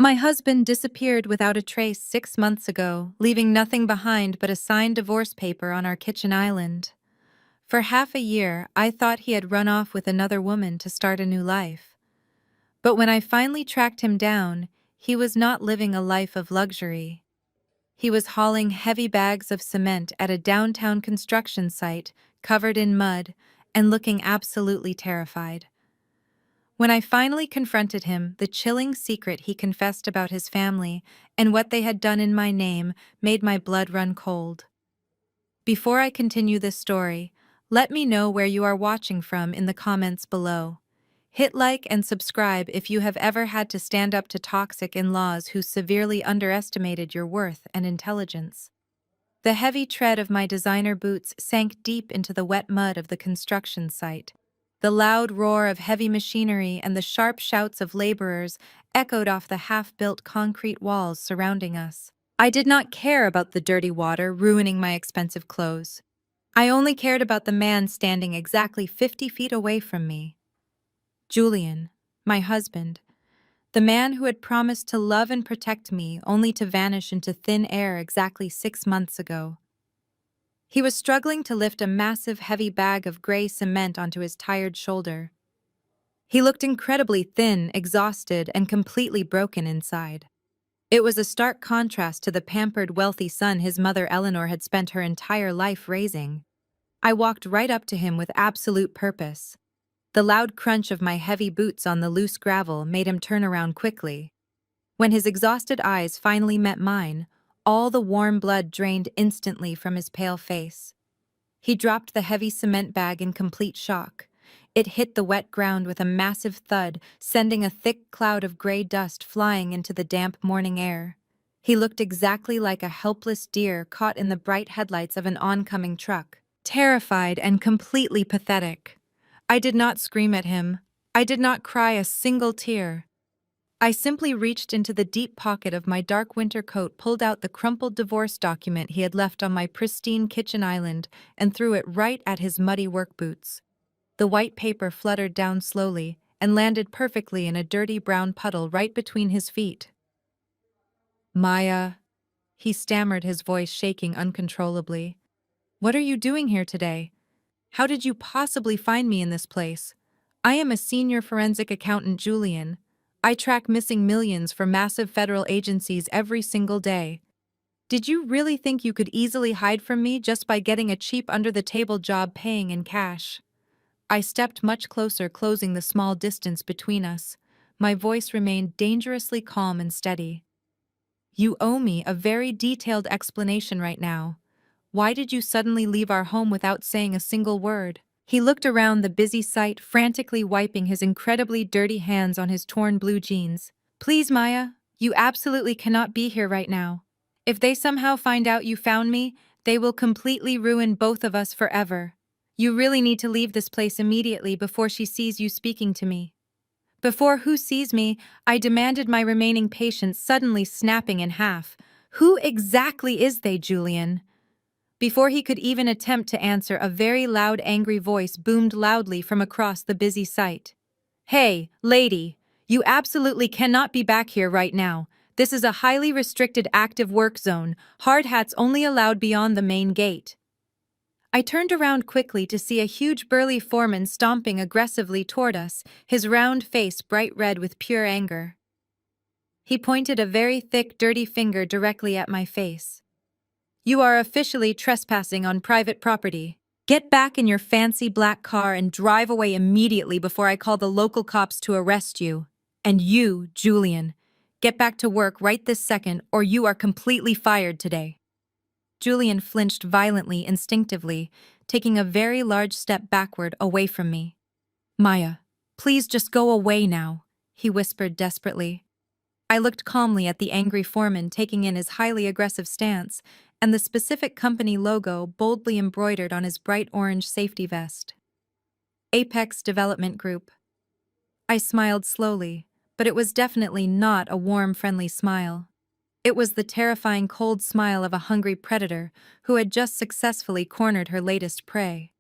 My husband disappeared without a trace 6 months ago, leaving nothing behind but a signed divorce paper on our kitchen island. For half a year, I thought he had run off with another woman to start a new life. But when I finally tracked him down, he was not living a life of luxury. He was hauling heavy bags of cement at a downtown construction site, covered in mud, and looking absolutely terrified. When I finally confronted him, the chilling secret he confessed about his family and what they had done in my name made my blood run cold. Before I continue this story, let me know where you are watching from in the comments below. Hit like and subscribe if you have ever had to stand up to toxic in-laws who severely underestimated your worth and intelligence. The heavy tread of my designer boots sank deep into the wet mud of the construction site. The loud roar of heavy machinery and the sharp shouts of laborers echoed off the half-built concrete walls surrounding us. I did not care about the dirty water ruining my expensive clothes. I only cared about the man standing exactly 50 feet away from me. Julian, my husband, the man who had promised to love and protect me only to vanish into thin air exactly 6 months ago. He was struggling to lift a massive, heavy bag of gray cement onto his tired shoulder. He looked incredibly thin, exhausted, and completely broken inside. It was a stark contrast to the pampered, wealthy son his mother Eleanor had spent her entire life raising. I walked right up to him with absolute purpose. The loud crunch of my heavy boots on the loose gravel made him turn around quickly. When his exhausted eyes finally met mine, all the warm blood drained instantly from his pale face. He dropped the heavy cement bag in complete shock. It hit the wet ground with a massive thud, sending a thick cloud of gray dust flying into the damp morning air. He looked exactly like a helpless deer caught in the bright headlights of an oncoming truck, terrified and completely pathetic. I did not scream at him. I did not cry a single tear. I simply reached into the deep pocket of my dark winter coat, pulled out the crumpled divorce document he had left on my pristine kitchen island, and threw it right at his muddy work boots. The white paper fluttered down slowly and landed perfectly in a dirty brown puddle right between his feet. "Maya," he stammered, his voice shaking uncontrollably. "What are you doing here today? How did you possibly find me in this place? I am a senior forensic accountant, Julian. I track missing millions for massive federal agencies every single day. Did you really think you could easily hide from me just by getting a cheap under-the-table job paying in cash?" I stepped much closer, closing the small distance between us. My voice remained dangerously calm and steady. "You owe me a very detailed explanation right now. Why did you suddenly leave our home without saying a single word?" He looked around the busy site, frantically wiping his incredibly dirty hands on his torn blue jeans. "Please, Maya, you absolutely cannot be here right now. If they somehow find out you found me, they will completely ruin both of us forever. You really need to leave this place immediately before she sees you speaking to me." "Before who sees me?" I demanded, my remaining patience suddenly snapping in half. "Who exactly is they, Julian?" Before he could even attempt to answer, a very loud, angry voice boomed loudly from across the busy site. "Hey, lady, you absolutely cannot be back here right now. This is a highly restricted active work zone. Hard hats only allowed beyond the main gate." I turned around quickly to see a huge burly foreman stomping aggressively toward us, his round face bright red with pure anger. He pointed a very thick, dirty finger directly at my face. "You are officially trespassing on private property. Get back in your fancy black car and drive away immediately before I call the local cops to arrest you. And you, Julian, get back to work right this second or you are completely fired today." Julian flinched violently, instinctively, taking a very large step backward away from me. "Maya, please just go away now," he whispered desperately. I looked calmly at the angry foreman, taking in his highly aggressive stance and the specific company logo boldly embroidered on his bright orange safety vest. Apex Development Group. I smiled slowly, but it was definitely not a warm, friendly smile. It was the terrifying, cold smile of a hungry predator who had just successfully cornered her latest prey.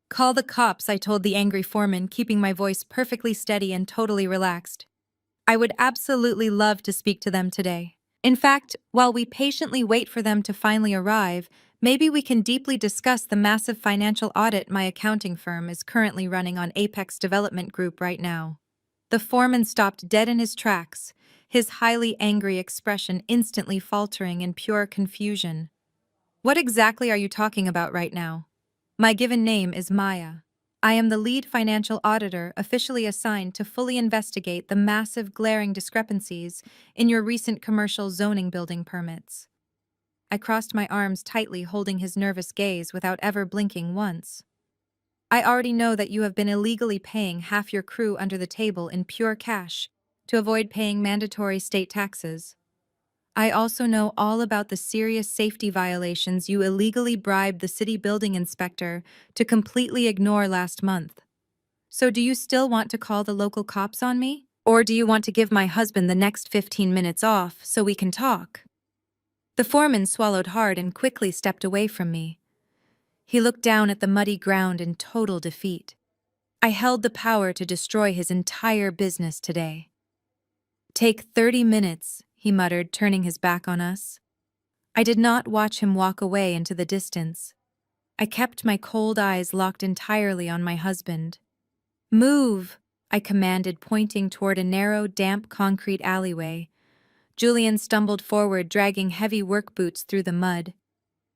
"Call the cops," I told the angry foreman, keeping my voice perfectly steady and totally relaxed. I would absolutely love to speak to them today. In fact, while we patiently wait for them to finally arrive, maybe we can deeply discuss the massive financial audit my accounting firm is currently running on Apex Development Group right now. The foreman stopped dead in his tracks, his highly angry expression instantly faltering in pure confusion. What exactly are you talking about right now? My given name is Maya. I am the lead financial auditor officially assigned to fully investigate the massive glaring discrepancies in your recent commercial zoning building permits. I crossed my arms tightly, holding his nervous gaze without ever blinking once. I already know that you have been illegally paying half your crew under the table in pure cash to avoid paying mandatory state taxes. I also know all about the serious safety violations you illegally bribed the city building inspector to completely ignore last month. So do you still want to call the local cops on me? Or do you want to give my husband the next 15 minutes off so we can talk? The foreman swallowed hard and quickly stepped away from me. He looked down at the muddy ground in total defeat. I held the power to destroy his entire business today. Take 30 minutes, he muttered, turning his back on us. I did not watch him walk away into the distance. I kept my cold eyes locked entirely on my husband. Move, I commanded, pointing toward a narrow, damp concrete alleyway. Julian stumbled forward, dragging heavy work boots through the mud.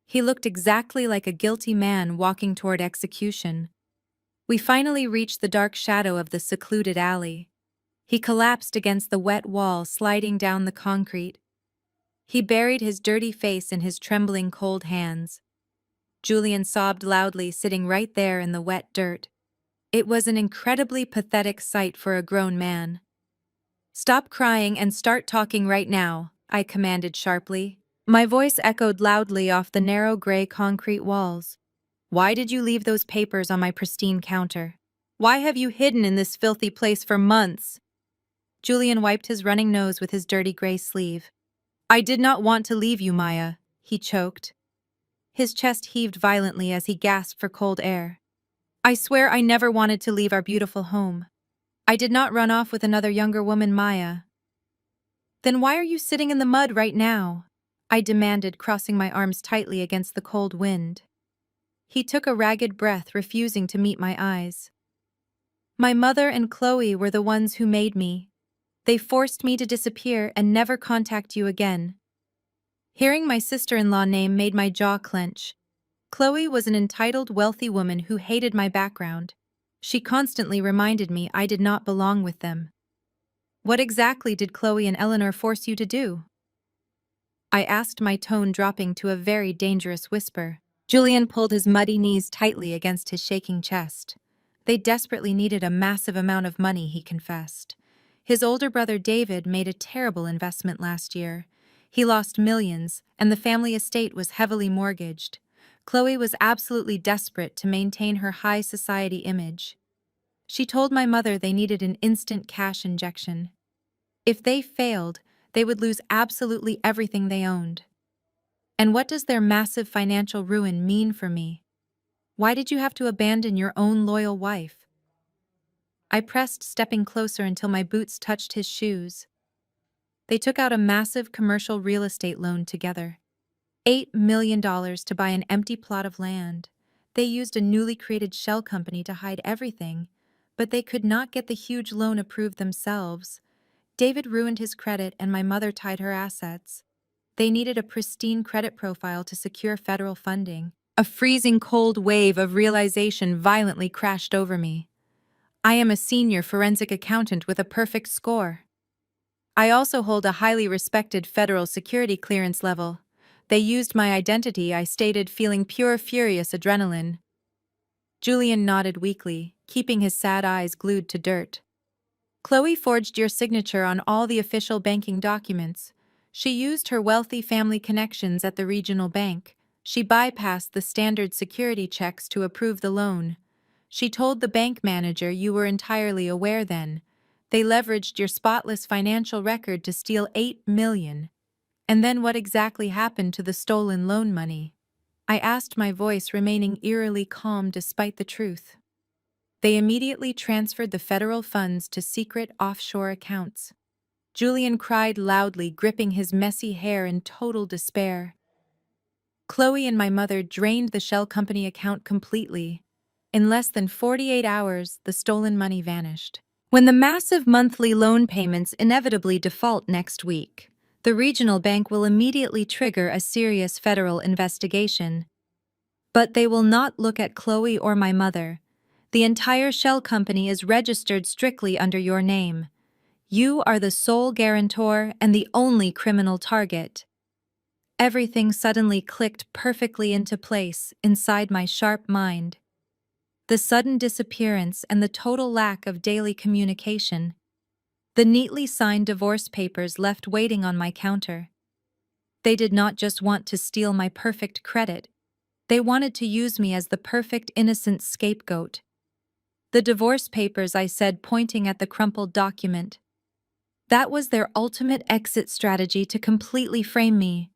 He looked exactly like a guilty man walking toward execution. We finally reached the dark shadow of the secluded alley. He collapsed against the wet wall, sliding down the concrete. He buried his dirty face in his trembling, cold hands. Julian sobbed loudly, sitting right there in the wet dirt. It was an incredibly pathetic sight for a grown man. Stop crying and start talking right now, I commanded sharply. My voice echoed loudly off the narrow gray concrete walls. Why did you leave those papers on my pristine counter? Why have you hidden in this filthy place for months? Julian wiped his running nose with his dirty gray sleeve. I did not want to leave you, Maya, he choked. His chest heaved violently as he gasped for cold air. I swear I never wanted to leave our beautiful home. I did not run off with another younger woman, Maya. Then why are you sitting in the mud right now? I demanded, crossing my arms tightly against the cold wind. He took a ragged breath, refusing to meet my eyes. My mother and Chloe were the ones who made me. They forced me to disappear and never contact you again. Hearing my sister-in-law name made my jaw clench. Chloe was an entitled, wealthy woman who hated my background. She constantly reminded me I did not belong with them. What exactly did Chloe and Eleanor force you to do? I asked, my tone dropping to a very dangerous whisper. Julian pulled his muddy knees tightly against his shaking chest. They desperately needed a massive amount of money, he confessed. His older brother David made a terrible investment last year. He lost millions, and the family estate was heavily mortgaged. Chloe was absolutely desperate to maintain her high society image. She told my mother they needed an instant cash injection. If they failed, they would lose absolutely everything they owned. And what does their massive financial ruin mean for me? Why did you have to abandon your own loyal wife? I pressed, stepping closer until my boots touched his shoes. They took out a massive commercial real estate loan together. $8 million to buy an empty plot of land. They used a newly created shell company to hide everything, but they could not get the huge loan approved themselves. David ruined his credit and my mother tied her assets. They needed a pristine credit profile to secure federal funding. A freezing cold wave of realization violently crashed over me. I am a senior forensic accountant with a perfect score. I also hold a highly respected federal security clearance level. They used my identity, I stated, feeling pure furious adrenaline. Julian nodded weakly, keeping his sad eyes glued to dirt. Chloe forged your signature on all the official banking documents. She used her wealthy family connections at the regional bank. She bypassed the standard security checks to approve the loan. She told the bank manager you were entirely aware then. They leveraged your spotless financial record to steal $8 million. And then what exactly happened to the stolen loan money? I asked, my voice remaining eerily calm despite the truth. They immediately transferred the federal funds to secret offshore accounts. Julian cried loudly, gripping his messy hair in total despair. Chloe and my mother drained the shell company account completely. In less than 48 hours, the stolen money vanished. When the massive monthly loan payments inevitably default next week, the regional bank will immediately trigger a serious federal investigation. But they will not look at Chloe or my mother. The entire shell company is registered strictly under your name. You are the sole guarantor and the only criminal target. Everything suddenly clicked perfectly into place inside my sharp mind. The sudden disappearance and the total lack of daily communication. The neatly signed divorce papers left waiting on my counter. They did not just want to steal my perfect credit. They wanted to use me as the perfect innocent scapegoat. The divorce papers, I said, pointing at the crumpled document. That was their ultimate exit strategy to completely frame me.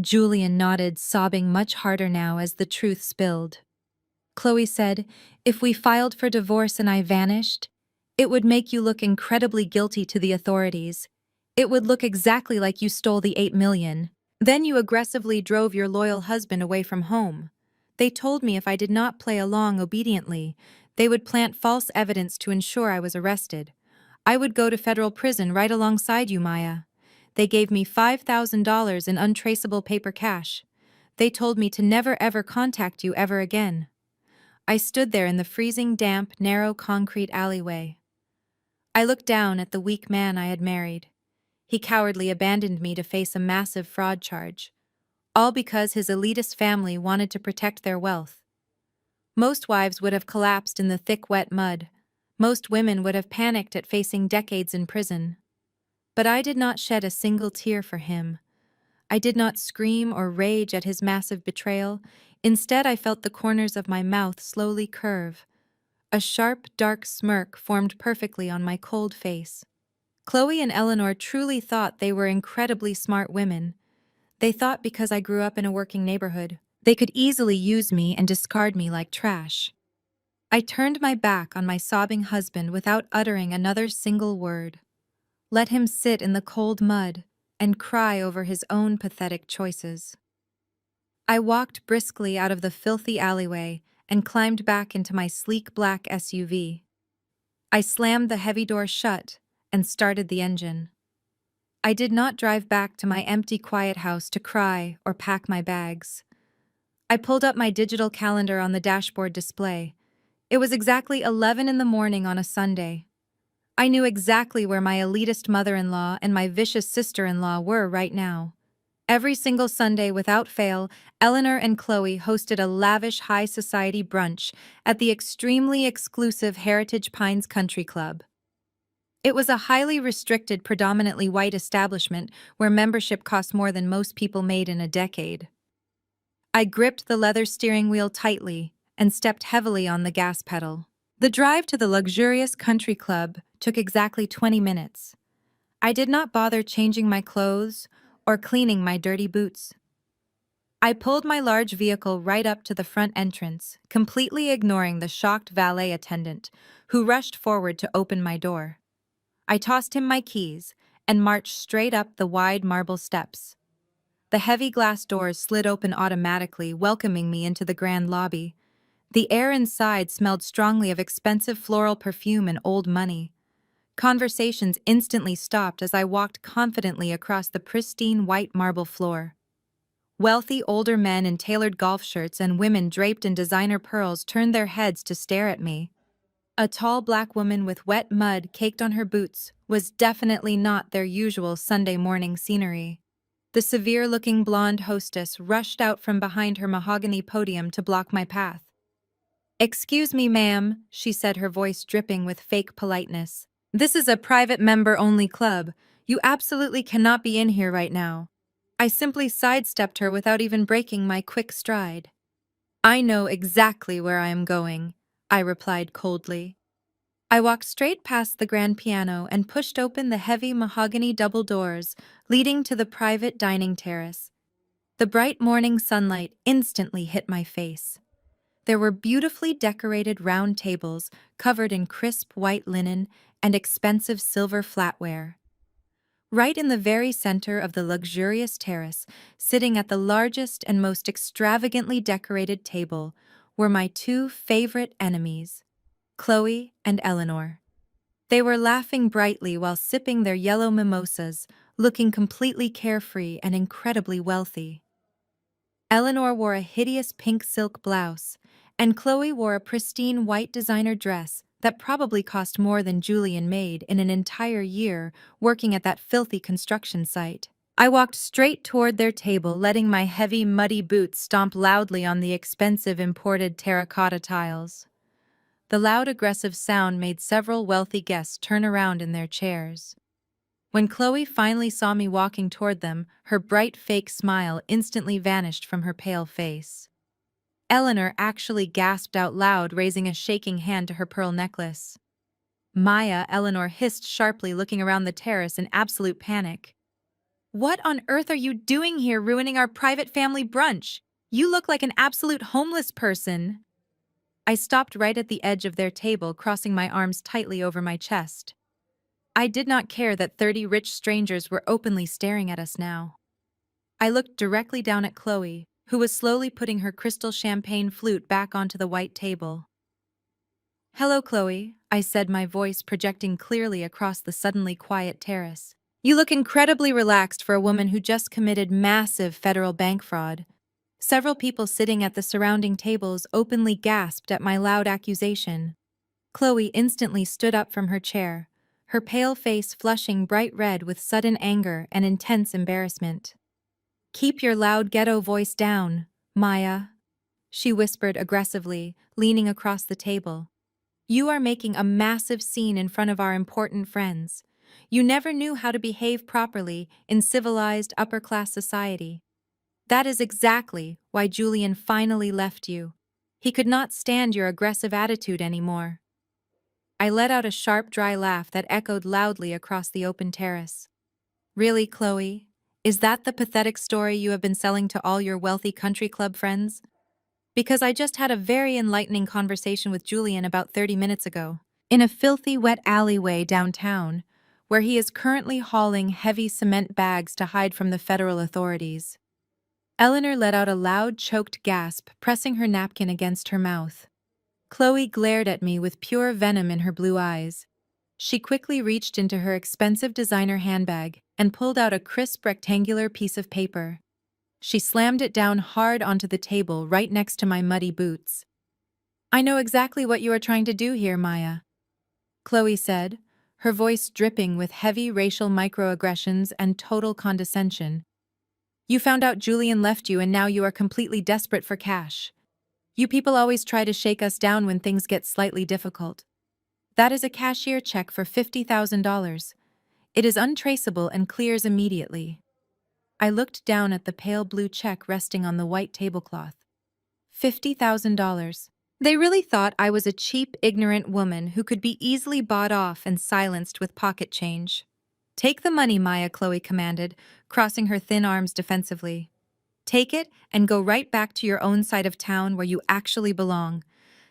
Julian nodded, sobbing much harder now as the truth spilled. Chloe said, if we filed for divorce and I vanished, it would make you look incredibly guilty to the authorities. It would look exactly like you stole the $8 million. Then you aggressively drove your loyal husband away from home. They told me if I did not play along obediently, they would plant false evidence to ensure I was arrested. I would go to federal prison right alongside you, Maya. They gave me $5,000 in untraceable paper cash. They told me to never ever contact you ever again. I stood there in the freezing, damp, narrow concrete alleyway. I looked down at the weak man I had married. He cowardly abandoned me to face a massive fraud charge, all because his elitist family wanted to protect their wealth. Most wives would have collapsed in the thick, wet mud. Most women would have panicked at facing decades in prison. But I did not shed a single tear for him. I did not scream or rage at his massive betrayal. Instead, I felt the corners of my mouth slowly curve. A sharp, dark smirk formed perfectly on my cold face. Chloe and Eleanor truly thought they were incredibly smart women. They thought because I grew up in a working neighborhood, they could easily use me and discard me like trash. I turned my back on my sobbing husband without uttering another single word. Let him sit in the cold mud and cry over his own pathetic choices. I walked briskly out of the filthy alleyway and climbed back into my sleek black SUV. I slammed the heavy door shut and started the engine. I did not drive back to my empty, quiet house to cry or pack my bags. I pulled up my digital calendar on the dashboard display. It was exactly 11 in the morning on a Sunday. I knew exactly where my elitist mother-in-law and my vicious sister-in-law were right now. Every single Sunday, without fail, Eleanor and Chloe hosted a lavish high society brunch at the extremely exclusive Heritage Pines Country Club. It was a highly restricted, predominantly white establishment where membership cost more than most people made in a decade. I gripped the leather steering wheel tightly and stepped heavily on the gas pedal. The drive to the luxurious country club took exactly 20 minutes. I did not bother changing my clothes or cleaning my dirty boots. I pulled my large vehicle right up to the front entrance, completely ignoring the shocked valet attendant, who rushed forward to open my door. I tossed him my keys and marched straight up the wide marble steps. The heavy glass doors slid open automatically, welcoming me into the grand lobby. The air inside smelled strongly of expensive floral perfume and old money. Conversations instantly stopped as I walked confidently across the pristine white marble floor. Wealthy older men in tailored golf shirts and women draped in designer pearls turned their heads to stare at me. A tall black woman with wet mud caked on her boots was definitely not their usual Sunday morning scenery. The severe-looking blonde hostess rushed out from behind her mahogany podium to block my path. "Excuse me, ma'am," she said, her voice dripping with fake politeness. "This is a private member-only club. You absolutely cannot be in here right now." I simply sidestepped her without even breaking my quick stride. "I know exactly where I am going," I replied coldly. I walked straight past the grand piano and pushed open the heavy mahogany double doors leading to the private dining terrace. The bright morning sunlight instantly hit my face. There were beautifully decorated round tables covered in crisp white linen and expensive silver flatware. Right in the very center of the luxurious terrace, sitting at the largest and most extravagantly decorated table, were my two favorite enemies, Chloe and Eleanor. They were laughing brightly while sipping their yellow mimosas, looking completely carefree and incredibly wealthy. Eleanor wore a hideous pink silk blouse, and Chloe wore a pristine white designer dress that probably cost more than Julian made in an entire year working at that filthy construction site. I walked straight toward their table, letting my heavy, muddy boots stomp loudly on the expensive imported terracotta tiles. The loud, aggressive sound made several wealthy guests turn around in their chairs. When Chloe finally saw me walking toward them, her bright fake smile instantly vanished from her pale face. Eleanor actually gasped out loud, raising a shaking hand to her pearl necklace. Maya, Eleanor hissed sharply, looking around the terrace in absolute panic. "What on earth are you doing here, ruining our private family brunch? You look like an absolute homeless person." I stopped right at the edge of their table, crossing my arms tightly over my chest. I did not care that 30 rich strangers were openly staring at us now. I looked directly down at Chloe, who was slowly putting her crystal champagne flute back onto the white table. "Hello, Chloe," I said, my voice projecting clearly across the suddenly quiet terrace. "You look incredibly relaxed for a woman who just committed massive federal bank fraud." Several people sitting at the surrounding tables openly gasped at my loud accusation. Chloe instantly stood up from her chair, her pale face flushing bright red with sudden anger and intense embarrassment. "Keep your loud ghetto voice down, Maya," she whispered aggressively, leaning across the table. "You are making a massive scene in front of our important friends. You never knew how to behave properly in civilized upper-class society. That is exactly why Julian finally left you. He could not stand your aggressive attitude anymore." I let out a sharp, dry laugh that echoed loudly across the open terrace. "Really, Chloe? Is that the pathetic story you have been selling to all your wealthy country club friends? Because I just had a very enlightening conversation with Julian about 30 minutes ago, in a filthy, wet alleyway downtown, where he is currently hauling heavy cement bags to hide from the federal authorities." Eleanor let out a loud, choked gasp, pressing her napkin against her mouth. Chloe glared at me with pure venom in her blue eyes. She quickly reached into her expensive designer handbag and pulled out a crisp rectangular piece of paper. She slammed it down hard onto the table right next to my muddy boots. "I know exactly what you are trying to do here, Maya," Chloe said, her voice dripping with heavy racial microaggressions and total condescension. "You found out Julian left you and now you are completely desperate for cash. You people always try to shake us down when things get slightly difficult. That is a cashier check for $50,000. It is untraceable and clears immediately." I looked down at the pale blue check resting on the white tablecloth. $50,000. They really thought I was a cheap, ignorant woman who could be easily bought off and silenced with pocket change. "Take the money, Maya," Chloe commanded, crossing her thin arms defensively. "Take it and go right back to your own side of town where you actually belong.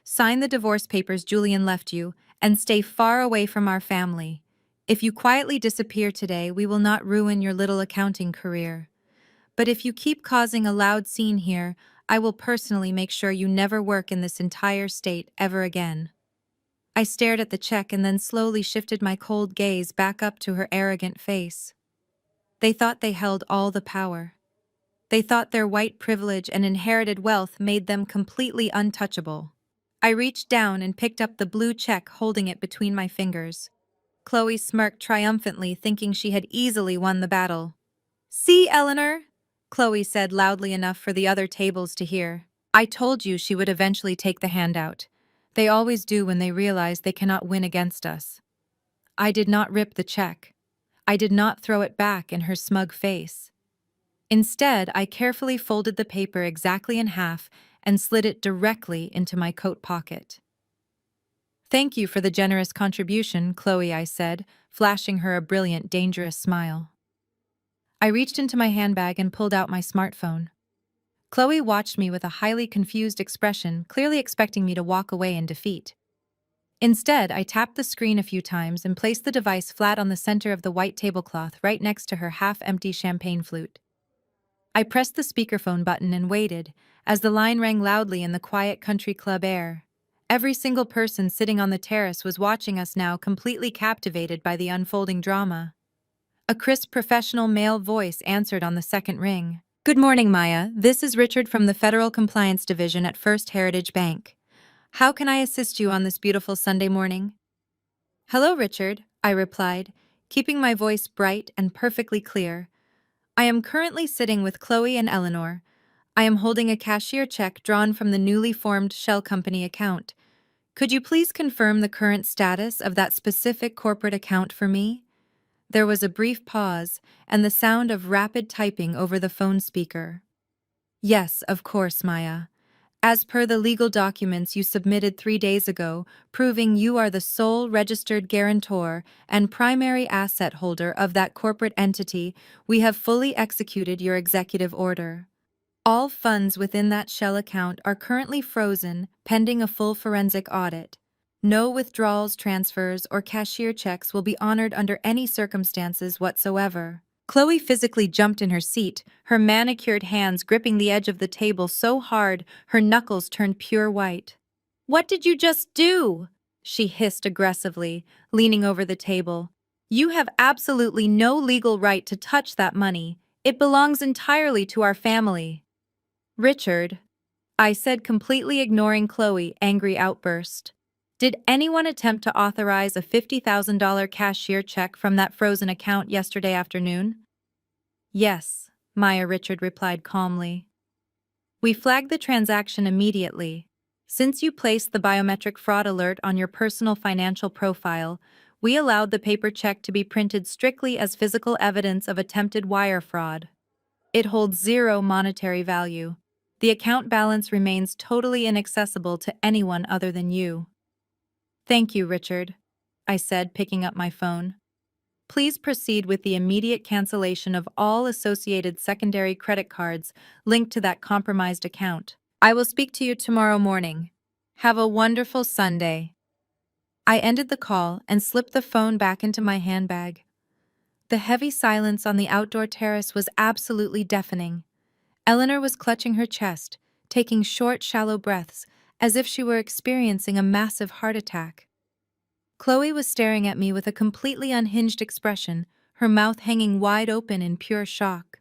Sign the divorce papers Julian left you, and stay far away from our family. If you quietly disappear today, we will not ruin your little accounting career. But if you keep causing a loud scene here, I will personally make sure you never work in this entire state ever again." I stared at the check and then slowly shifted my cold gaze back up to her arrogant face. They thought they held all the power. They thought their white privilege and inherited wealth made them completely untouchable. I reached down and picked up the blue check, holding it between my fingers. Chloe smirked triumphantly, thinking she had easily won the battle. "See, Eleanor?" Chloe said loudly enough for the other tables to hear. "I told you she would eventually take the handout. They always do when they realize they cannot win against us." I did not rip the check. I did not throw it back in her smug face. Instead, I carefully folded the paper exactly in half and slid it directly into my coat pocket. "Thank you for the generous contribution, Chloe," I said, flashing her a brilliant, dangerous smile. I reached into my handbag and pulled out my smartphone. Chloe watched me with a highly confused expression, clearly expecting me to walk away in defeat. Instead, I tapped the screen a few times and placed the device flat on the center of the white tablecloth right next to her half-empty champagne flute. I pressed the speakerphone button and waited, as the line rang loudly in the quiet country club air. Every single person sitting on the terrace was watching us now, completely captivated by the unfolding drama. A crisp professional male voice answered on the second ring. "Good morning, Maya. This is Richard from the Federal Compliance Division at First Heritage Bank. How can I assist you on this beautiful Sunday morning?" "Hello, Richard," I replied, keeping my voice bright and perfectly clear. "I am currently sitting with Chloe and Eleanor. I am holding a cashier check drawn from the newly formed Shell Company account. Could you please confirm the current status of that specific corporate account for me?" There was a brief pause and the sound of rapid typing over the phone speaker. "Yes, of course, Maya. As per the legal documents you submitted 3 days ago, proving you are the sole registered guarantor and primary asset holder of that corporate entity, we have fully executed your executive order. All funds within that Shell account are currently frozen, pending a full forensic audit. No withdrawals, transfers, or cashier checks will be honored under any circumstances whatsoever." Chloe physically jumped in her seat, her manicured hands gripping the edge of the table so hard her knuckles turned pure white. "What did you just do?" she hissed aggressively, leaning over the table. "You have absolutely no legal right to touch that money. It belongs entirely to our family." "Richard," I said, completely ignoring Chloe's angry outburst, "did anyone attempt to authorize a $50,000 cashier check from that frozen account yesterday afternoon?" "Yes," Maya Richard replied calmly. "We flagged the transaction immediately. Since you placed the biometric fraud alert on your personal financial profile, we allowed the paper check to be printed strictly as physical evidence of attempted wire fraud. It holds zero monetary value. The account balance remains totally inaccessible to anyone other than you." "Thank you, Richard," I said, picking up my phone. "Please proceed with the immediate cancellation of all associated secondary credit cards linked to that compromised account. I will speak to you tomorrow morning. Have a wonderful Sunday." I ended the call and slipped the phone back into my handbag. The heavy silence on the outdoor terrace was absolutely deafening. Eleanor was clutching her chest, taking short, shallow breaths, as if she were experiencing a massive heart attack. Chloe was staring at me with a completely unhinged expression, her mouth hanging wide open in pure shock.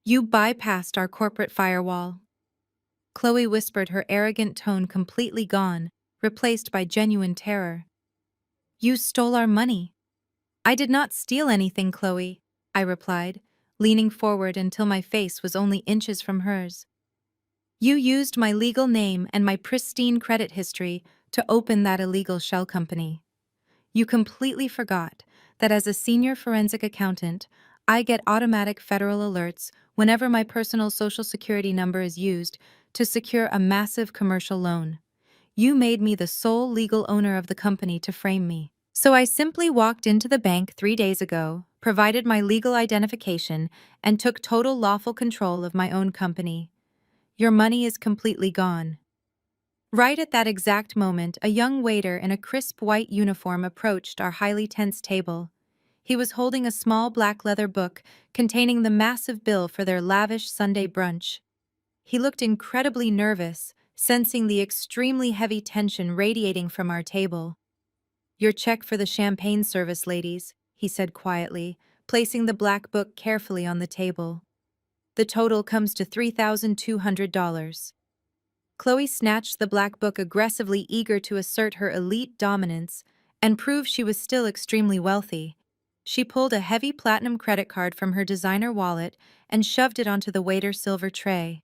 "You bypassed our corporate firewall," Chloe whispered, her arrogant tone completely gone, replaced by genuine terror. "You stole our money." "I did not steal anything, Chloe," I replied, leaning forward until my face was only inches from hers. "You used my legal name and my pristine credit history to open that illegal shell company. You completely forgot that as a senior forensic accountant, I get automatic federal alerts whenever my personal social security number is used to secure a massive commercial loan. You made me the sole legal owner of the company to frame me. So I simply walked into the bank 3 days ago, provided my legal identification, and took total lawful control of my own company. Your money is completely gone." Right at that exact moment, a young waiter in a crisp white uniform approached our highly tense table. He was holding a small black leather book containing the massive bill for their lavish Sunday brunch. He looked incredibly nervous, sensing the extremely heavy tension radiating from our table. "Your check for the champagne service, ladies," he said quietly, placing the black book carefully on the table. "The total comes to $3,200. Chloe snatched the black book aggressively, eager to assert her elite dominance and prove she was still extremely wealthy. She pulled a heavy platinum credit card from her designer wallet and shoved it onto the waiter's silver tray.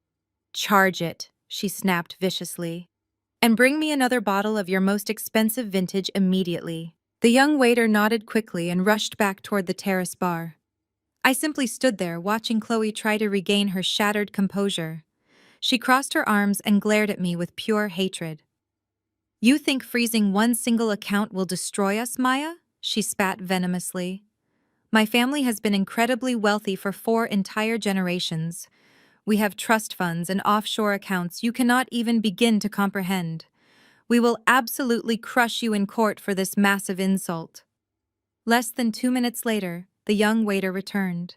"Charge it," she snapped viciously. "And bring me another bottle of your most expensive vintage immediately." The young waiter nodded quickly and rushed back toward the terrace bar. I simply stood there, watching Chloe try to regain her shattered composure. She crossed her arms and glared at me with pure hatred. "You think freezing one single account will destroy us, Maya?" she spat venomously. "My family has been incredibly wealthy for 4 entire generations. We have trust funds and offshore accounts you cannot even begin to comprehend. We will absolutely crush you in court for this massive insult." Less than 2 minutes later, the young waiter returned.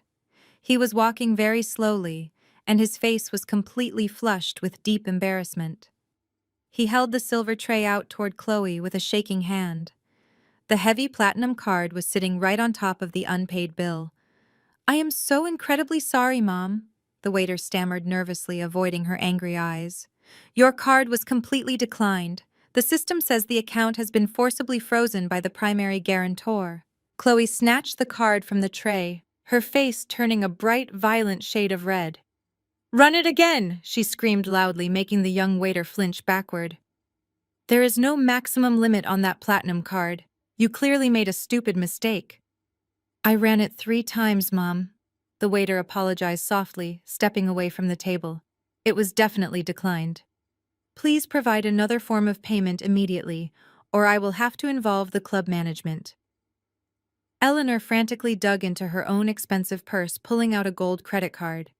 He was walking very slowly, and his face was completely flushed with deep embarrassment. He held the silver tray out toward Chloe with a shaking hand. The heavy platinum card was sitting right on top of the unpaid bill. "I am so incredibly sorry, Mom," the waiter stammered nervously, avoiding her angry eyes. "Your card was completely declined. The system says the account has been forcibly frozen by the primary guarantor." Chloe snatched the card from the tray, her face turning a bright, violent shade of red. "Run it again!" she screamed loudly, making the young waiter flinch backward. "There is no maximum limit on that platinum card. You clearly made a stupid mistake." "I ran it 3 times, Mom." The waiter apologized softly, stepping away from the table. "It was definitely declined. Please provide another form of payment immediately, or I will have to involve the club management." Eleanor frantically dug into her own expensive purse, pulling out a gold credit card.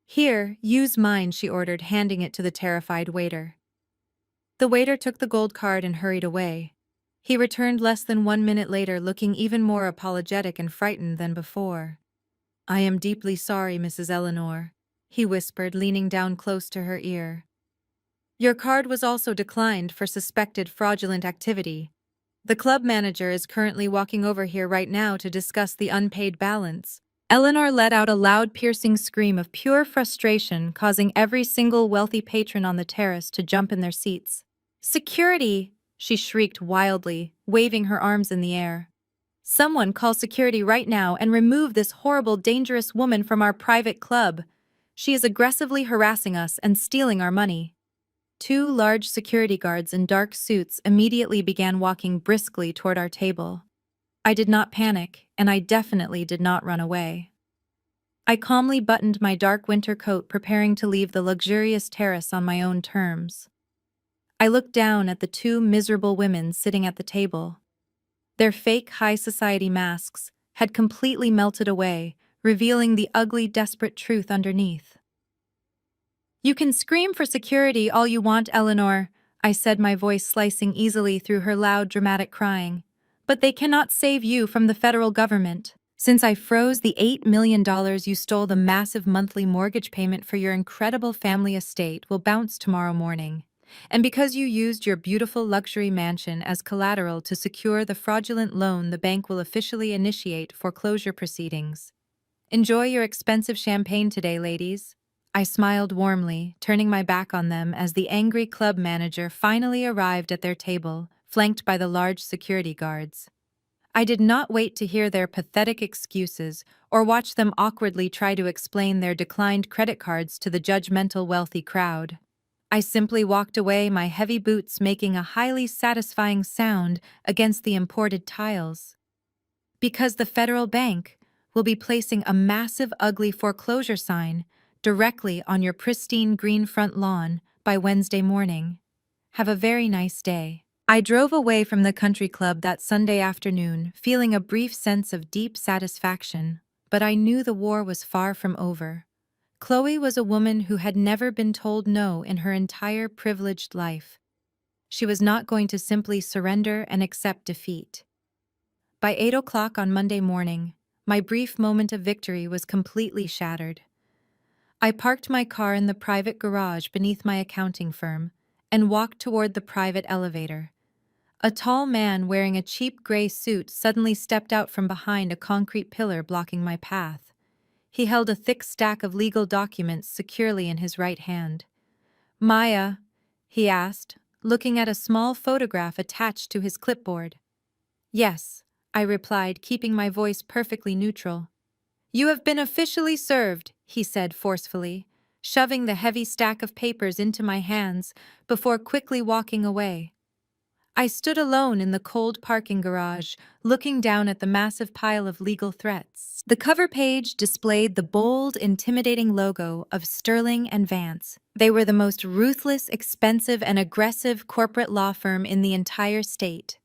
"Here, use mine," she ordered, handing it to the terrified waiter. The waiter took the gold card and hurried away. He returned less than 1 minute later, looking even more apologetic and frightened than before. "I am deeply sorry, Mrs. Eleanor," he whispered, leaning down close to her ear. "Your card was also declined for suspected fraudulent activity. The club manager is currently walking over here right now to discuss the unpaid balance." Eleanor let out a loud, piercing scream of pure frustration, causing every single wealthy patron on the terrace to jump in their seats. "Security!" she shrieked wildly, waving her arms in the air. "Someone call security right now and remove this horrible, dangerous woman from our private club. She is aggressively harassing us and stealing our money." 2 large security guards in dark suits immediately began walking briskly toward our table. I did not panic, and I definitely did not run away. I calmly buttoned my dark winter coat, preparing to leave the luxurious terrace on my own terms. I looked down at the 2 miserable women sitting at the table. Their fake high society masks had completely melted away, revealing the ugly, desperate truth underneath. "You can scream for security all you want, Eleanor," I said, my voice slicing easily through her loud, dramatic crying. "But they cannot save you from the federal government. Since I froze the $8 million you stole, the massive monthly mortgage payment for your incredible family estate will bounce tomorrow morning. And because you used your beautiful luxury mansion as collateral to secure the fraudulent loan, the bank will officially initiate foreclosure proceedings. Enjoy your expensive champagne today, ladies." I smiled warmly, turning my back on them as the angry club manager finally arrived at their table, flanked by the large security guards. I did not wait to hear their pathetic excuses or watch them awkwardly try to explain their declined credit cards to the judgmental wealthy crowd. I simply walked away, my heavy boots making a highly satisfying sound against the imported tiles. Because the federal bank will be placing a massive, ugly foreclosure sign directly on your pristine green front lawn by Wednesday morning. Have a very nice day. I drove away from the country club that Sunday afternoon, feeling a brief sense of deep satisfaction, but I knew the war was far from over. Chloe was a woman who had never been told no in her entire privileged life. She was not going to simply surrender and accept defeat. By 8 o'clock on Monday morning, my brief moment of victory was completely shattered. I parked my car in the private garage beneath my accounting firm and walked toward the private elevator. A tall man wearing a cheap gray suit suddenly stepped out from behind a concrete pillar blocking my path. He held a thick stack of legal documents securely in his right hand. "Maya?" he asked, looking at a small photograph attached to his clipboard. "Yes," I replied, keeping my voice perfectly neutral. "You have been officially served," he said forcefully, shoving the heavy stack of papers into my hands before quickly walking away. I stood alone in the cold parking garage, looking down at the massive pile of legal threats. The cover page displayed the bold, intimidating logo of Sterling and Vance. They were the most ruthless, expensive, and aggressive corporate law firm in the entire state.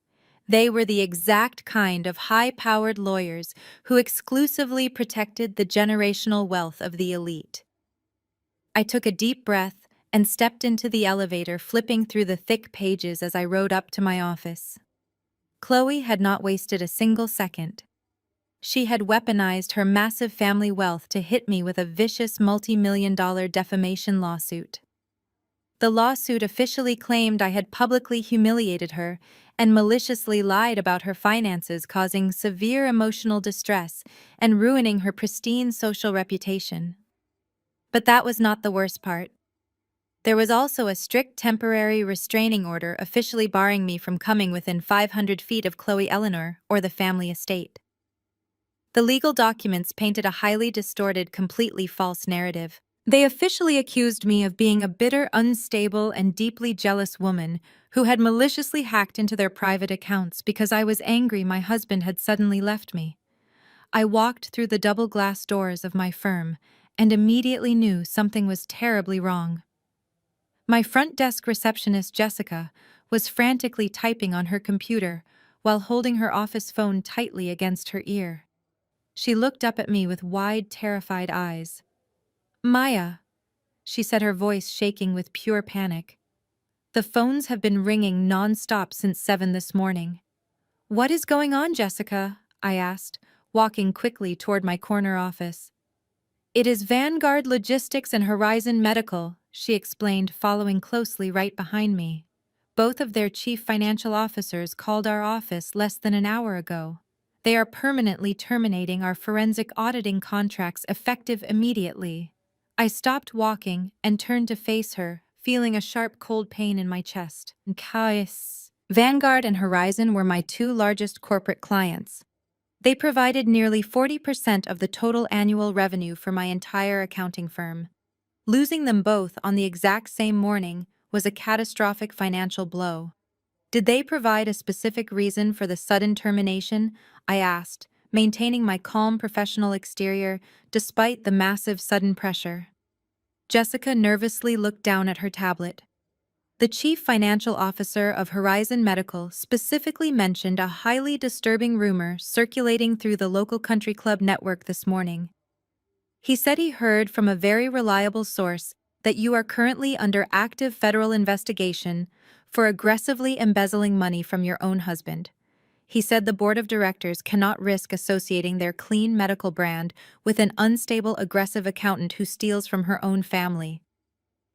They were the exact kind of high-powered lawyers who exclusively protected the generational wealth of the elite. I took a deep breath and stepped into the elevator, flipping through the thick pages as I rode up to my office. Chloe had not wasted a single second. She had weaponized her massive family wealth to hit me with a vicious multi-million-dollar defamation lawsuit. The lawsuit officially claimed I had publicly humiliated her and maliciously lied about her finances, causing severe emotional distress and ruining her pristine social reputation. But that was not the worst part. There was also a strict temporary restraining order officially barring me from coming within 500 feet of Chloe Eleanor or the family estate. The legal documents painted a highly distorted, completely false narrative. They officially accused me of being a bitter, unstable, and deeply jealous woman who had maliciously hacked into their private accounts because I was angry my husband had suddenly left me. I walked through the double glass doors of my firm and immediately knew something was terribly wrong. My front desk receptionist, Jessica, was frantically typing on her computer while holding her office phone tightly against her ear. She looked up at me with wide, terrified eyes. "Maya," she said, her voice shaking with pure panic. "The phones have been ringing non-stop since 7 this morning." "What is going on, Jessica?" I asked, walking quickly toward my corner office. "It is Vanguard Logistics and Horizon Medical," she explained, following closely right behind me. "Both of their chief financial officers called our office less than an hour ago. They are permanently terminating our forensic auditing contracts effective immediately." I stopped walking and turned to face her, feeling a sharp cold pain in my chest. Vanguard and Horizon were my two largest corporate clients. They provided nearly 40% of the total annual revenue for my entire accounting firm. Losing them both on the exact same morning was a catastrophic financial blow. "Did they provide a specific reason for the sudden termination?" I asked, maintaining my calm professional exterior despite the massive sudden pressure. Jessica nervously looked down at her tablet. "The chief financial officer of Horizon Medical specifically mentioned a highly disturbing rumor circulating through the local country club network this morning. He said he heard from a very reliable source that you are currently under active federal investigation for aggressively embezzling money from your own husband. He said the board of directors cannot risk associating their clean medical brand with an unstable, aggressive accountant who steals from her own family."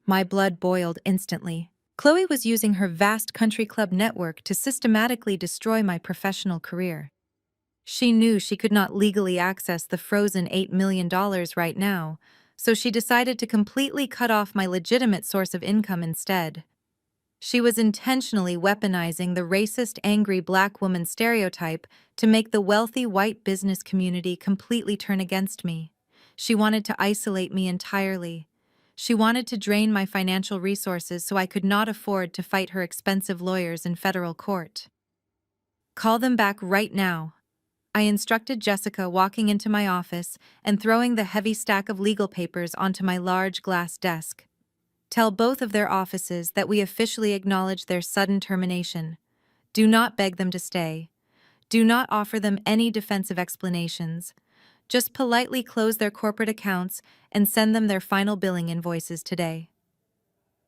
My blood boiled instantly. Chloe was using her vast country club network to systematically destroy my professional career. She knew she could not legally access the frozen $8 million right now, so she decided to completely cut off my legitimate source of income instead. She was intentionally weaponizing the racist, angry black woman stereotype to make the wealthy white business community completely turn against me. She wanted to isolate me entirely. She wanted to drain my financial resources so I could not afford to fight her expensive lawyers in federal court. "Call them back right now," I instructed Jessica, walking into my office and throwing the heavy stack of legal papers onto my large glass desk. "Tell both of their offices that we officially acknowledge their sudden termination. Do not beg them to stay. Do not offer them any defensive explanations. Just politely close their corporate accounts and send them their final billing invoices today."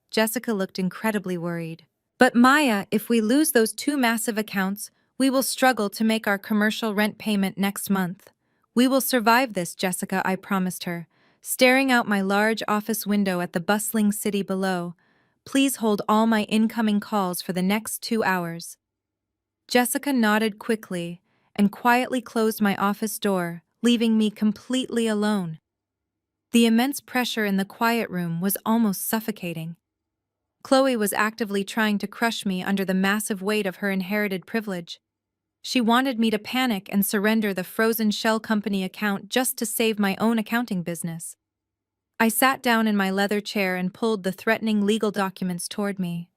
Jessica looked incredibly worried. "But Maya, if we lose those two massive accounts, we will struggle to make our commercial rent payment next month." "We will survive this, Jessica," I promised her, staring out my large office window at the bustling city below. "Please hold all my incoming calls for the next 2 hours." Jessica nodded quickly and quietly closed my office door, leaving me completely alone. The immense pressure in the quiet room was almost suffocating. Chloe was actively trying to crush me under the massive weight of her inherited privilege. She wanted me to panic and surrender the frozen shell company account just to save my own accounting business. I sat down in my leather chair and pulled the threatening legal documents toward me.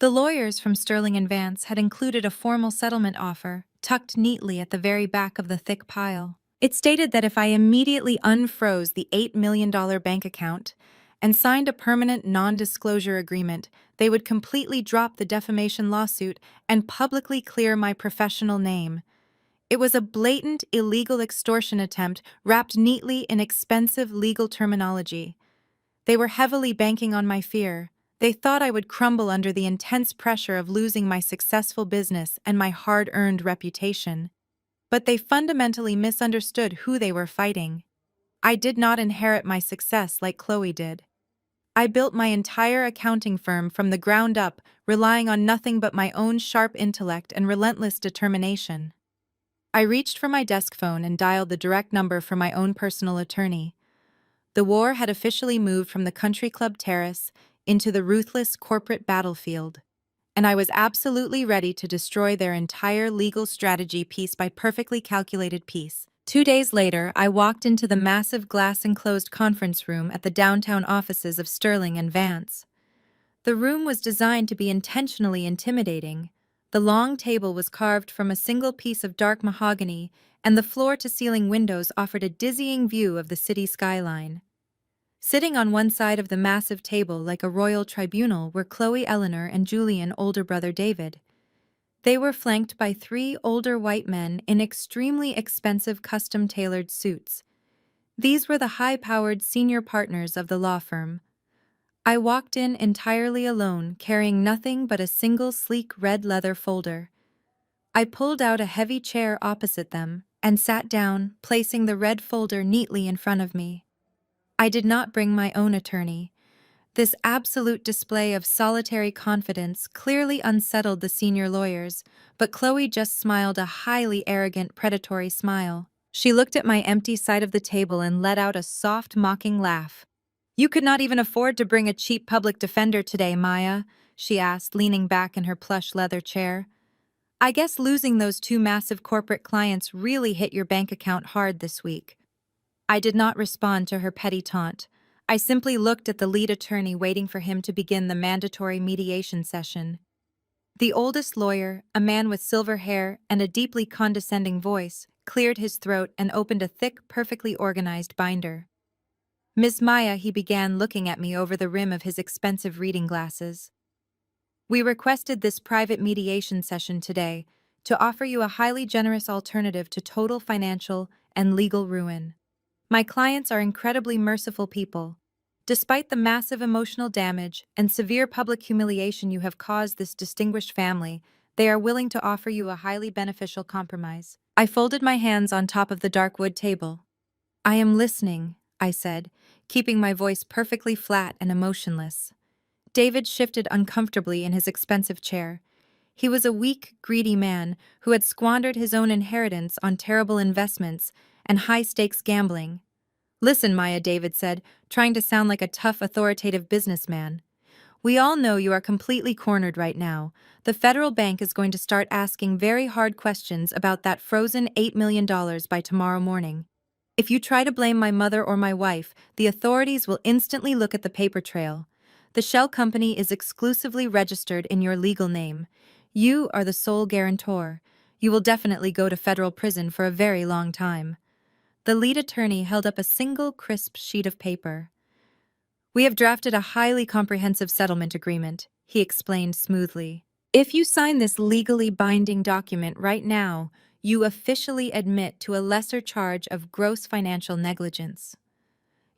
The lawyers from Sterling and Vance had included a formal settlement offer, tucked neatly at the very back of the thick pile. It stated that if I immediately unfroze the $8 million bank account and signed a permanent non-disclosure agreement, they would completely drop the defamation lawsuit and publicly clear my professional name. It was a blatant, illegal extortion attempt wrapped neatly in expensive legal terminology. They were heavily banking on my fear. They thought I would crumble under the intense pressure of losing my successful business and my hard-earned reputation. But they fundamentally misunderstood who they were fighting. I did not inherit my success like Chloe did. I built my entire accounting firm from the ground up, relying on nothing but my own sharp intellect and relentless determination. I reached for my desk phone and dialed the direct number for my own personal attorney. The war had officially moved from the country club terrace into the ruthless corporate battlefield, and I was absolutely ready to destroy their entire legal strategy piece by perfectly calculated piece. 2 days later, I walked into the massive glass-enclosed conference room at the downtown offices of Sterling and Vance. The room was designed to be intentionally intimidating. The long table was carved from a single piece of dark mahogany, and the floor-to-ceiling windows offered a dizzying view of the city skyline. Sitting on one side of the massive table like a royal tribunal were Chloe Eleanor and Julian, older brother David. They were flanked by 3 older white men in extremely expensive custom-tailored suits. These were the high-powered senior partners of the law firm. I walked in entirely alone, carrying nothing but a single sleek red leather folder. I pulled out a heavy chair opposite them and sat down, placing the red folder neatly in front of me. I did not bring my own attorney. This absolute display of solitary confidence clearly unsettled the senior lawyers, but Chloe just smiled a highly arrogant, predatory smile. She looked at my empty side of the table and let out a soft, mocking laugh. "You could not even afford to bring a cheap public defender today, Maya," she asked, leaning back in her plush leather chair. "I guess losing those 2 massive corporate clients really hit your bank account hard this week." I did not respond to her petty taunt. I simply looked at the lead attorney, waiting for him to begin the mandatory mediation session. The oldest lawyer, a man with silver hair and a deeply condescending voice, cleared his throat and opened a thick, perfectly organized binder. "Miss Maya," he began, looking at me over the rim of his expensive reading glasses. "We requested this private mediation session today to offer you a highly generous alternative to total financial and legal ruin. My clients are incredibly merciful people. Despite the massive emotional damage and severe public humiliation you have caused this distinguished family, they are willing to offer you a highly beneficial compromise." I folded my hands on top of the dark wood table. "I am listening," I said, keeping my voice perfectly flat and emotionless. David shifted uncomfortably in his expensive chair. He was a weak, greedy man who had squandered his own inheritance on terrible investments and high-stakes gambling. "Listen, Maya," David said, trying to sound like a tough, authoritative businessman. "We all know you are completely cornered right now. The federal bank is going to start asking very hard questions about that frozen $8 million by tomorrow morning. If you try to blame my mother or my wife, the authorities will instantly look at the paper trail. The shell company is exclusively registered in your legal name. You are the sole guarantor. You will definitely go to federal prison for a very long time." The lead attorney held up a single crisp sheet of paper. "We have drafted a highly comprehensive settlement agreement," he explained smoothly. "If you sign this legally binding document right now, you officially admit to a lesser charge of gross financial negligence.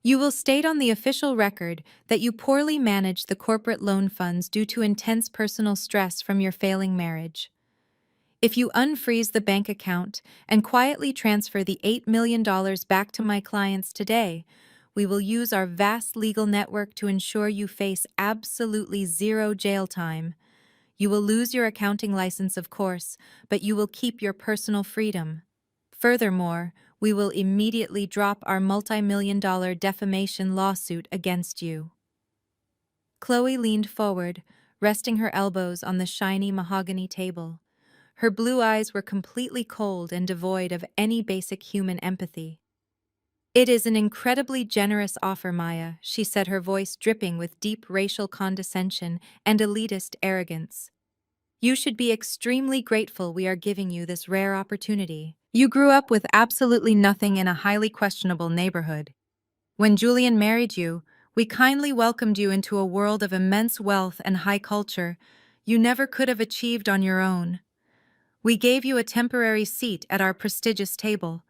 You will state on the official record that you poorly managed the corporate loan funds due to intense personal stress from your failing marriage. If you unfreeze the bank account and quietly transfer the $8 million back to my clients today, we will use our vast legal network to ensure you face absolutely zero jail time. You will lose your accounting license, of course, but you will keep your personal freedom. Furthermore, we will immediately drop our multi-million-dollar defamation lawsuit against you." Chloe leaned forward, resting her elbows on the shiny mahogany table. Her blue eyes were completely cold and devoid of any basic human empathy. "It is an incredibly generous offer, Maya," she said, her voice dripping with deep racial condescension and elitist arrogance. "You should be extremely grateful we are giving you this rare opportunity. You grew up with absolutely nothing in a highly questionable neighborhood. When Julian married you, we kindly welcomed you into a world of immense wealth and high culture you never could have achieved on your own. We gave you a temporary seat at our prestigious table,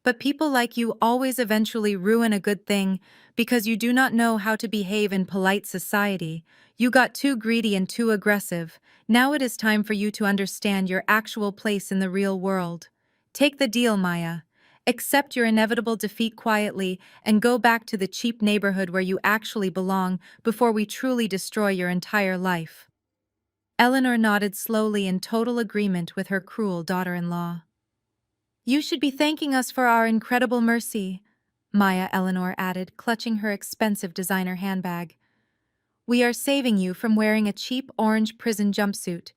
But people like you always eventually ruin a good thing because you do not know how to behave in polite society. You got too greedy and too aggressive. Now it is time for you to understand your actual place in the real world. Take the deal, Maya. Accept your inevitable defeat quietly and go back to the cheap neighborhood where you actually belong before we truly destroy your entire life. Eleanor nodded slowly in total agreement with her cruel daughter-in-law. You should be thanking us for our incredible mercy, Maya Eleanor added, clutching her expensive designer handbag. We are saving you from wearing a cheap orange prison jumpsuit.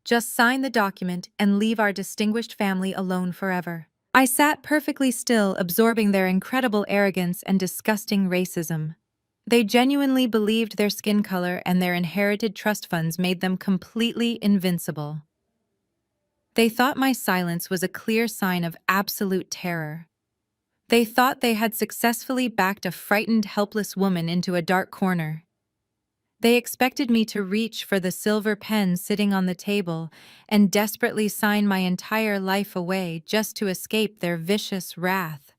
Just sign the document and leave our distinguished family alone forever. I sat perfectly still, absorbing their incredible arrogance and disgusting racism. They genuinely believed their skin color and their inherited trust funds made them completely invincible. They thought my silence was a clear sign of absolute terror. They thought they had successfully backed a frightened, helpless woman into a dark corner. They expected me to reach for the silver pen sitting on the table and desperately sign my entire life away just to escape their vicious wrath.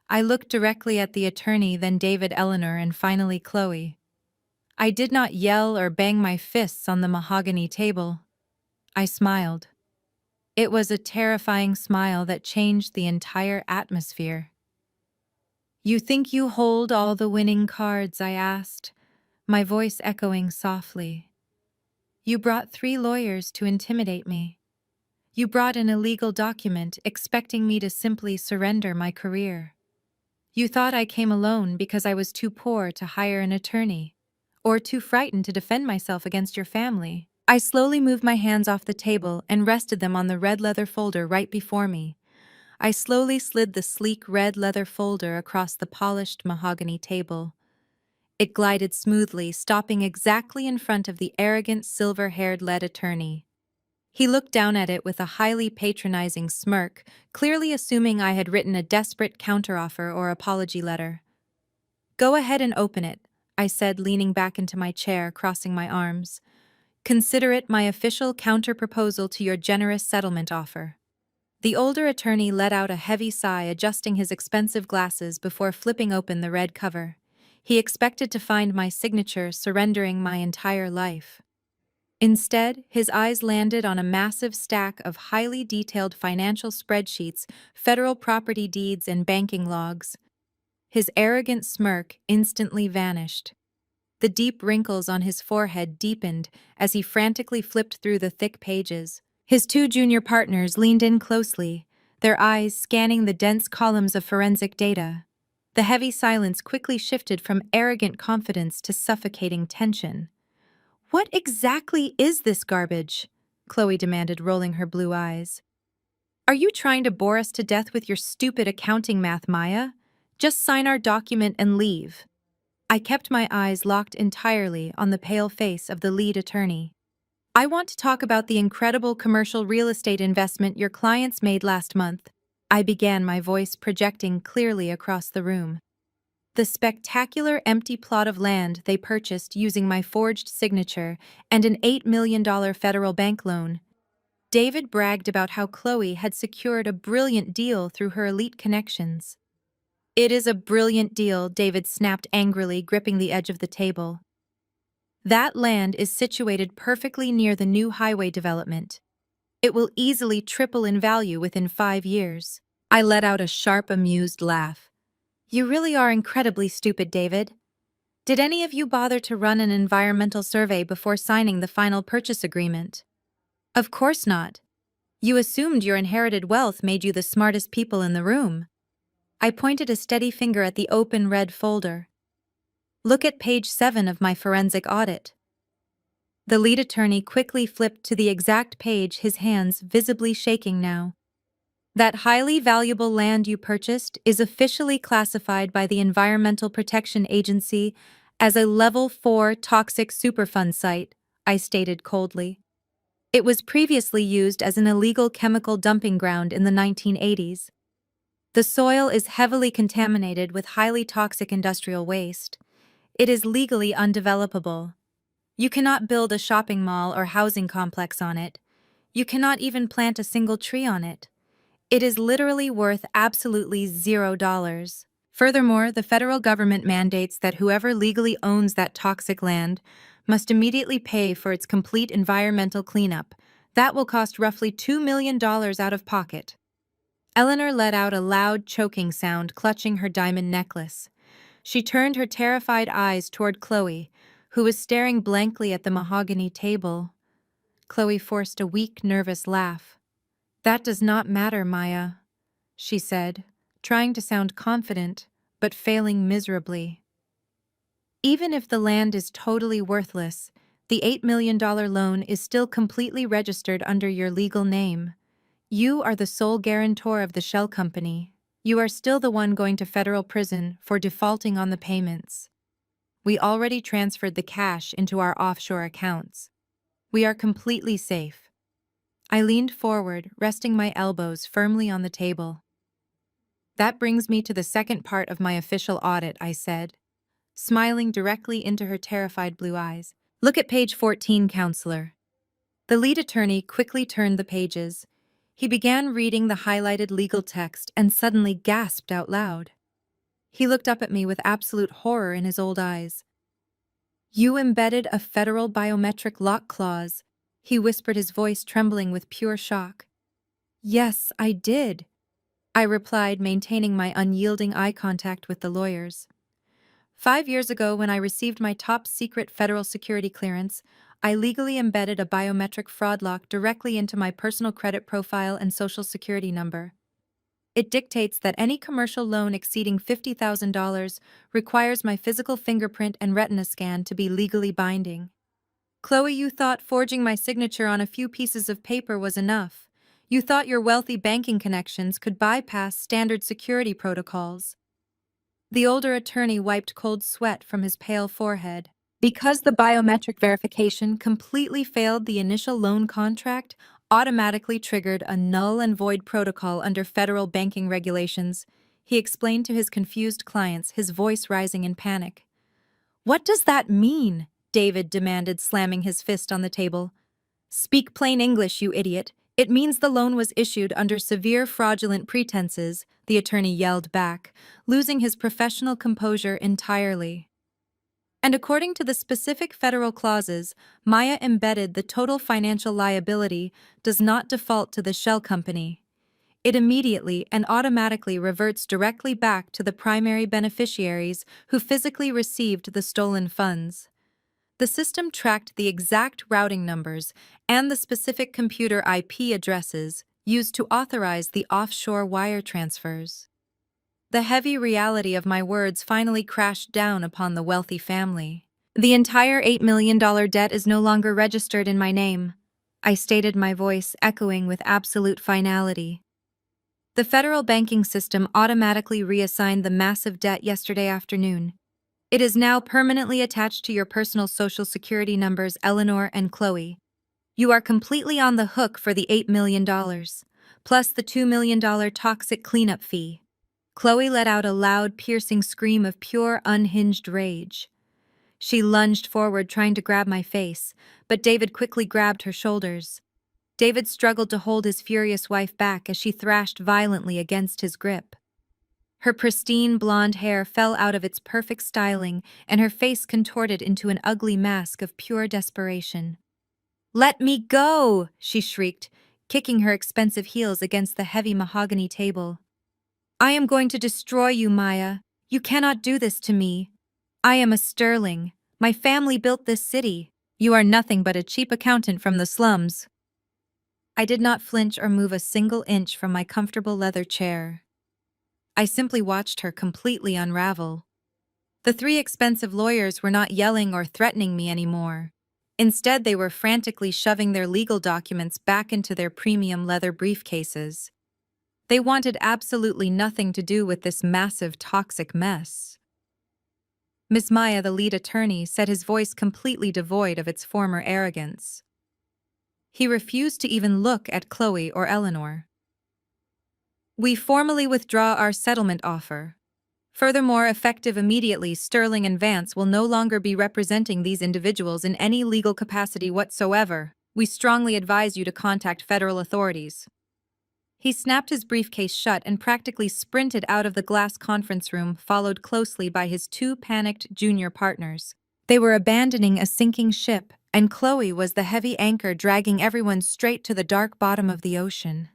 I looked directly at the attorney, then David, Eleanor, and finally Chloe. I did not yell or bang my fists on the mahogany table. I smiled. It was a terrifying smile that changed the entire atmosphere. You think you hold all the winning cards? I asked, my voice echoing softly. You brought 3 lawyers to intimidate me. You brought an illegal document expecting me to simply surrender my career. You thought I came alone because I was too poor to hire an attorney, or too frightened to defend myself against your family. I slowly moved my hands off the table and rested them on the red leather folder right before me. I slowly slid the sleek red leather folder across the polished mahogany table. It glided smoothly, stopping exactly in front of the arrogant silver-haired lead attorney. He looked down at it with a highly patronizing smirk, clearly assuming I had written a desperate counteroffer or apology letter. Go ahead and open it, I said, leaning back into my chair, crossing my arms. Consider it my official counter-proposal to your generous settlement offer. The older attorney let out a heavy sigh, adjusting his expensive glasses before flipping open the red cover. He expected to find my signature surrendering my entire life. Instead, his eyes landed on a massive stack of highly detailed financial spreadsheets, federal property deeds, and banking logs. His arrogant smirk instantly vanished. The deep wrinkles on his forehead deepened as he frantically flipped through the thick pages. His 2 junior partners leaned in closely, their eyes scanning the dense columns of forensic data. The heavy silence quickly shifted from arrogant confidence to suffocating tension. What exactly is this garbage? Chloe demanded, rolling her blue eyes. Are you trying to bore us to death with your stupid accounting math, Maya? Just sign our document and leave. I kept my eyes locked entirely on the pale face of the lead attorney. I want to talk about the incredible commercial real estate investment your clients made last month. I began, my voice projecting clearly across the room. The spectacular empty plot of land they purchased using my forged signature and an $8 million federal bank loan. David bragged about how Chloe had secured a brilliant deal through her elite connections. It is a brilliant deal, David snapped angrily, gripping the edge of the table. That land is situated perfectly near the new highway development. It will easily triple in value within 5 years. I let out a sharp, amused laugh. You really are incredibly stupid, David. Did any of you bother to run an environmental survey before signing the final purchase agreement? Of course not. You assumed your inherited wealth made you the smartest people in the room. I pointed a steady finger at the open red folder. Look at page 7 of my forensic audit. The lead attorney quickly flipped to the exact page, his hands visibly shaking now. That highly valuable land you purchased is officially classified by the Environmental Protection Agency as a Level 4 toxic Superfund site, I stated coldly. It was previously used as an illegal chemical dumping ground in the 1980s. The soil is heavily contaminated with highly toxic industrial waste. It is legally undevelopable. You cannot build a shopping mall or housing complex on it. You cannot even plant a single tree on it. It is literally worth absolutely $0. Furthermore, the federal government mandates that whoever legally owns that toxic land must immediately pay for its complete environmental cleanup. That will cost roughly $2 million out of pocket. Eleanor let out a loud, choking sound, clutching her diamond necklace. She turned her terrified eyes toward Chloe, who was staring blankly at the mahogany table. Chloe forced a weak, nervous laugh. "That does not matter, Maya," she said, trying to sound confident, but failing miserably. "Even if the land is totally worthless, the $8 million loan is still completely registered under your legal name. You are the sole guarantor of the shell company. You are still the one going to federal prison for defaulting on the payments. We already transferred the cash into our offshore accounts. We are completely safe." I leaned forward, resting my elbows firmly on the table. "That brings me to the second part of my official audit," I said, smiling directly into her terrified blue eyes. "Look at page 14, counselor." The lead attorney quickly turned the pages. He began reading the highlighted legal text and suddenly gasped out loud. He looked up at me with absolute horror in his old eyes. "You embedded a federal biometric lock clause," he whispered, his voice trembling with pure shock. "Yes, I did," I replied, maintaining my unyielding eye contact with the lawyers. 5 years ago, when I received my top-secret federal security clearance, I legally embedded a biometric fraud lock directly into my personal credit profile and social security number. It dictates that any commercial loan exceeding $50,000 requires my physical fingerprint and retina scan to be legally binding. Chloe, you thought forging my signature on a few pieces of paper was enough. You thought your wealthy banking connections could bypass standard security protocols. The older attorney wiped cold sweat from his pale forehead. Because the biometric verification completely failed, the initial loan contract automatically triggered a null and void protocol under federal banking regulations, he explained to his confused clients, his voice rising in panic. "What does that mean?" David demanded, slamming his fist on the table. "Speak plain English, you idiot. It means the loan was issued under severe fraudulent pretenses," the attorney yelled back, losing his professional composure entirely. "And according to the specific federal clauses, Maya embedded the total financial liability does not default to the shell company. It immediately and automatically reverts directly back to the primary beneficiaries who physically received the stolen funds." The system tracked the exact routing numbers and the specific computer IP addresses used to authorize the offshore wire transfers. The heavy reality of my words finally crashed down upon the wealthy family. "The entire $8 million debt is no longer registered in my name," I stated, my voice echoing with absolute finality. "The federal banking system automatically reassigned the massive debt yesterday afternoon. It is now permanently attached to your personal social security numbers, Eleanor and Chloe. You are completely on the hook for the $8 million, plus the $2 million toxic cleanup fee." Chloe let out a loud, piercing scream of pure, unhinged rage. She lunged forward, trying to grab my face, but David quickly grabbed her shoulders. David struggled to hold his furious wife back as she thrashed violently against his grip. Her pristine blonde hair fell out of its perfect styling, and her face contorted into an ugly mask of pure desperation. "Let me go!" she shrieked, kicking her expensive heels against the heavy mahogany table. "I am going to destroy you, Maya. You cannot do this to me. I am a Sterling. My family built this city. You are nothing but a cheap accountant from the slums." I did not flinch or move a single inch from my comfortable leather chair. I simply watched her completely unravel. The three expensive lawyers were not yelling or threatening me anymore. Instead, they were frantically shoving their legal documents back into their premium leather briefcases. They wanted absolutely nothing to do with this massive, toxic mess. Miss Maya, the lead attorney, said, his voice completely devoid of its former arrogance. He refused to even look at Chloe or Eleanor. "We formally withdraw our settlement offer. Furthermore, effective immediately, Sterling and Vance will no longer be representing these individuals in any legal capacity whatsoever. We strongly advise you to contact federal authorities." He snapped his briefcase shut and practically sprinted out of the glass conference room, followed closely by his two panicked junior partners. They were abandoning a sinking ship, and Chloe was the heavy anchor dragging everyone straight to the dark bottom of the ocean.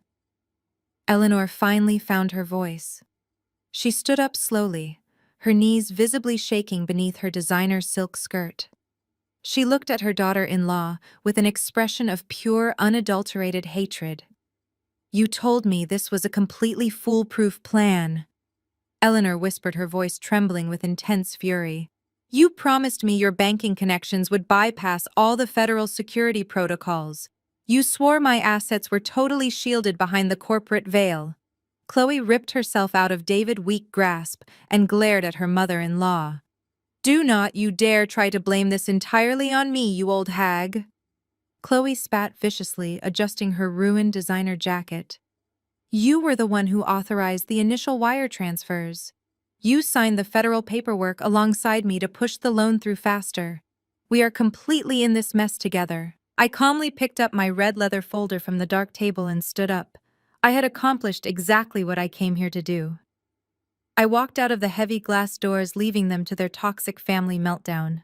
Eleanor finally found her voice. She stood up slowly, her knees visibly shaking beneath her designer silk skirt. She looked at her daughter-in-law with an expression of pure, unadulterated hatred. "You told me this was a completely foolproof plan," Eleanor whispered, her voice trembling with intense fury. "You promised me your banking connections would bypass all the federal security protocols. You swore my assets were totally shielded behind the corporate veil." Chloe ripped herself out of David's weak grasp and glared at her mother-in-law. "Do not you dare try to blame this entirely on me, you old hag." Chloe spat viciously, adjusting her ruined designer jacket. "You were the one who authorized the initial wire transfers. You signed the federal paperwork alongside me to push the loan through faster. We are completely in this mess together." I calmly picked up my red leather folder from the dark table and stood up. I had accomplished exactly what I came here to do. I walked out of the heavy glass doors, leaving them to their toxic family meltdown.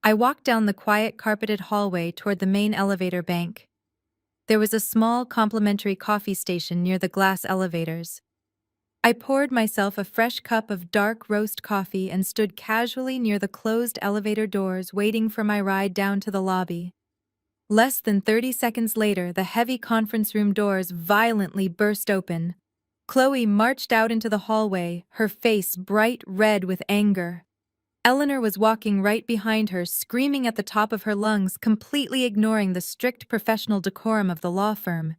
I walked down the quiet carpeted hallway toward the main elevator bank. There was a small complimentary coffee station near the glass elevators. I poured myself a fresh cup of dark roast coffee and stood casually near the closed elevator doors, waiting for my ride down to the lobby. Less than 30 seconds later, the heavy conference room doors violently burst open. Chloe marched out into the hallway, her face bright red with anger. Eleanor was walking right behind her, screaming at the top of her lungs, completely ignoring the strict professional decorum of the law firm.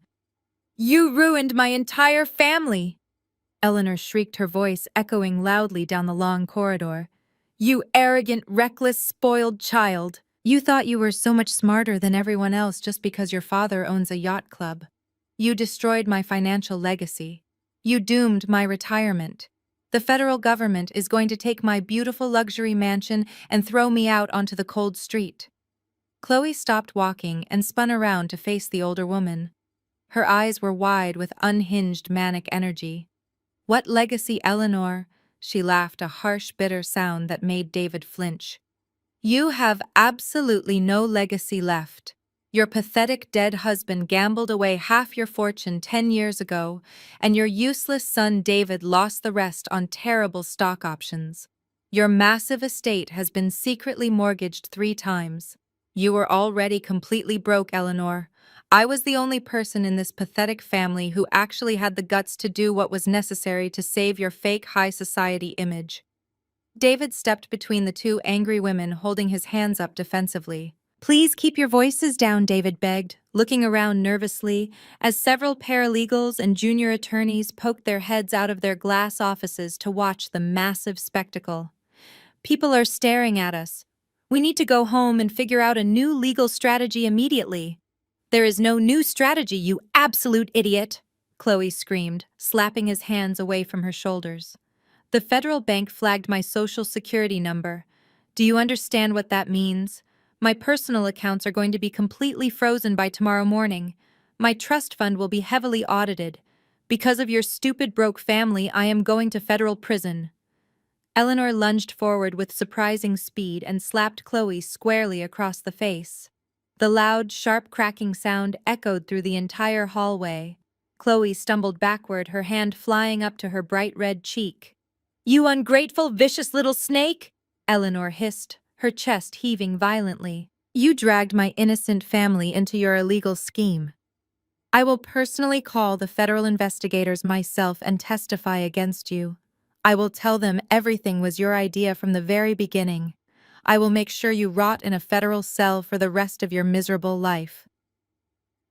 "You ruined my entire family!" Eleanor shrieked, her voice echoing loudly down the long corridor. "You arrogant, reckless, spoiled child! You thought you were so much smarter than everyone else just because your father owns a yacht club. You destroyed my financial legacy. You doomed my retirement. The federal government is going to take my beautiful luxury mansion and throw me out onto the cold street." Chloe stopped walking and spun around to face the older woman. Her eyes were wide with unhinged manic energy. "What legacy, Eleanor?" She laughed, a harsh, bitter sound that made David flinch. "You have absolutely no legacy left. Your pathetic dead husband gambled away half your fortune 10 years ago, and your useless son David lost the rest on terrible stock options. Your massive estate has been secretly mortgaged 3 times. You were already completely broke, Eleanor. I was the only person in this pathetic family who actually had the guts to do what was necessary to save your fake high society image." David stepped between the two angry women, holding his hands up defensively. "Please keep your voices down," David begged, looking around nervously as several paralegals and junior attorneys poked their heads out of their glass offices to watch the massive spectacle. "People are staring at us. We need to go home and figure out a new legal strategy immediately." "There is no new strategy, you absolute idiot!" Chloe screamed, slapping his hands away from her shoulders. "The federal bank flagged my social security number. Do you understand what that means? My personal accounts are going to be completely frozen by tomorrow morning. My trust fund will be heavily audited. Because of your stupid broke family, I am going to federal prison." Eleanor lunged forward with surprising speed and slapped Chloe squarely across the face. The loud, sharp cracking sound echoed through the entire hallway. Chloe stumbled backward, her hand flying up to her bright red cheek. "You ungrateful, vicious little snake!" Eleanor hissed, her chest heaving violently. "You dragged my innocent family into your illegal scheme. I will personally call the federal investigators myself and testify against you. I will tell them everything was your idea from the very beginning. I will make sure you rot in a federal cell for the rest of your miserable life."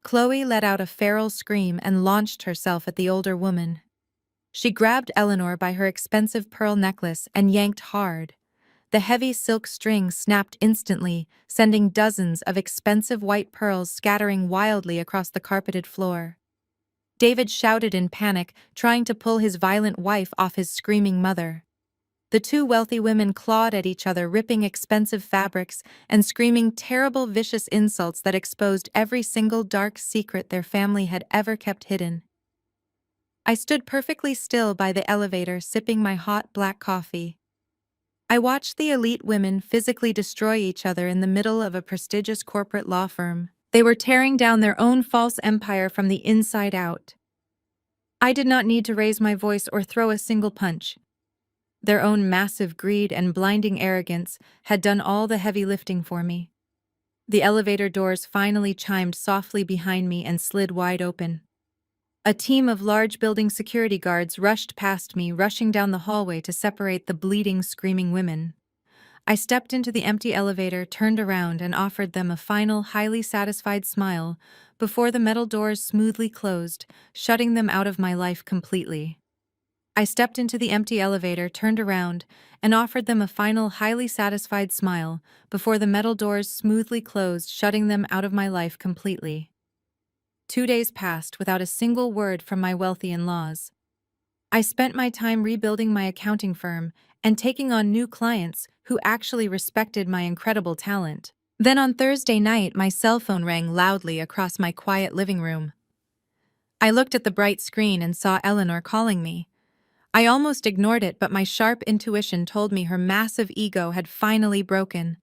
Chloe let out a feral scream and launched herself at the older woman. She grabbed Eleanor by her expensive pearl necklace and yanked hard. The heavy silk string snapped instantly, sending dozens of expensive white pearls scattering wildly across the carpeted floor. David shouted in panic, trying to pull his violent wife off his screaming mother. The two wealthy women clawed at each other, ripping expensive fabrics and screaming terrible, vicious insults that exposed every single dark secret their family had ever kept hidden. I stood perfectly still by the elevator, sipping my hot black coffee. I watched the elite women physically destroy each other in the middle of a prestigious corporate law firm. They were tearing down their own false empire from the inside out. I did not need to raise my voice or throw a single punch. Their own massive greed and blinding arrogance had done all the heavy lifting for me. The elevator doors finally chimed softly behind me and slid wide open. A team of large building security guards rushed past me, rushing down the hallway to separate the bleeding, screaming women. I stepped into the empty elevator, turned around, and offered them a final, highly satisfied smile before the metal doors smoothly closed, shutting them out of my life completely. I stepped into the empty elevator, turned around, and offered them a final, highly satisfied smile before the metal doors smoothly closed, shutting them out of my life completely. 2 days passed without a single word from my wealthy in-laws. I spent my time rebuilding my accounting firm and taking on new clients who actually respected my incredible talent. Then on Thursday night, my cell phone rang loudly across my quiet living room. I looked at the bright screen and saw Eleanor calling me. I almost ignored it, but my sharp intuition told me her massive ego had finally broken.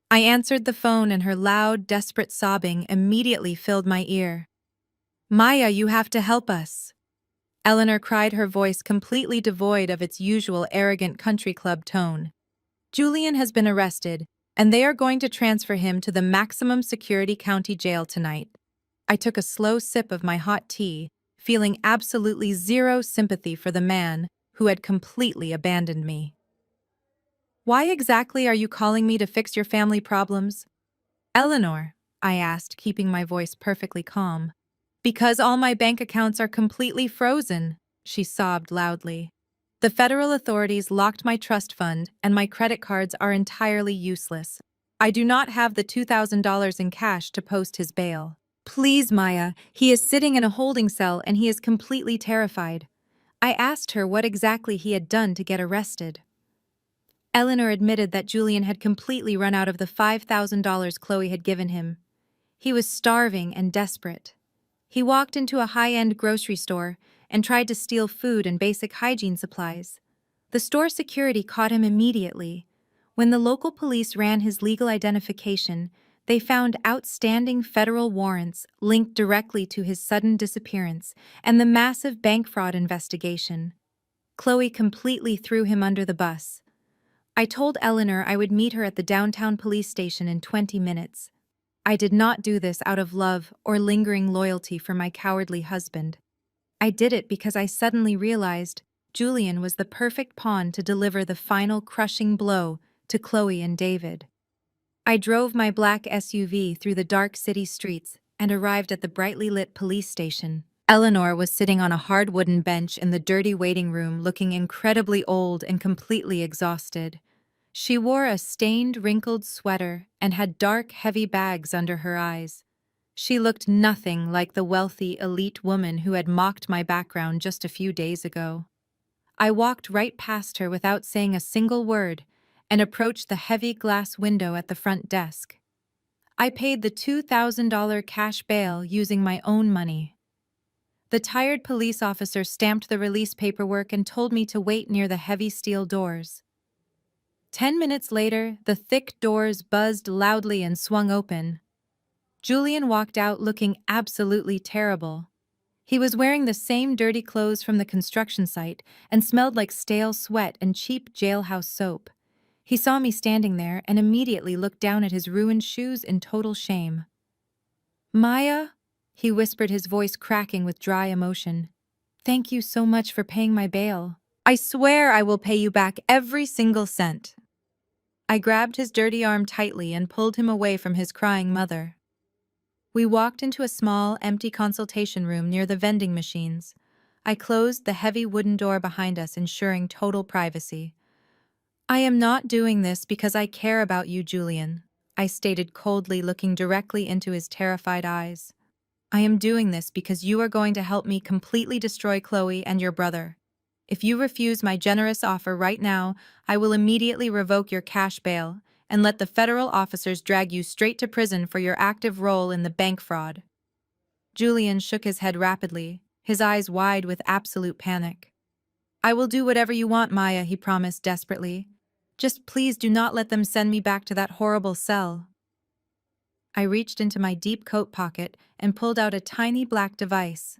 I answered the phone and her loud, desperate sobbing immediately filled my ear. "Maya, you have to help us," Eleanor cried, her voice completely devoid of its usual arrogant country club tone. "Julian has been arrested, and they are going to transfer him to the maximum security county jail tonight." I took a slow sip of my hot tea, feeling absolutely zero sympathy for the man who had completely abandoned me. "Why exactly are you calling me to fix your family problems?" "Eleanor," I asked, keeping my voice perfectly calm. "Because all my bank accounts are completely frozen," she sobbed loudly. "The federal authorities locked my trust fund and my credit cards are entirely useless. I do not have the $2,000 in cash to post his bail. Please, Maya, he is sitting in a holding cell and he is completely terrified." I asked her what exactly he had done to get arrested. Eleanor admitted that Julian had completely run out of the $5,000 Chloe had given him. He was starving and desperate. He walked into a high-end grocery store and tried to steal food and basic hygiene supplies. The store security caught him immediately. When the local police ran his legal identification, they found outstanding federal warrants linked directly to his sudden disappearance and the massive bank fraud investigation. Chloe completely threw him under the bus. I told Eleanor I would meet her at the downtown police station in 20 minutes. I did not do this out of love or lingering loyalty for my cowardly husband. I did it because I suddenly realized Julian was the perfect pawn to deliver the final crushing blow to Chloe and David. I drove my black SUV through the dark city streets and arrived at the brightly lit police station. Eleanor was sitting on a hard wooden bench in the dirty waiting room, looking incredibly old and completely exhausted. She wore a stained, wrinkled sweater and had dark, heavy bags under her eyes. She looked nothing like the wealthy, elite woman who had mocked my background just a few days ago. I walked right past her without saying a single word and approached the heavy glass window at the front desk. I paid the $2,000 cash bail using my own money. The tired police officer stamped the release paperwork and told me to wait near the heavy steel doors. 10 minutes later, the thick doors buzzed loudly and swung open. Julian walked out looking absolutely terrible. He was wearing the same dirty clothes from the construction site and smelled like stale sweat and cheap jailhouse soap. He saw me standing there and immediately looked down at his ruined shoes in total shame. "Maya," he whispered, his voice cracking with dry emotion. "Thank you so much for paying my bail. I swear I will pay you back every single cent." I grabbed his dirty arm tightly and pulled him away from his crying mother. We walked into a small, empty consultation room near the vending machines. I closed the heavy wooden door behind us, ensuring total privacy. "I am not doing this because I care about you, Julian," I stated coldly, looking directly into his terrified eyes. "I am doing this because you are going to help me completely destroy Chloe and your brother. If you refuse my generous offer right now, I will immediately revoke your cash bail and let the federal officers drag you straight to prison for your active role in the bank fraud." Julian shook his head rapidly. his eyes wide with absolute panic. "I will do whatever you want, Maya," he promised desperately. "Just please do not let them send me back to that horrible cell." I reached into my deep coat pocket and pulled out a tiny black device.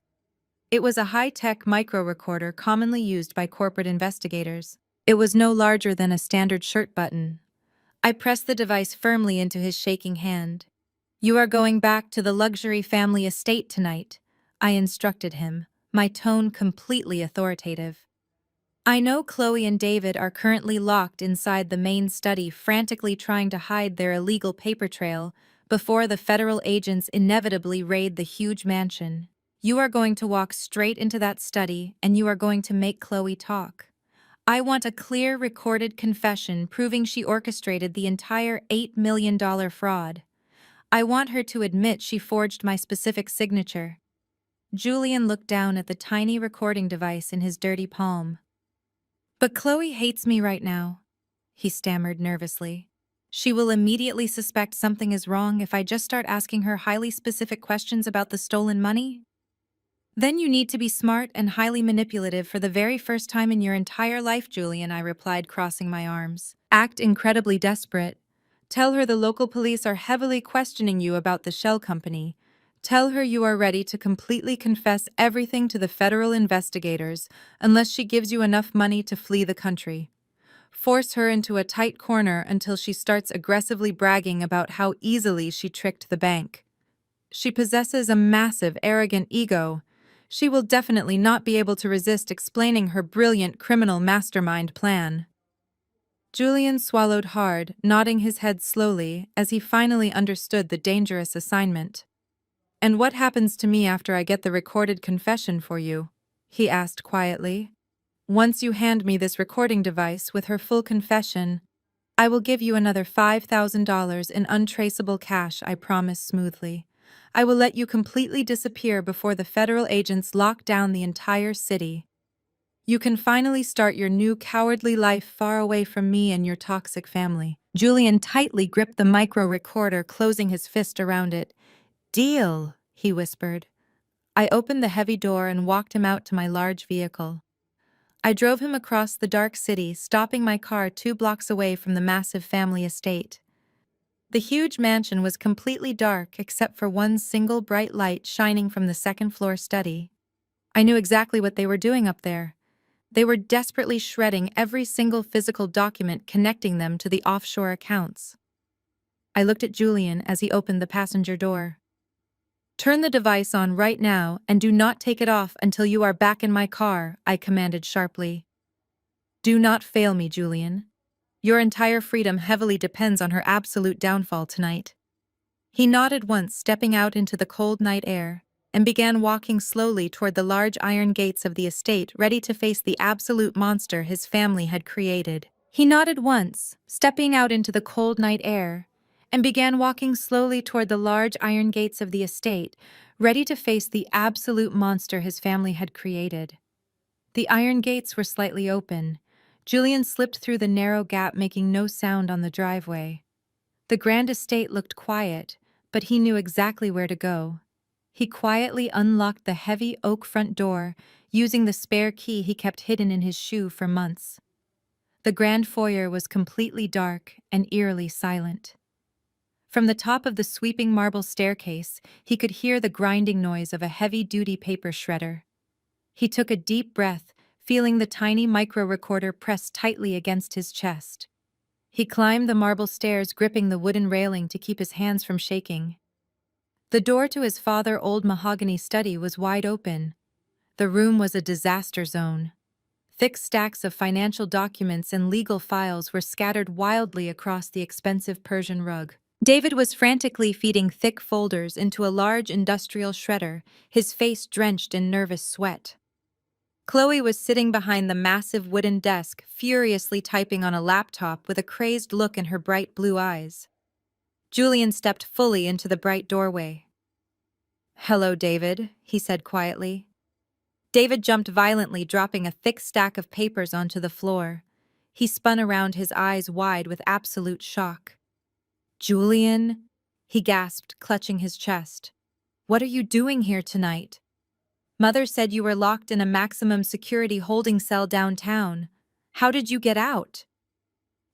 It was a high-tech micro-recorder commonly used by corporate investigators. It was no larger than a standard shirt button. I pressed the device firmly into his shaking hand. "You are going back to the luxury family estate tonight," I instructed him, my tone completely authoritative. "I know Chloe and David are currently locked inside the main study, frantically trying to hide their illegal paper trail before the federal agents inevitably raid the huge mansion. You are going to walk straight into that study and you are going to make Chloe talk. I want a clear recorded confession proving she orchestrated the entire $8 million fraud. I want her to admit she forged my specific signature." Julian looked down at the tiny recording device in his dirty palm. "But Chloe hates me right now," he stammered nervously. "She will immediately suspect something is wrong if I just start asking her highly specific questions about the stolen money." "Then you need to be smart and highly manipulative for the very first time in your entire life, Julian," I replied, crossing my arms. "Act incredibly desperate. Tell her the local police are heavily questioning you about the shell company. Tell her you are ready to completely confess everything to the federal investigators unless she gives you enough money to flee the country. Force her into a tight corner until she starts aggressively bragging about how easily she tricked the bank. She possesses a massive, arrogant ego. She will definitely not be able to resist explaining her brilliant criminal mastermind plan." Julian swallowed hard, nodding his head slowly as he finally understood the dangerous assignment. "And what happens to me after I get the recorded confession for you?" he asked quietly. "Once you hand me this recording device with her full confession, I will give you another $5,000 in untraceable cash," I promised smoothly. "I will let you completely disappear before the federal agents lock down the entire city. You can finally start your new cowardly life far away from me and your toxic family." Julian tightly gripped the micro-recorder, closing his fist around it. "Deal," he whispered. I opened the heavy door and walked him out to my large vehicle. I drove him across the dark city, stopping my car 2 blocks away from the massive family estate. The huge mansion was completely dark except for one single bright light shining from the second-floor study. I knew exactly what they were doing up there. They were desperately shredding every single physical document connecting them to the offshore accounts. I looked at Julian as he opened the passenger door. "Turn the device on right now and do not take it off until you are back in my car," I commanded sharply. "Do not fail me, Julian. Your entire freedom heavily depends on her absolute downfall tonight." He nodded once, stepping out into the cold night air, and began walking slowly toward the large iron gates of the estate, ready to face the absolute monster his family had created. He nodded once, stepping out into the cold night air, and began walking slowly toward the large iron gates of the estate, ready to face the absolute monster his family had created. The iron gates were slightly open. Julian slipped through the narrow gap, making no sound on the driveway. The grand estate looked quiet, but he knew exactly where to go. He quietly unlocked the heavy oak front door, using the spare key he kept hidden in his shoe for months. The grand foyer was completely dark and eerily silent. From the top of the sweeping marble staircase, he could hear the grinding noise of a heavy-duty paper shredder. He took a deep breath, feeling the tiny micro-recorder pressed tightly against his chest. He climbed the marble stairs, gripping the wooden railing to keep his hands from shaking. The door to his father's old mahogany study was wide open. The room was a disaster zone. Thick stacks of financial documents and legal files were scattered wildly across the expensive Persian rug. David was frantically feeding thick folders into a large industrial shredder, his face drenched in nervous sweat. Chloe was sitting behind the massive wooden desk, furiously typing on a laptop with a crazed look in her bright blue eyes. Julian stepped fully into the bright doorway. "Hello, David," he said quietly. David jumped violently, dropping a thick stack of papers onto the floor. He spun around, his eyes wide with absolute shock. "Julian?" he gasped, clutching his chest. "What are you doing here tonight?" Mother said you were locked in a maximum security holding cell downtown. How did you get out?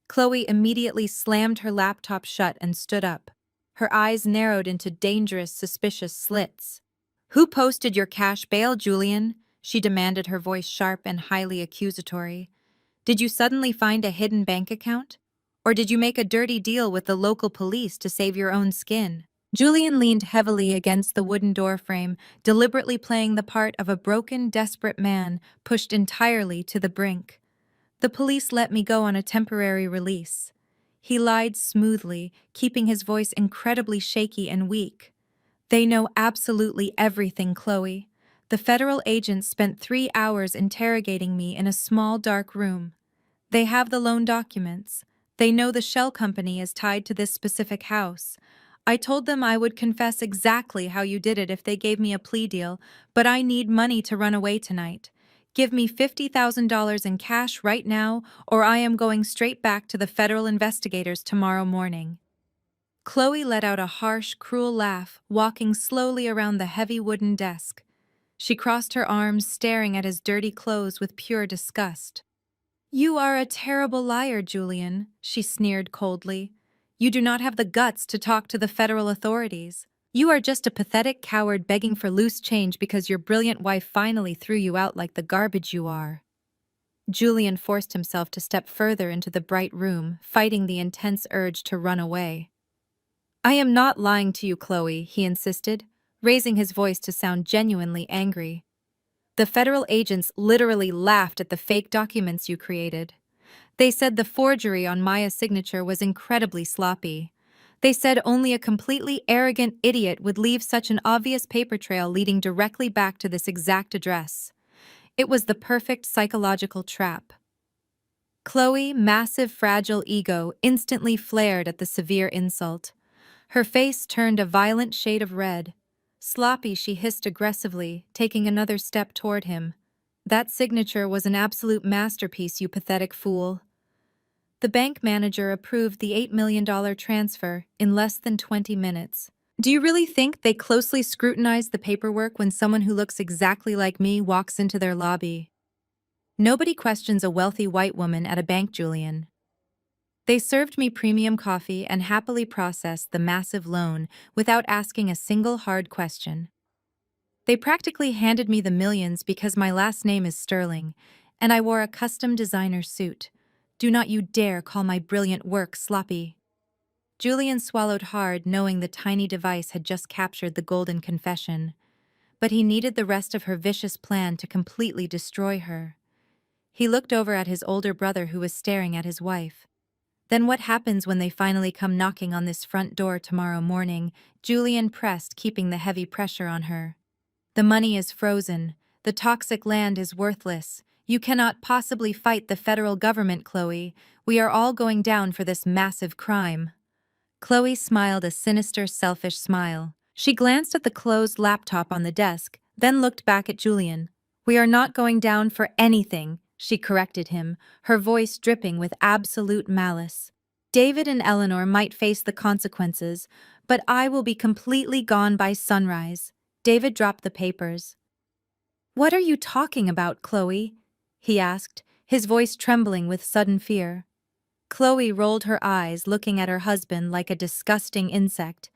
Chloe immediately slammed her laptop shut and stood up. Her eyes narrowed into dangerous, suspicious slits. Who posted your cash bail, Julian? She demanded, her voice sharp and highly accusatory. Did you suddenly find a hidden bank account? Or did you make a dirty deal with the local police to save your own skin? Julian leaned heavily against the wooden doorframe, deliberately playing the part of a broken, desperate man pushed entirely to the brink. The police let me go on a temporary release. He lied smoothly, keeping his voice incredibly shaky and weak. They know absolutely everything, Chloe. The federal agents spent 3 hours interrogating me in a small, dark room. They have the loan documents. They know the shell company is tied to this specific house. I told them I would confess exactly how you did it if they gave me a plea deal, but I need money to run away tonight. Give me $50,000 in cash right now, or I am going straight back to the federal investigators tomorrow morning. Chloe let out a harsh, cruel laugh, walking slowly around the heavy wooden desk. She crossed her arms, staring at his dirty clothes with pure disgust. You are a terrible liar, Julian, she sneered coldly. You do not have the guts to talk to the federal authorities. You are just a pathetic coward begging for loose change because your brilliant wife finally threw you out like the garbage you are. Julian forced himself to step further into the bright room, fighting the intense urge to run away. I am not lying to you, Chloe, he insisted, raising his voice to sound genuinely angry. The federal agents literally laughed at the fake documents you created. They said the forgery on Maya's signature was incredibly sloppy. They said only a completely arrogant idiot would leave such an obvious paper trail leading directly back to this exact address. It was the perfect psychological trap. Chloe's massive, fragile ego instantly flared at the severe insult. Her face turned a violent shade of red. Sloppy, she hissed aggressively, taking another step toward him. That signature was an absolute masterpiece, you pathetic fool. The bank manager approved the $8 million transfer in less than 20 minutes. Do you really think they closely scrutinize the paperwork when someone who looks exactly like me walks into their lobby? Nobody questions a wealthy white woman at a bank, Julian. They served me premium coffee and happily processed the massive loan without asking a single hard question. They practically handed me the millions because my last name is Sterling, and I wore a custom designer suit. Do not you dare call my brilliant work sloppy. Julian swallowed hard, knowing the tiny device had just captured the golden confession. But he needed the rest of her vicious plan to completely destroy her. He looked over at his older brother who was staring at his wife. Then what happens when they finally come knocking on this front door tomorrow morning? Julian pressed, keeping the heavy pressure on her. The money is frozen. The toxic land is worthless. You cannot possibly fight the federal government, Chloe. We are all going down for this massive crime. Chloe smiled a sinister, selfish smile. She glanced at the closed laptop on the desk, then looked back at Julian. We are not going down for anything, she corrected him, her voice dripping with absolute malice. David and Eleanor might face the consequences, but I will be completely gone by sunrise. David dropped the papers. What are you talking about, Chloe? He asked, his voice trembling with sudden fear. Chloe rolled her eyes, looking at her husband like a disgusting insect.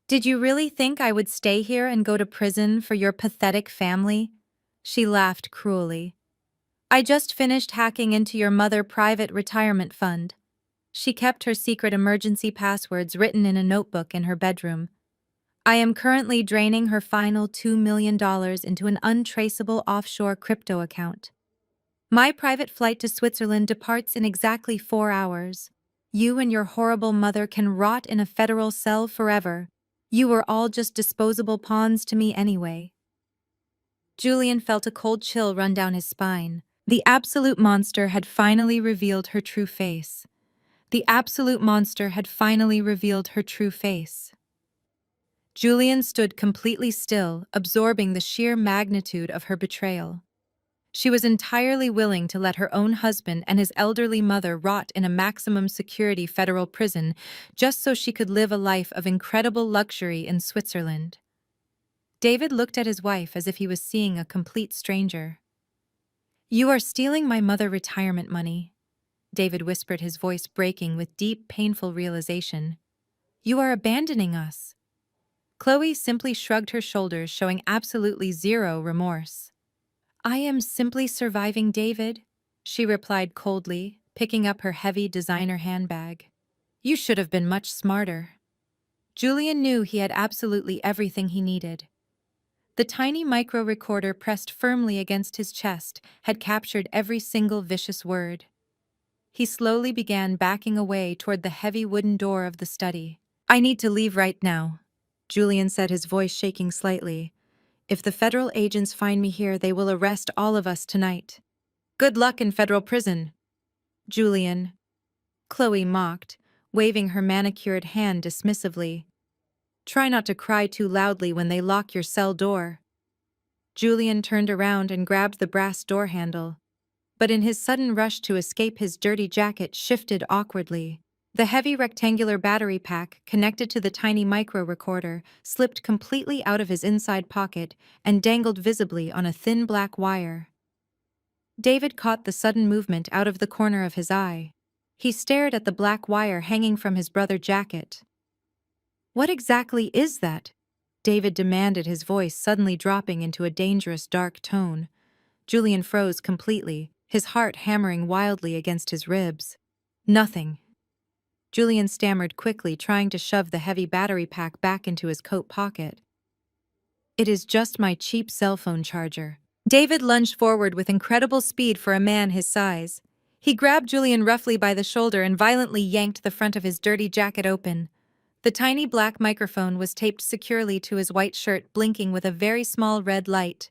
Did you really think I would stay here and go to prison for your pathetic family? She laughed cruelly. I just finished hacking into your mother's private retirement fund. She kept her secret emergency passwords written in a notebook in her bedroom. I am currently draining her final $2 million into an untraceable offshore crypto account. My private flight to Switzerland departs in exactly 4 hours. You and your horrible mother can rot in a federal cell forever. You were all just disposable pawns to me anyway. Julian felt a cold chill run down his spine. The absolute monster had finally revealed her true face. The absolute monster had finally revealed her true face. Julian stood completely still, absorbing the sheer magnitude of her betrayal. She was entirely willing to let her own husband and his elderly mother rot in a maximum security federal prison just so she could live a life of incredible luxury in Switzerland. David looked at his wife as if he was seeing a complete stranger. "You are stealing my mother retirement money," David whispered, his voice breaking with deep, painful realization. "You are abandoning us." Chloe simply shrugged her shoulders, showing absolutely zero remorse. "I am simply surviving, David," she replied coldly, picking up her heavy designer handbag. "You should have been much smarter." Julian knew he had absolutely everything he needed. The tiny micro recorder pressed firmly against his chest had captured every single vicious word. He slowly began backing away toward the heavy wooden door of the study. "I need to leave right now," Julian said, his voice shaking slightly. "If the federal agents find me here, they will arrest all of us tonight." "Good luck in federal prison, Julian," Chloe mocked, waving her manicured hand dismissively. "Try not to cry too loudly when they lock your cell door." Julian turned around and grabbed the brass door handle, but in his sudden rush to escape, his dirty jacket shifted awkwardly. The heavy rectangular battery pack connected to the tiny micro recorder slipped completely out of his inside pocket and dangled visibly on a thin black wire. David caught the sudden movement out of the corner of his eye. He stared at the black wire hanging from his brother's jacket. "What exactly is that?" David demanded, his voice suddenly dropping into a dangerous dark tone. Julian froze completely, his heart hammering wildly against his ribs. "Nothing." Julian stammered quickly, trying to shove the heavy battery pack back into his coat pocket. "It is just my cheap cell phone charger." David lunged forward with incredible speed for a man his size. He grabbed Julian roughly by the shoulder and violently yanked the front of his dirty jacket open. The tiny black microphone was taped securely to his white shirt, blinking with a very small red light.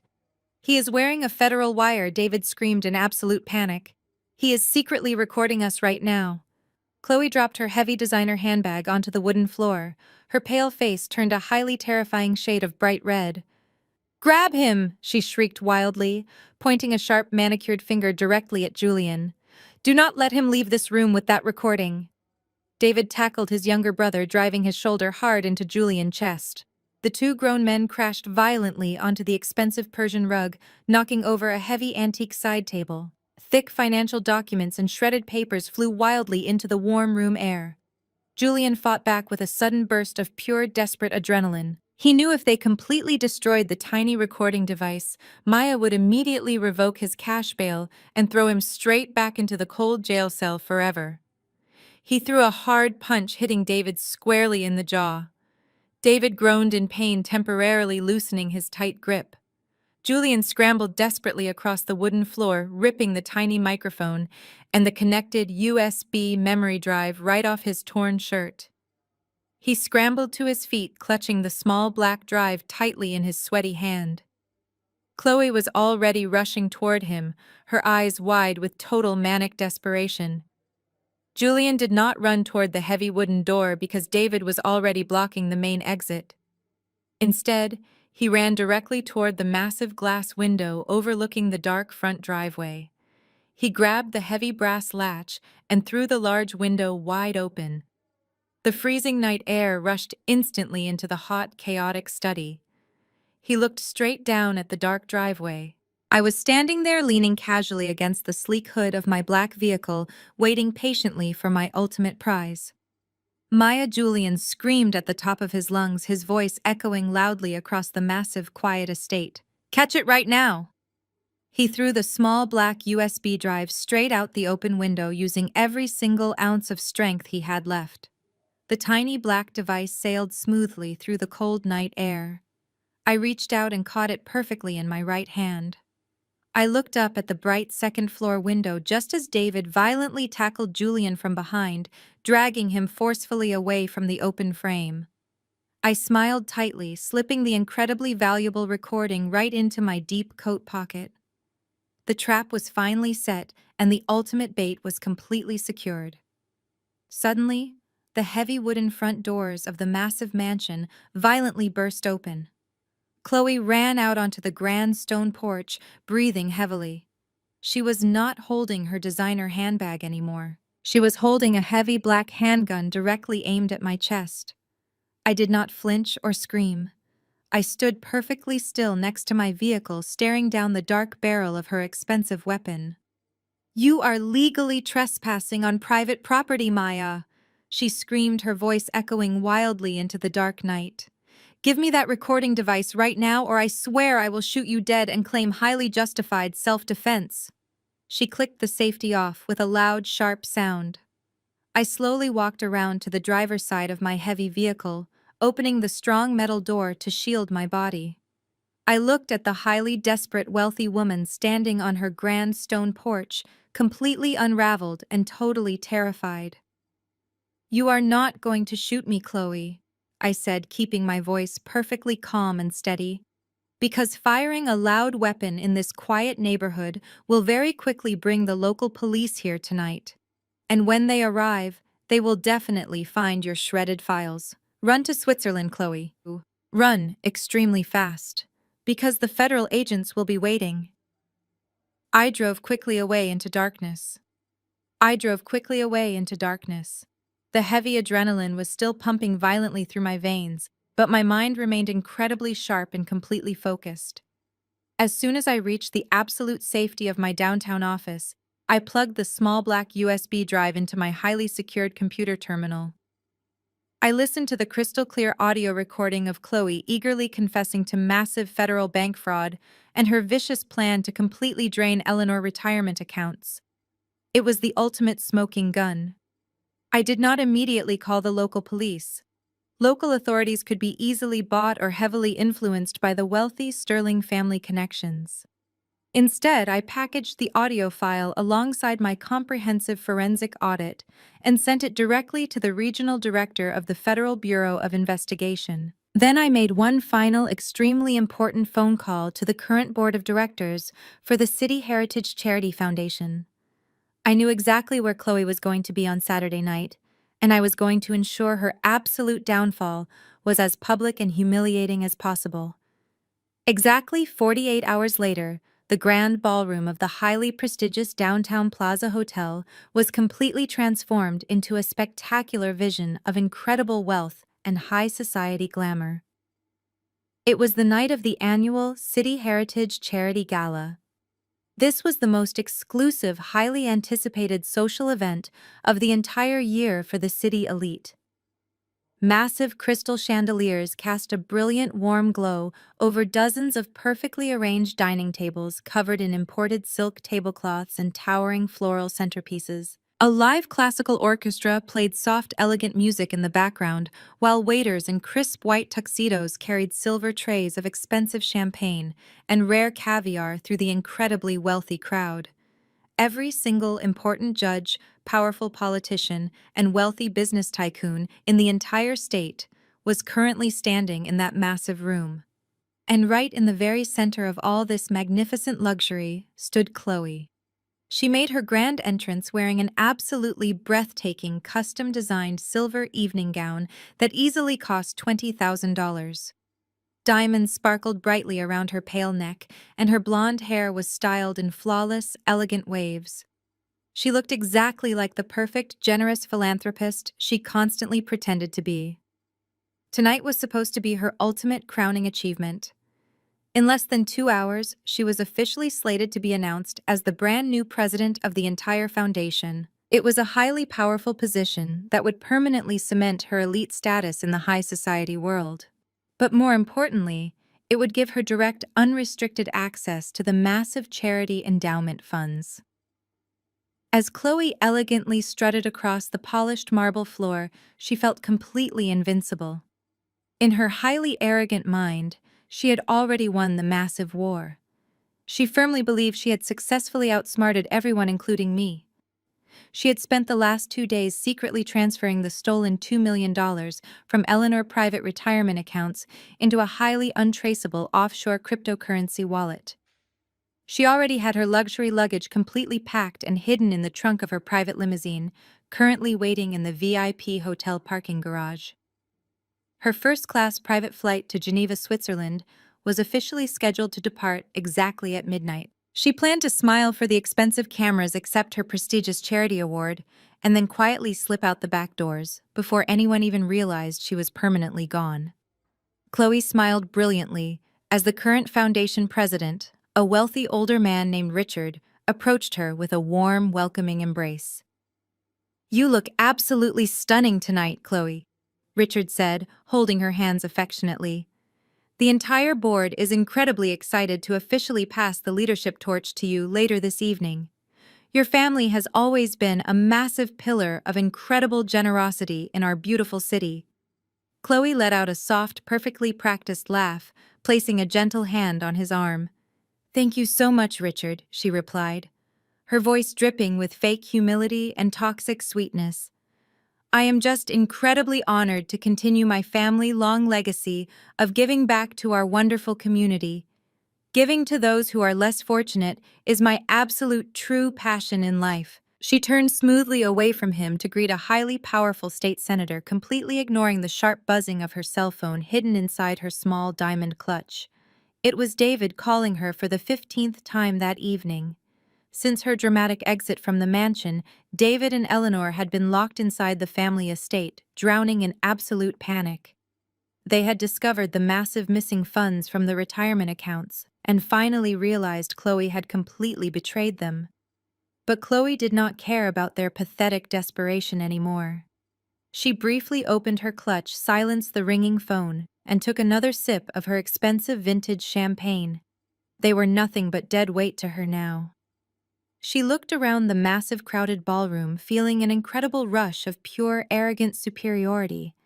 "He is wearing a federal wire," David screamed in absolute panic. "He is secretly recording us right now." Chloe dropped her heavy designer handbag onto the wooden floor. Her pale face turned a highly terrifying shade of bright red. "Grab him!" she shrieked wildly, pointing a sharp manicured finger directly at Julian. "Do not let him leave this room with that recording." David tackled his younger brother, driving his shoulder hard into Julian's chest. The two grown men crashed violently onto the expensive Persian rug, knocking over a heavy antique side table. Thick financial documents and shredded papers flew wildly into the warm room air. Julian fought back with a sudden burst of pure, desperate adrenaline. He knew if they completely destroyed the tiny recording device, Maya would immediately revoke his cash bail and throw him straight back into the cold jail cell forever. He threw a hard punch, hitting David squarely in the jaw. David groaned in pain, temporarily loosening his tight grip. Julian scrambled desperately across the wooden floor, ripping the tiny microphone and the connected USB memory drive right off his torn shirt. He scrambled to his feet, clutching the small black drive tightly in his sweaty hand. Chloe was already rushing toward him, her eyes wide with total manic desperation. Julian did not run toward the heavy wooden door because David was already blocking the main exit. Instead, he ran directly toward the massive glass window overlooking the dark front driveway. He grabbed the heavy brass latch and threw the large window wide open. The freezing night air rushed instantly into the hot, chaotic study. He looked straight down at the dark driveway. I was standing there, leaning casually against the sleek hood of my black vehicle, waiting patiently for my ultimate prize. Maya Julian screamed at the top of his lungs, his voice echoing loudly across the massive, quiet estate. "Catch it right now!" He threw the small black USB drive straight out the open window, using every single ounce of strength he had left. The tiny black device sailed smoothly through the cold night air. I reached out and caught it perfectly in my right hand. I looked up at the bright second-floor window just as David violently tackled Julian from behind, dragging him forcefully away from the open frame. I smiled tightly, slipping the incredibly valuable recording right into my deep coat pocket. The trap was finally set, and the ultimate bait was completely secured. Suddenly, the heavy wooden front doors of the massive mansion violently burst open. Chloe ran out onto the grand stone porch, breathing heavily. She was not holding her designer handbag anymore. She was holding a heavy black handgun directly aimed at my chest. I did not flinch or scream. I stood perfectly still next to my vehicle, staring down the dark barrel of her expensive weapon. "You are legally trespassing on private property, Maya," she screamed, her voice echoing wildly into the dark night. "Give me that recording device right now, or I swear I will shoot you dead and claim highly justified self-defense." She clicked the safety off with a loud, sharp sound. I slowly walked around to the driver's side of my heavy vehicle, opening the strong metal door to shield my body. I looked at the highly desperate wealthy woman standing on her grand stone porch, completely unraveled and totally terrified. "You are not going to shoot me, Chloe," I said, keeping my voice perfectly calm and steady, "because firing a loud weapon in this quiet neighborhood will very quickly bring the local police here tonight. And when they arrive, they will definitely find your shredded files. Run to Switzerland, Chloe. Run extremely fast, because the federal agents will be waiting." I drove quickly away into darkness. I drove quickly away into darkness. The heavy adrenaline was still pumping violently through my veins, but my mind remained incredibly sharp and completely focused. As soon as I reached the absolute safety of my downtown office, I plugged the small black USB drive into my highly secured computer terminal. I listened to the crystal-clear audio recording of Chloe eagerly confessing to massive federal bank fraud and her vicious plan to completely drain Eleanor retirement accounts. It was the ultimate smoking gun. I did not immediately call the local police. Local authorities could be easily bought or heavily influenced by the wealthy Sterling family connections. Instead, I packaged the audio file alongside my comprehensive forensic audit and sent it directly to the regional director of the Federal Bureau of Investigation. Then I made one final extremely important phone call to the current board of directors for the City Heritage Charity Foundation. I knew exactly where Chloe was going to be on Saturday night, and I was going to ensure her absolute downfall was as public and humiliating as possible. Exactly 48 hours later, the grand ballroom of the highly prestigious downtown Plaza Hotel was completely transformed into a spectacular vision of incredible wealth and high society glamour. It was the night of the annual City Heritage Charity Gala. This was the most exclusive, highly anticipated social event of the entire year for the city elite. Massive crystal chandeliers cast a brilliant warm glow over dozens of perfectly arranged dining tables covered in imported silk tablecloths and towering floral centerpieces. A live classical orchestra played soft, elegant music in the background, while waiters in crisp white tuxedos carried silver trays of expensive champagne and rare caviar through the incredibly wealthy crowd. Every single important judge, powerful politician, and wealthy business tycoon in the entire state was currently standing in that massive room. And right in the very center of all this magnificent luxury stood Chloe. She made her grand entrance wearing an absolutely breathtaking custom-designed silver evening gown that easily cost $20,000. Diamonds sparkled brightly around her pale neck, and her blonde hair was styled in flawless, elegant waves. She looked exactly like the perfect, generous philanthropist she constantly pretended to be. Tonight was supposed to be her ultimate crowning achievement. In less than 2 hours, she was officially slated to be announced as the brand new president of the entire foundation. It was a highly powerful position that would permanently cement her elite status in the high society world. But more importantly, it would give her direct, unrestricted access to the massive charity endowment funds. As Chloe elegantly strutted across the polished marble floor, she felt completely invincible. In her highly arrogant mind, she had already won the massive war. She firmly believed she had successfully outsmarted everyone, including me. She had spent the last 2 days secretly transferring the stolen $2 million from Eleanor private retirement accounts into a highly untraceable offshore cryptocurrency wallet. She already had her luxury luggage completely packed and hidden in the trunk of her private limousine, currently waiting in the VIP hotel parking garage. Her first-class private flight to Geneva, Switzerland, was officially scheduled to depart exactly at midnight. She planned to smile for the expensive cameras, accept her prestigious charity award, and then quietly slip out the back doors before anyone even realized she was permanently gone. Chloe smiled brilliantly as the current foundation president, a wealthy older man named Richard, approached her with a warm, welcoming embrace. "You look absolutely stunning tonight, Chloe," Richard said, holding her hands affectionately. "The entire board is incredibly excited to officially pass the leadership torch to you later this evening. Your family has always been a massive pillar of incredible generosity in our beautiful city." Chloe let out a soft, perfectly practiced laugh, placing a gentle hand on his arm. "Thank you so much, Richard," she replied, her voice dripping with fake humility and toxic sweetness. "I am just incredibly honored to continue my family-long legacy of giving back to our wonderful community. Giving to those who are less fortunate is my absolute true passion in life." She turned smoothly away from him to greet a highly powerful state senator, completely ignoring the sharp buzzing of her cell phone hidden inside her small diamond clutch. It was David calling her for the 15th time that evening. Since her dramatic exit from the mansion, David and Eleanor had been locked inside the family estate, drowning in absolute panic. They had discovered the massive missing funds from the retirement accounts and finally realized Chloe had completely betrayed them. But Chloe did not care about their pathetic desperation anymore. She briefly opened her clutch, silenced the ringing phone, and took another sip of her expensive vintage champagne. They were nothing but dead weight to her now. She looked around the massive crowded ballroom, feeling an incredible rush of pure, arrogant superiority.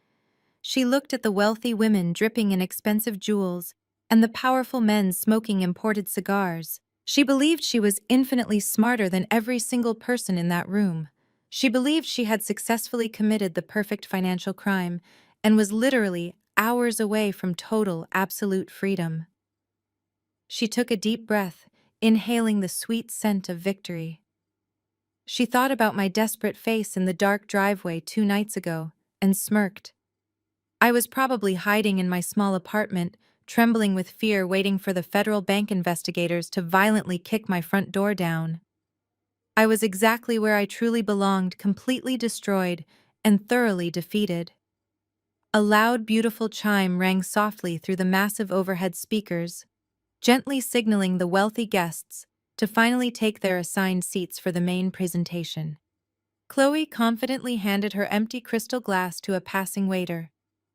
She looked at the wealthy women dripping in expensive jewels and the powerful men smoking imported cigars. She believed she was infinitely smarter than every single person in that room. She believed she had successfully committed the perfect financial crime and was literally hours away from total, absolute freedom. She took a deep breath, inhaling the sweet scent of victory. She thought about my desperate face in the dark driveway 2 nights ago and smirked. I was probably hiding in my small apartment, trembling with fear, waiting for the federal bank investigators to violently kick my front door down. I was exactly where I truly belonged, completely destroyed and thoroughly defeated. A loud, beautiful chime rang softly through the massive overhead speakers, gently signaling the wealthy guests to finally take their assigned seats for the main presentation. Chloe confidently handed her empty crystal glass to a passing waiter.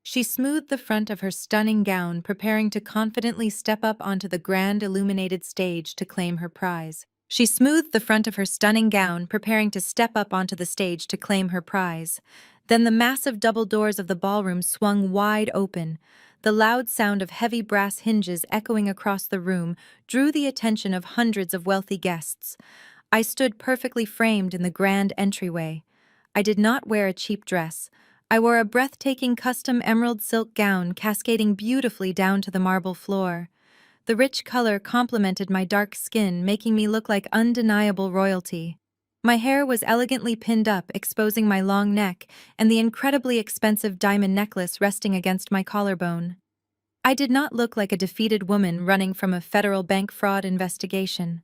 She smoothed the front of her stunning gown, preparing to confidently step up onto the grand illuminated stage to claim her prize. Then the massive double doors of the ballroom swung wide open. The loud sound of heavy brass hinges echoing across the room drew the attention of hundreds of wealthy guests. I stood perfectly framed in the grand entryway. I did not wear a cheap dress. I wore a breathtaking custom emerald silk gown cascading beautifully down to the marble floor. The rich color complemented my dark skin, making me look like undeniable royalty. My hair was elegantly pinned up, exposing my long neck and the incredibly expensive diamond necklace resting against my collarbone. I did not look like a defeated woman running from a federal bank fraud investigation.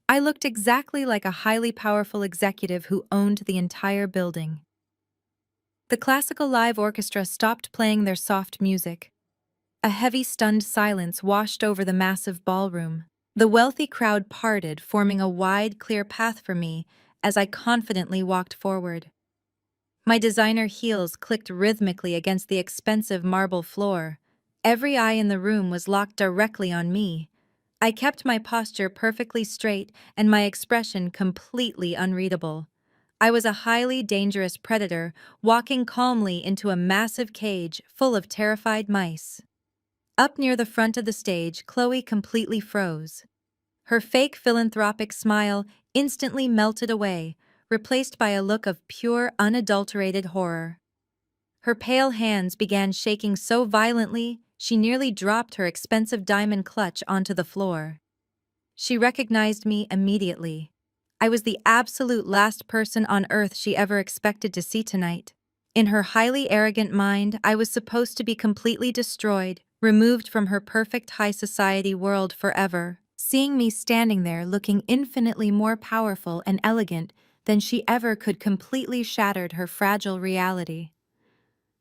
I looked exactly like a highly powerful executive who owned the entire building. The classical live orchestra stopped playing their soft music. A heavy, stunned silence washed over the massive ballroom. The wealthy crowd parted, forming a wide, clear path for me as I confidently walked forward. My designer heels clicked rhythmically against the expensive marble floor. Every eye in the room was locked directly on me. I kept my posture perfectly straight and my expression completely unreadable. I was a highly dangerous predator, walking calmly into a massive cage full of terrified mice. Up near the front of the stage, Chloe completely froze. Her fake philanthropic smile instantly melted away, replaced by a look of pure, unadulterated horror. Her pale hands began shaking so violently she nearly dropped her expensive diamond clutch onto the floor. She recognized me immediately. I was the absolute last person on earth she ever expected to see tonight. In her highly arrogant mind, I was supposed to be completely destroyed, removed from her perfect high society world forever. Seeing me standing there looking infinitely more powerful and elegant than she ever could completely shattered her fragile reality.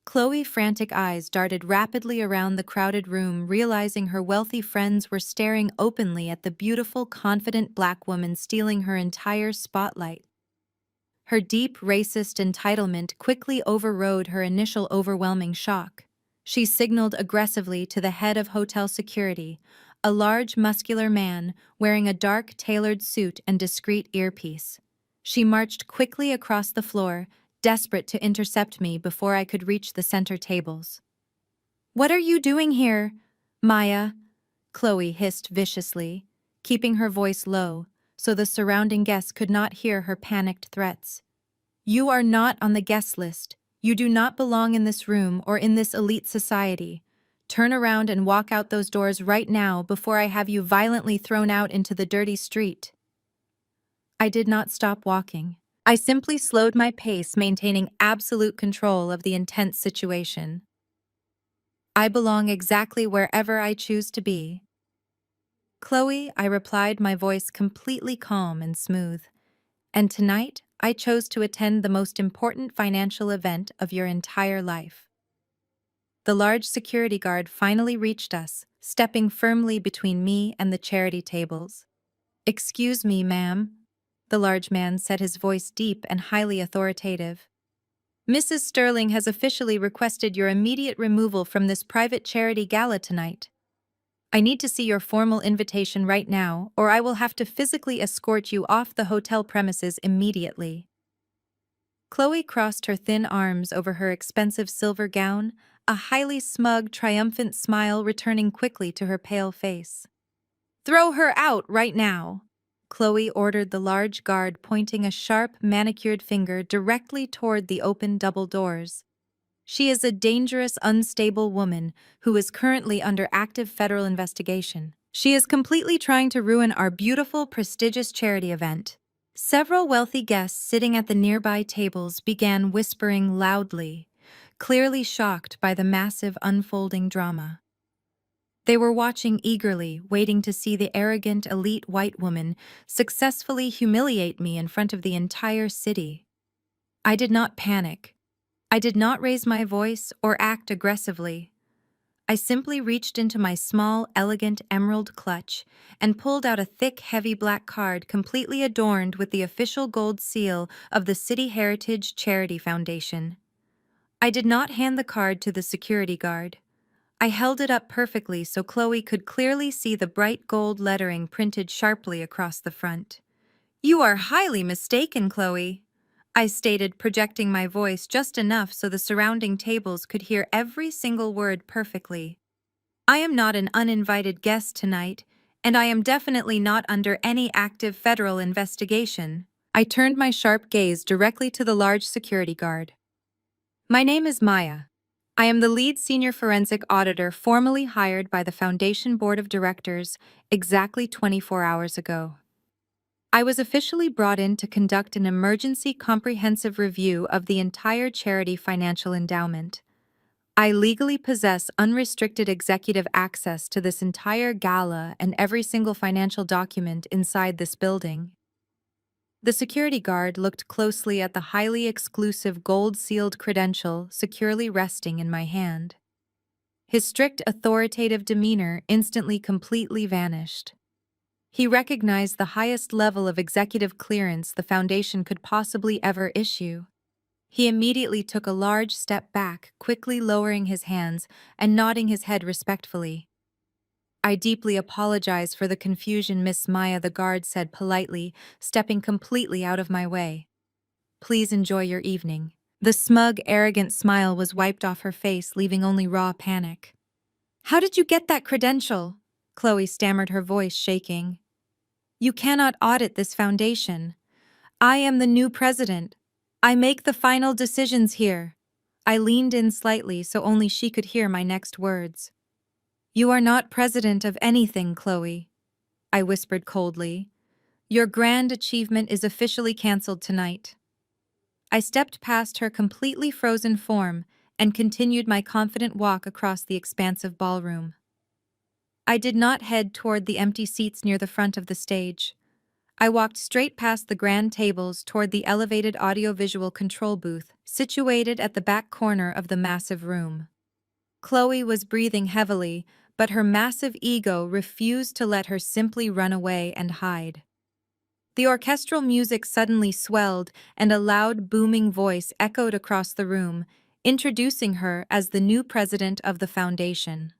Chloe's frantic eyes darted rapidly around the crowded room, realizing her wealthy friends were staring openly at the beautiful, confident black woman stealing her entire spotlight. Her deep, racist entitlement quickly overrode her initial overwhelming shock. She signaled aggressively to the head of hotel security, a large, muscular man wearing a dark, tailored suit and discreet earpiece. She marched quickly across the floor, desperate to intercept me before I could reach the center tables. "What are you doing here, Maya?" Chloe hissed viciously, keeping her voice low so the surrounding guests could not hear her panicked threats. "You are not on the guest list. You do not belong in this room or in this elite society. Turn around and walk out those doors right now before I have you violently thrown out into the dirty street." I did not stop walking. I simply slowed my pace, maintaining absolute control of the intense situation. I belong exactly wherever I choose to be. "Chloe," I replied, my voice completely calm and smooth. "And tonight, I chose to attend the most important financial event of your entire life." The large security guard finally reached us, stepping firmly between me and the charity tables. "Excuse me, ma'am," the large man said, his voice deep and highly authoritative. "Mrs. Sterling has officially requested your immediate removal from this private charity gala tonight. I need to see your formal invitation right now, or I will have to physically escort you off the hotel premises immediately." Chloe crossed her thin arms over her expensive silver gown, a highly smug, triumphant smile returning quickly to her pale face. "Throw her out right now," Chloe ordered the large guard, pointing a sharp, manicured finger directly toward the open double doors. "She is a dangerous, unstable woman who is currently under active federal investigation. She is completely trying to ruin our beautiful, prestigious charity event." Several wealthy guests sitting at the nearby tables began whispering loudly, clearly shocked by the massive unfolding drama. They were watching eagerly, waiting to see the arrogant, elite white woman successfully humiliate me in front of the entire city. I did not panic. I did not raise my voice or act aggressively. I simply reached into my small, elegant emerald clutch and pulled out a thick, heavy black card completely adorned with the official gold seal of the City Heritage Charity Foundation. I did not hand the card to the security guard. I held it up perfectly so Chloe could clearly see the bright gold lettering printed sharply across the front. "You are highly mistaken, Chloe," I stated, projecting my voice just enough so the surrounding tables could hear every single word perfectly. "I am not an uninvited guest tonight, and I am definitely not under any active federal investigation." I turned my sharp gaze directly to the large security guard. "My name is Maya. I am the lead senior forensic auditor formally hired by the Foundation Board of Directors exactly 24 hours ago. I was officially brought in to conduct an emergency comprehensive review of the entire charity financial endowment. I legally possess unrestricted executive access to this entire gala and every single financial document inside this building." The security guard looked closely at the highly exclusive gold-sealed credential securely resting in my hand. His strict, authoritative demeanor instantly completely vanished. He recognized the highest level of executive clearance the Foundation could possibly ever issue. He immediately took a large step back, quickly lowering his hands and nodding his head respectfully. "I deeply apologize for the confusion, Miss Maya," the guard said politely, stepping completely out of my way. "Please enjoy your evening." The smug, arrogant smile was wiped off her face, leaving only raw panic. "How did you get that credential?" Chloe stammered, her voice shaking. "You cannot audit this foundation. I am the new president. I make the final decisions here." I leaned in slightly so only she could hear my next words. "You are not president of anything, Chloe," I whispered coldly. "Your grand achievement is officially canceled tonight." I stepped past her completely frozen form and continued my confident walk across the expansive ballroom. I did not head toward the empty seats near the front of the stage. I walked straight past the grand tables toward the elevated audiovisual control booth, situated at the back corner of the massive room. Chloe was breathing heavily, but her massive ego refused to let her simply run away and hide. The orchestral music suddenly swelled, and a loud, booming voice echoed across the room, introducing her as the new president of the foundation.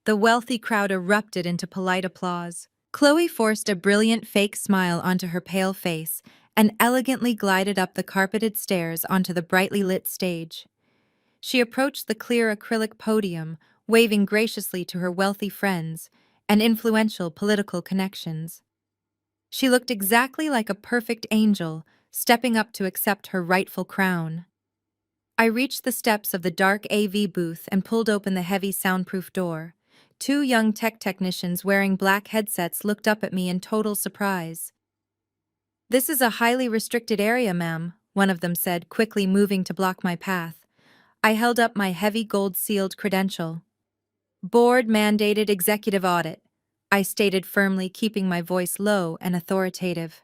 The wealthy crowd erupted into polite applause. Chloe forced a brilliant fake smile onto her pale face and elegantly glided up the carpeted stairs onto the brightly lit stage. She approached the clear acrylic podium, waving graciously to her wealthy friends and influential political connections. She looked exactly like a perfect angel, stepping up to accept her rightful crown. I reached the steps of the dark AV booth and pulled open the heavy soundproof door. Two young tech technicians wearing black headsets looked up at me in total surprise. "This is a highly restricted area, ma'am," one of them said, quickly moving to block my path. I held up my heavy gold-sealed credential. "Board-mandated executive audit," I stated firmly, keeping my voice low and authoritative.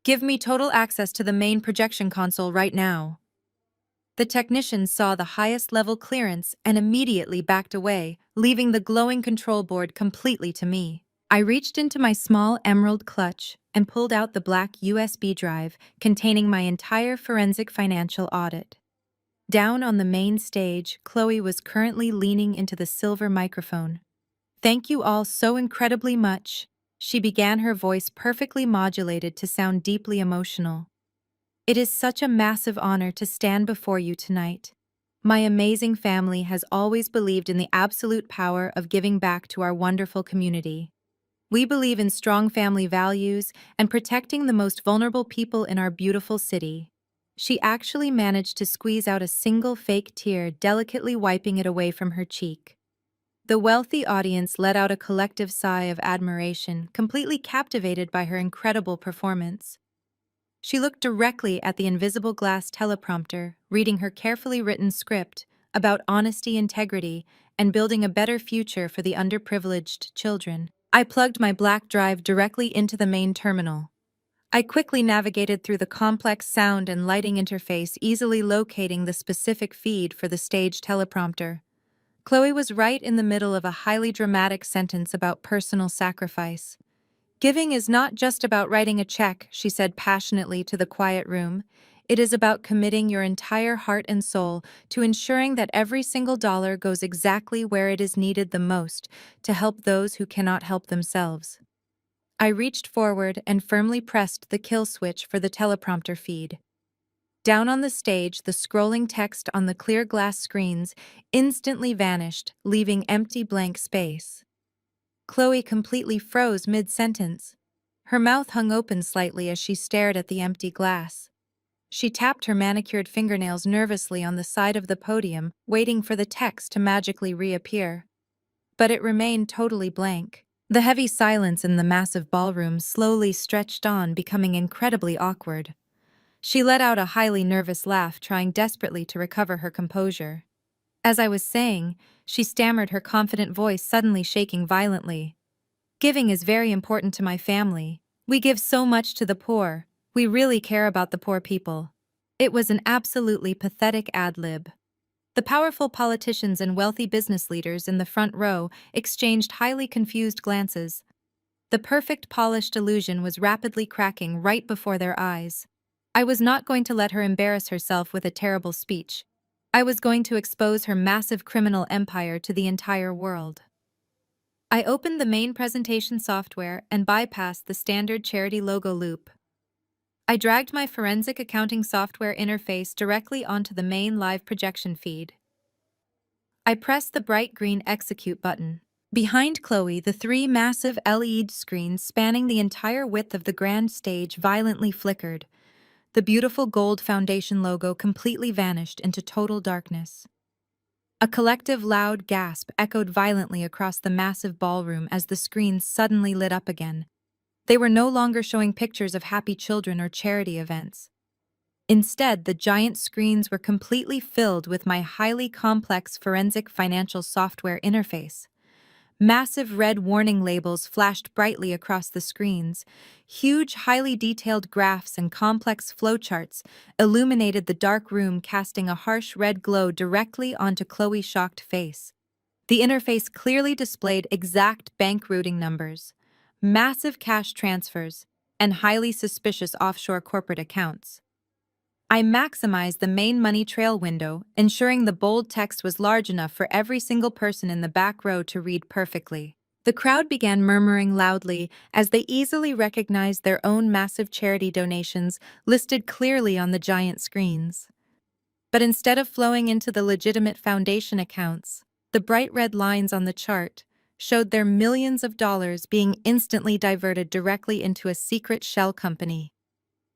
"Give me total access to the main projection console right now." The technicians saw the highest level clearance and immediately backed away, leaving the glowing control board completely to me. I reached into my small emerald clutch and pulled out the black USB drive containing my entire forensic financial audit. Down on the main stage, Chloe was currently leaning into the silver microphone. "Thank you all so incredibly much," she began, her voice perfectly modulated to sound deeply emotional. "It is such a massive honor to stand before you tonight. My amazing family has always believed in the absolute power of giving back to our wonderful community. We believe in strong family values and protecting the most vulnerable people in our beautiful city." She actually managed to squeeze out a single fake tear, delicately wiping it away from her cheek. The wealthy audience let out a collective sigh of admiration, completely captivated by her incredible performance. She looked directly at the invisible glass teleprompter, reading her carefully written script about honesty, integrity, and building a better future for the underprivileged children. I plugged my black drive directly into the main terminal. I quickly navigated through the complex sound and lighting interface, easily locating the specific feed for the stage teleprompter. Chloe was right in the middle of a highly dramatic sentence about personal sacrifice. "Giving is not just about writing a check," she said passionately to the quiet room. "It is about committing your entire heart and soul to ensuring that every single dollar goes exactly where it is needed the most to help those who cannot help themselves." I reached forward and firmly pressed the kill switch for the teleprompter feed. Down on the stage, the scrolling text on the clear glass screens instantly vanished, leaving empty blank space. Chloe completely froze mid-sentence. Her mouth hung open slightly as she stared at the empty glass. She tapped her manicured fingernails nervously on the side of the podium, waiting for the text to magically reappear. But it remained totally blank. The heavy silence in the massive ballroom slowly stretched on, becoming incredibly awkward. She let out a highly nervous laugh, trying desperately to recover her composure. As I was saying, she stammered, her confident voice suddenly shaking violently. "Giving is very important to my family. We give so much to the poor. We really care about the poor people." It was an absolutely pathetic ad-lib. The powerful politicians and wealthy business leaders in the front row exchanged highly confused glances. The perfect polished illusion was rapidly cracking right before their eyes. I was not going to let her embarrass herself with a terrible speech. I was going to expose her massive criminal empire to the entire world. I opened the main presentation software and bypassed the standard charity logo loop. I dragged my forensic accounting software interface directly onto the main live projection feed. I pressed the bright green execute button. Behind Chloe, the three massive LED screens spanning the entire width of the grand stage violently flickered. The beautiful gold foundation logo completely vanished into total darkness. A collective loud gasp echoed violently across the massive ballroom as the screens suddenly lit up again. They were no longer showing pictures of happy children or charity events. Instead, the giant screens were completely filled with my highly complex forensic financial software interface. Massive red warning labels flashed brightly across the screens. Huge, highly detailed graphs and complex flowcharts illuminated the dark room, casting a harsh red glow directly onto Chloe's shocked face. The interface clearly displayed exact bank routing numbers, massive cash transfers, and highly suspicious offshore corporate accounts. I maximized the main money trail window, ensuring the bold text was large enough for every single person in the back row to read perfectly. The crowd began murmuring loudly as they easily recognized their own massive charity donations listed clearly on the giant screens. But instead of flowing into the legitimate foundation accounts, the bright red lines on the chart showed their millions of dollars being instantly diverted directly into a secret shell company.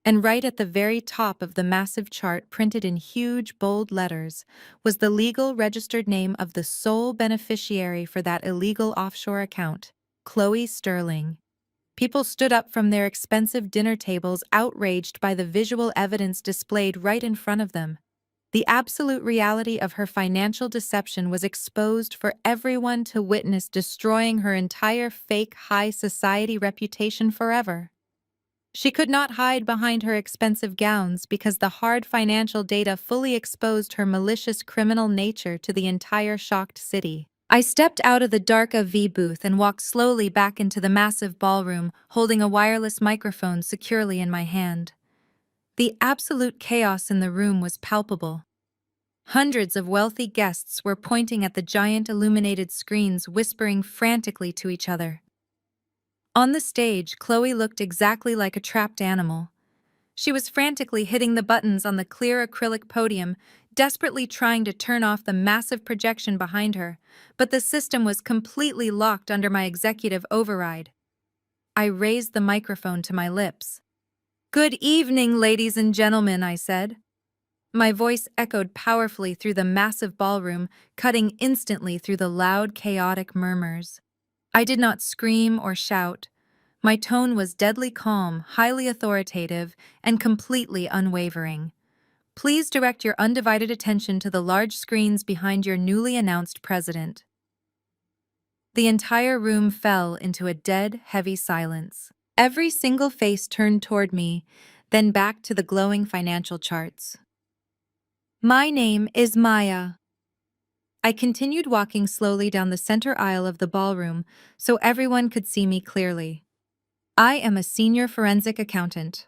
And right at the very top of the massive chart, printed in huge, bold letters, was the legal registered name of the sole beneficiary for that illegal offshore account, Chloe Sterling. People stood up from their expensive dinner tables, outraged by the visual evidence displayed right in front of them. The absolute reality of her financial deception was exposed for everyone to witness, destroying her entire fake high society reputation forever. She could not hide behind her expensive gowns because the hard financial data fully exposed her malicious criminal nature to the entire shocked city. I stepped out of the dark AV booth and walked slowly back into the massive ballroom, holding a wireless microphone securely in my hand. The absolute chaos in the room was palpable. Hundreds of wealthy guests were pointing at the giant illuminated screens, whispering frantically to each other. On the stage, Chloe looked exactly like a trapped animal. She was frantically hitting the buttons on the clear acrylic podium, desperately trying to turn off the massive projection behind her, but the system was completely locked under my executive override. I raised the microphone to my lips. "Good evening, ladies and gentlemen," I said. My voice echoed powerfully through the massive ballroom, cutting instantly through the loud, chaotic murmurs. I did not scream or shout. My tone was deadly calm, highly authoritative, and completely unwavering. Please direct your undivided attention to the large screens behind your newly announced president. The entire room fell into a dead, heavy silence. Every single face turned toward me, then back to the glowing financial charts. "My name is Maya." I continued walking slowly down the center aisle of the ballroom so everyone could see me clearly. I am a senior forensic accountant.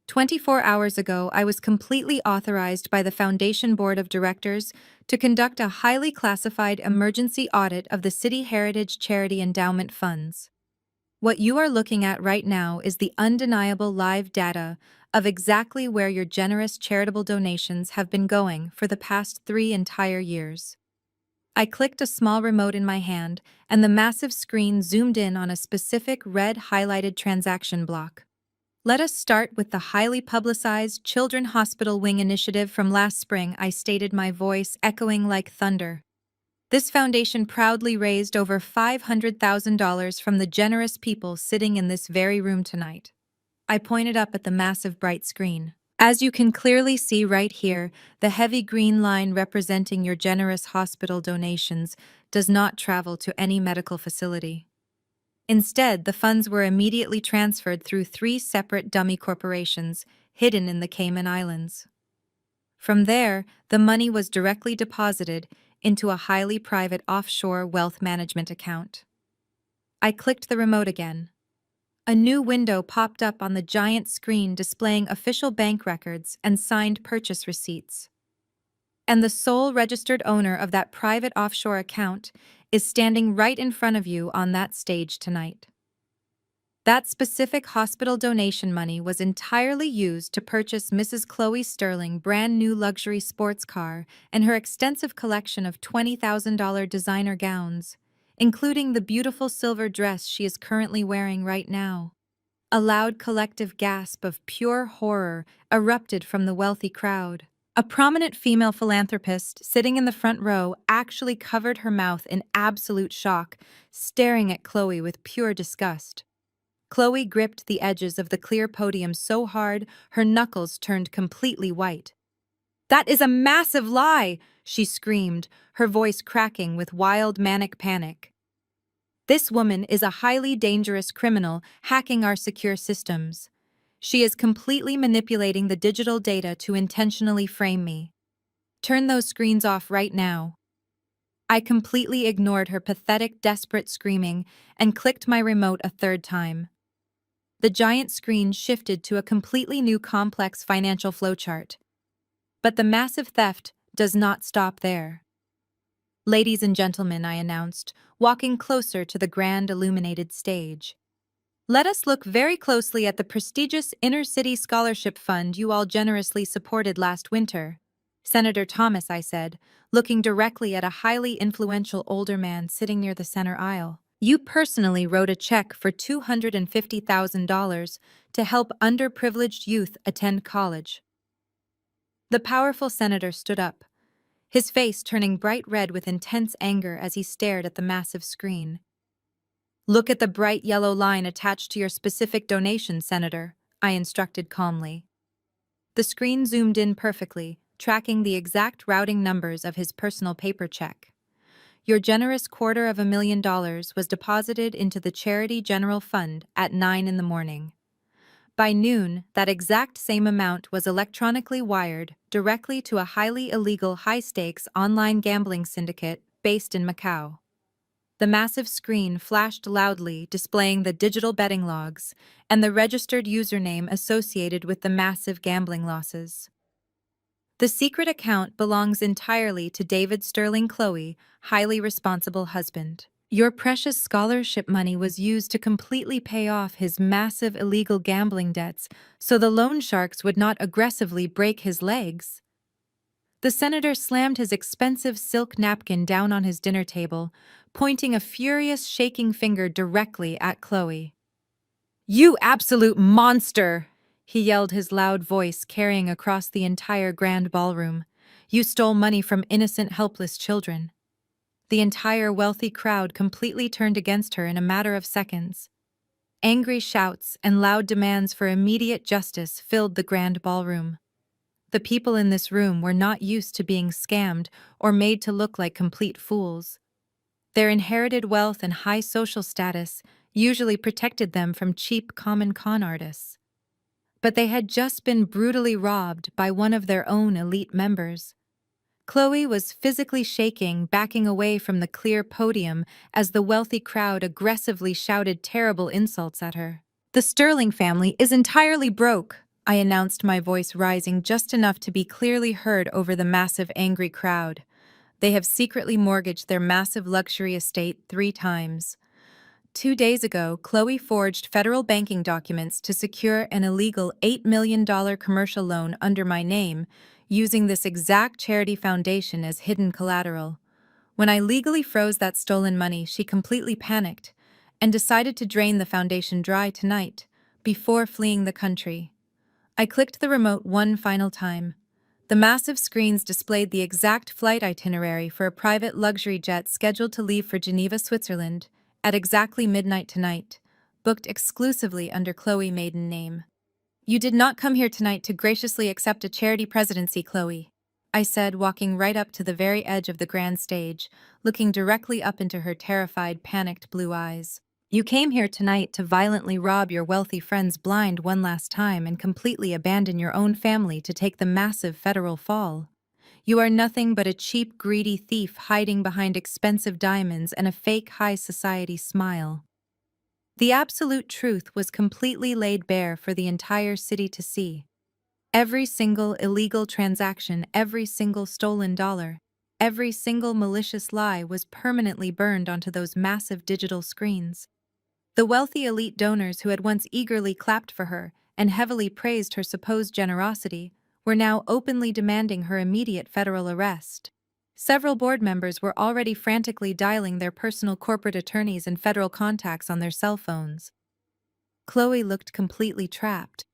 24 hours ago, I was completely authorized by the Foundation Board of Directors to conduct a highly classified emergency audit of the City Heritage Charity Endowment funds. What you are looking at right now is the undeniable live data of exactly where your generous charitable donations have been going for the past 3 entire years. I clicked a small remote in my hand, and the massive screen zoomed in on a specific red highlighted transaction block. Let us start with the highly publicized Children Hospital Wing initiative from last spring, I stated, my voice echoing like thunder. This foundation proudly raised over $500,000 from the generous people sitting in this very room tonight. I pointed up at the massive bright screen. As you can clearly see right here, the heavy green line representing your generous hospital donations does not travel to any medical facility. Instead, the funds were immediately transferred through 3 separate dummy corporations hidden in the Cayman Islands. From there, the money was directly deposited into a highly private offshore wealth management account. I clicked the remote again. A new window popped up on the giant screen displaying official bank records and signed purchase receipts. And the sole registered owner of that private offshore account is standing right in front of you on that stage tonight. That specific hospital donation money was entirely used to purchase Mrs. Chloe Sterling brand new luxury sports car and her extensive collection of $20,000 designer gowns, including the beautiful silver dress she is currently wearing right now. A loud collective gasp of pure horror erupted from the wealthy crowd. A prominent female philanthropist sitting in the front row actually covered her mouth in absolute shock, staring at Chloe with pure disgust. Chloe gripped the edges of the clear podium so hard her knuckles turned completely white. "That is a massive lie!" she screamed, her voice cracking with wild manic panic. This woman is a highly dangerous criminal hacking our secure systems. She is completely manipulating the digital data to intentionally frame me. Turn those screens off right now. I completely ignored her pathetic, desperate screaming and clicked my remote a third time. The giant screen shifted to a completely new complex financial flowchart. But the massive theft does not stop there. Ladies and gentlemen, I announced, walking closer to the grand illuminated stage. Let us look very closely at the prestigious Inner City Scholarship Fund you all generously supported last winter. Senator Thomas, I said, looking directly at a highly influential older man sitting near the center aisle. You personally wrote a check for $250,000 to help underprivileged youth attend college. The powerful senator stood up, his face turning bright red with intense anger as he stared at the massive screen. Look at the bright yellow line attached to your specific donation, Senator, I instructed calmly. The screen zoomed in perfectly, tracking the exact routing numbers of his personal paper check. Your generous $250,000 was deposited into the Charity General Fund at 9 in the morning. By noon, that exact same amount was electronically wired directly to a highly illegal high-stakes online gambling syndicate based in Macau. The massive screen flashed loudly, displaying the digital betting logs and the registered username associated with the massive gambling losses. The secret account belongs entirely to David Sterling Chloe, highly responsible husband. Your precious scholarship money was used to completely pay off his massive illegal gambling debts so the loan sharks would not aggressively break his legs. The senator slammed his expensive silk napkin down on his dinner table, pointing a furious, shaking finger directly at Chloe. "You absolute monster!" he yelled, his loud voice carrying across the entire grand ballroom. "You stole money from innocent, helpless children." The entire wealthy crowd completely turned against her in a matter of seconds. Angry shouts and loud demands for immediate justice filled the grand ballroom. The people in this room were not used to being scammed or made to look like complete fools. Their inherited wealth and high social status usually protected them from cheap common con artists. But they had just been brutally robbed by one of their own elite members. Chloe was physically shaking, backing away from the clear podium as the wealthy crowd aggressively shouted terrible insults at her. "The Sterling family is entirely broke," I announced, my voice rising just enough to be clearly heard over the massive, angry crowd. "They have secretly mortgaged their massive luxury estate 3 times. 2 days ago, Chloe forged federal banking documents to secure an illegal $8 million commercial loan under my name, using this exact charity foundation as hidden collateral. When I legally froze that stolen money, she completely panicked and decided to drain the foundation dry tonight, before fleeing the country." I clicked the remote one final time. The massive screens displayed the exact flight itinerary for a private luxury jet scheduled to leave for Geneva, Switzerland, at exactly midnight tonight, booked exclusively under Chloe maiden name. "You did not come here tonight to graciously accept a charity presidency, Chloe," I said, walking right up to the very edge of the grand stage, looking directly up into her terrified, panicked blue eyes. "You came here tonight to violently rob your wealthy friends blind one last time and completely abandon your own family to take the massive federal fall. You are nothing but a cheap, greedy thief hiding behind expensive diamonds and a fake high society smile." The absolute truth was completely laid bare for the entire city to see. Every single illegal transaction, every single stolen dollar, every single malicious lie was permanently burned onto those massive digital screens. The wealthy elite donors who had once eagerly clapped for her and heavily praised her supposed generosity were now openly demanding her immediate federal arrest. Several board members were already frantically dialing their personal corporate attorneys and federal contacts on their cell phones. Chloe looked completely trapped.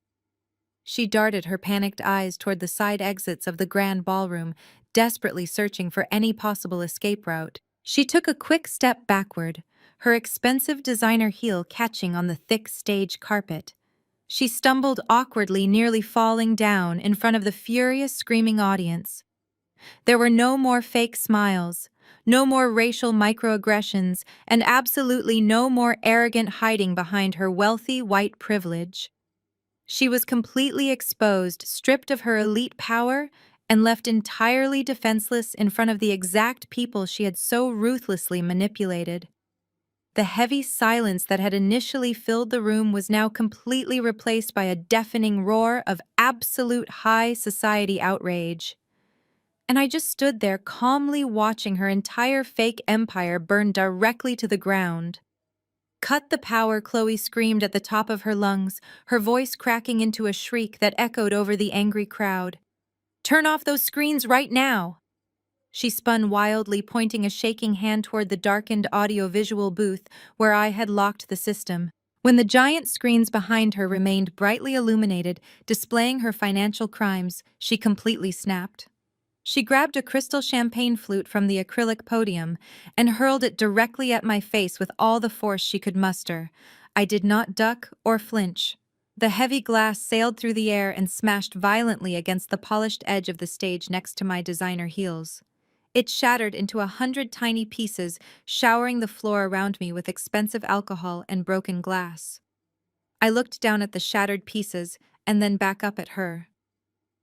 She darted her panicked eyes toward the side exits of the grand ballroom, desperately searching for any possible escape route. She took a quick step backward, her expensive designer heel catching on the thick stage carpet. She stumbled awkwardly, nearly falling down in front of the furious, screaming audience. There were no more fake smiles, No more racial microaggressions, and absolutely no more arrogant hiding behind her wealthy white privilege. She was completely exposed, stripped of her elite power, and left entirely defenseless in front of the exact people she had so ruthlessly manipulated. The heavy silence that had initially filled the room was now completely replaced by a deafening roar of absolute high society outrage. And I just stood there calmly watching her entire fake empire burn directly to the ground. "Cut the power," Chloe screamed at the top of her lungs, her voice cracking into a shriek that echoed over the angry crowd. "Turn off those screens right now!" She spun wildly, pointing a shaking hand toward the darkened audio-visual booth where I had locked the system. When the giant screens behind her remained brightly illuminated, displaying her financial crimes, she completely snapped. She grabbed a crystal champagne flute from the acrylic podium and hurled it directly at my face with all the force she could muster. I did not duck or flinch. The heavy glass sailed through the air and smashed violently against the polished edge of the stage next to my designer heels. It shattered into 100 tiny pieces, showering the floor around me with expensive alcohol and broken glass. I looked down at the shattered pieces and then back up at her.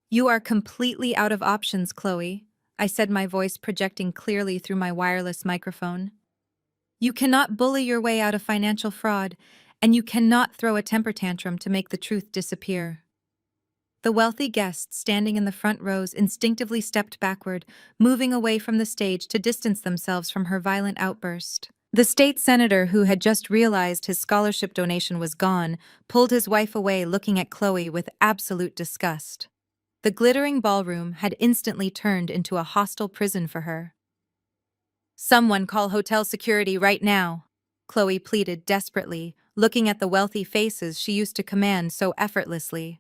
"You are completely out of options, Chloe," I said, my voice projecting clearly through my wireless microphone. "You cannot bully your way out of financial fraud, and you cannot throw a temper tantrum to make the truth disappear." The wealthy guests standing in the front rows instinctively stepped backward, moving away from the stage to distance themselves from her violent outburst. The state senator, who had just realized his scholarship donation was gone, pulled his wife away, looking at Chloe with absolute disgust. The glittering ballroom had instantly turned into a hostile prison for her. "Someone call hotel security right now," Chloe pleaded desperately, looking at the wealthy faces she used to command so effortlessly.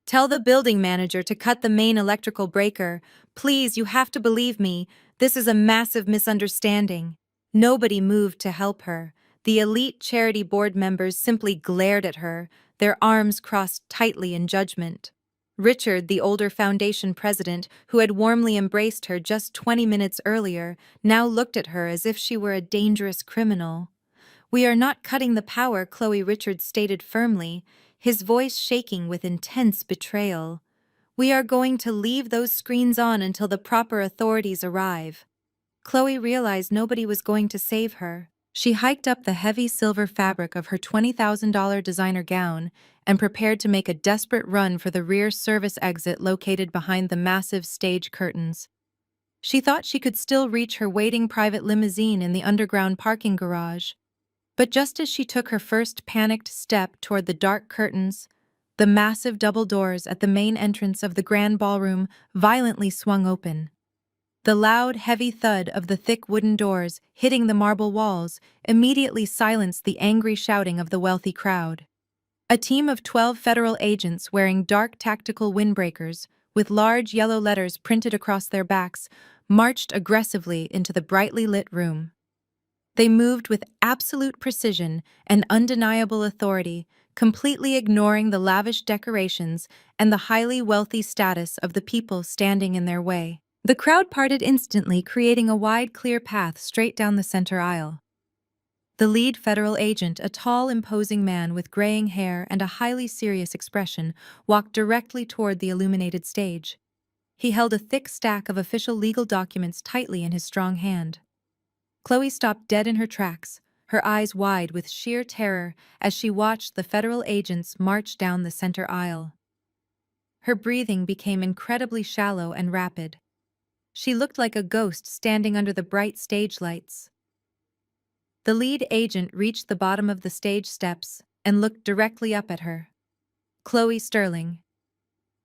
"Tell the building manager to cut the main electrical breaker. Please, you have to believe me. This is a massive misunderstanding." Nobody moved to help her. The elite charity board members simply glared at her, their arms crossed tightly in judgment. Richard, the older foundation president, who had warmly embraced her just 20 minutes earlier, now looked at her as if she were a dangerous criminal. "We are not cutting the power," Chloe Richards stated firmly, his voice shaking with intense betrayal. "We are going to leave those screens on until the proper authorities arrive." Chloe realized nobody was going to save her. She hiked up the heavy silver fabric of her $20,000 designer gown and prepared to make a desperate run for the rear service exit located behind the massive stage curtains. She thought she could still reach her waiting private limousine in the underground parking garage. But just as she took her first panicked step toward the dark curtains, the massive double doors at the main entrance of the grand ballroom violently swung open. The loud, heavy thud of the thick wooden doors hitting the marble walls immediately silenced the angry shouting of the wealthy crowd. A team of 12 federal agents wearing dark tactical windbreakers, with large yellow letters printed across their backs, marched aggressively into the brightly lit room. They moved with absolute precision and undeniable authority, completely ignoring the lavish decorations and the highly wealthy status of the people standing in their way. The crowd parted instantly, creating a wide, clear path straight down the center aisle. The lead federal agent, a tall, imposing man with graying hair and a highly serious expression, walked directly toward the illuminated stage. He held a thick stack of official legal documents tightly in his strong hand. Chloe stopped dead in her tracks, her eyes wide with sheer terror as she watched the federal agents march down the center aisle. Her breathing became incredibly shallow and rapid. She looked like a ghost standing under the bright stage lights. The lead agent reached the bottom of the stage steps and looked directly up at her. "Chloe Sterling,"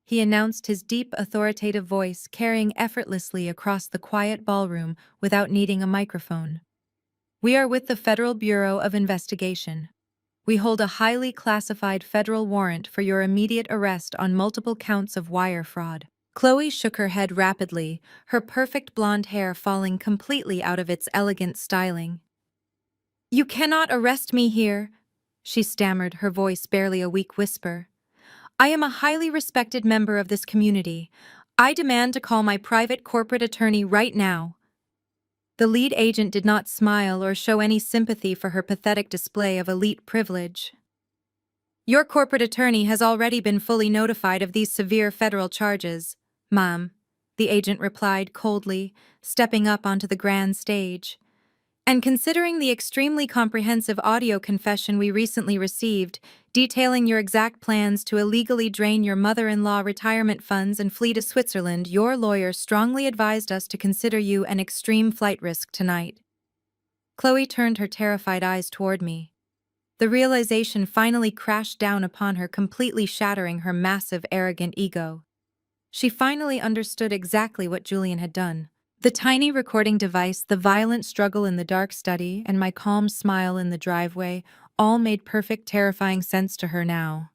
he announced, his deep, authoritative voice carrying effortlessly across the quiet ballroom without needing a microphone. "We are with the Federal Bureau of Investigation. We hold a highly classified federal warrant for your immediate arrest on multiple counts of wire fraud." Chloe shook her head rapidly, her perfect blonde hair falling completely out of its elegant styling. "You cannot arrest me here," she stammered, her voice barely a weak whisper. "I am a highly respected member of this community. I demand to call my private corporate attorney right now." The lead agent did not smile or show any sympathy for her pathetic display of elite privilege. Your corporate attorney has already been fully notified of these severe federal charges, ma'am, the agent replied coldly, stepping up onto the grand stage. And considering the extremely comprehensive audio confession we recently received, detailing your exact plans to illegally drain your mother-in-law retirement funds and flee to Switzerland, your lawyer strongly advised us to consider you an extreme flight risk tonight. Chloe turned her terrified eyes toward me. The realization finally crashed down upon her, completely shattering her massive, arrogant ego. She finally understood exactly what Julian had done. The tiny recording device, the violent struggle in the dark study, and my calm smile in the driveway all made perfect, terrifying sense to her now.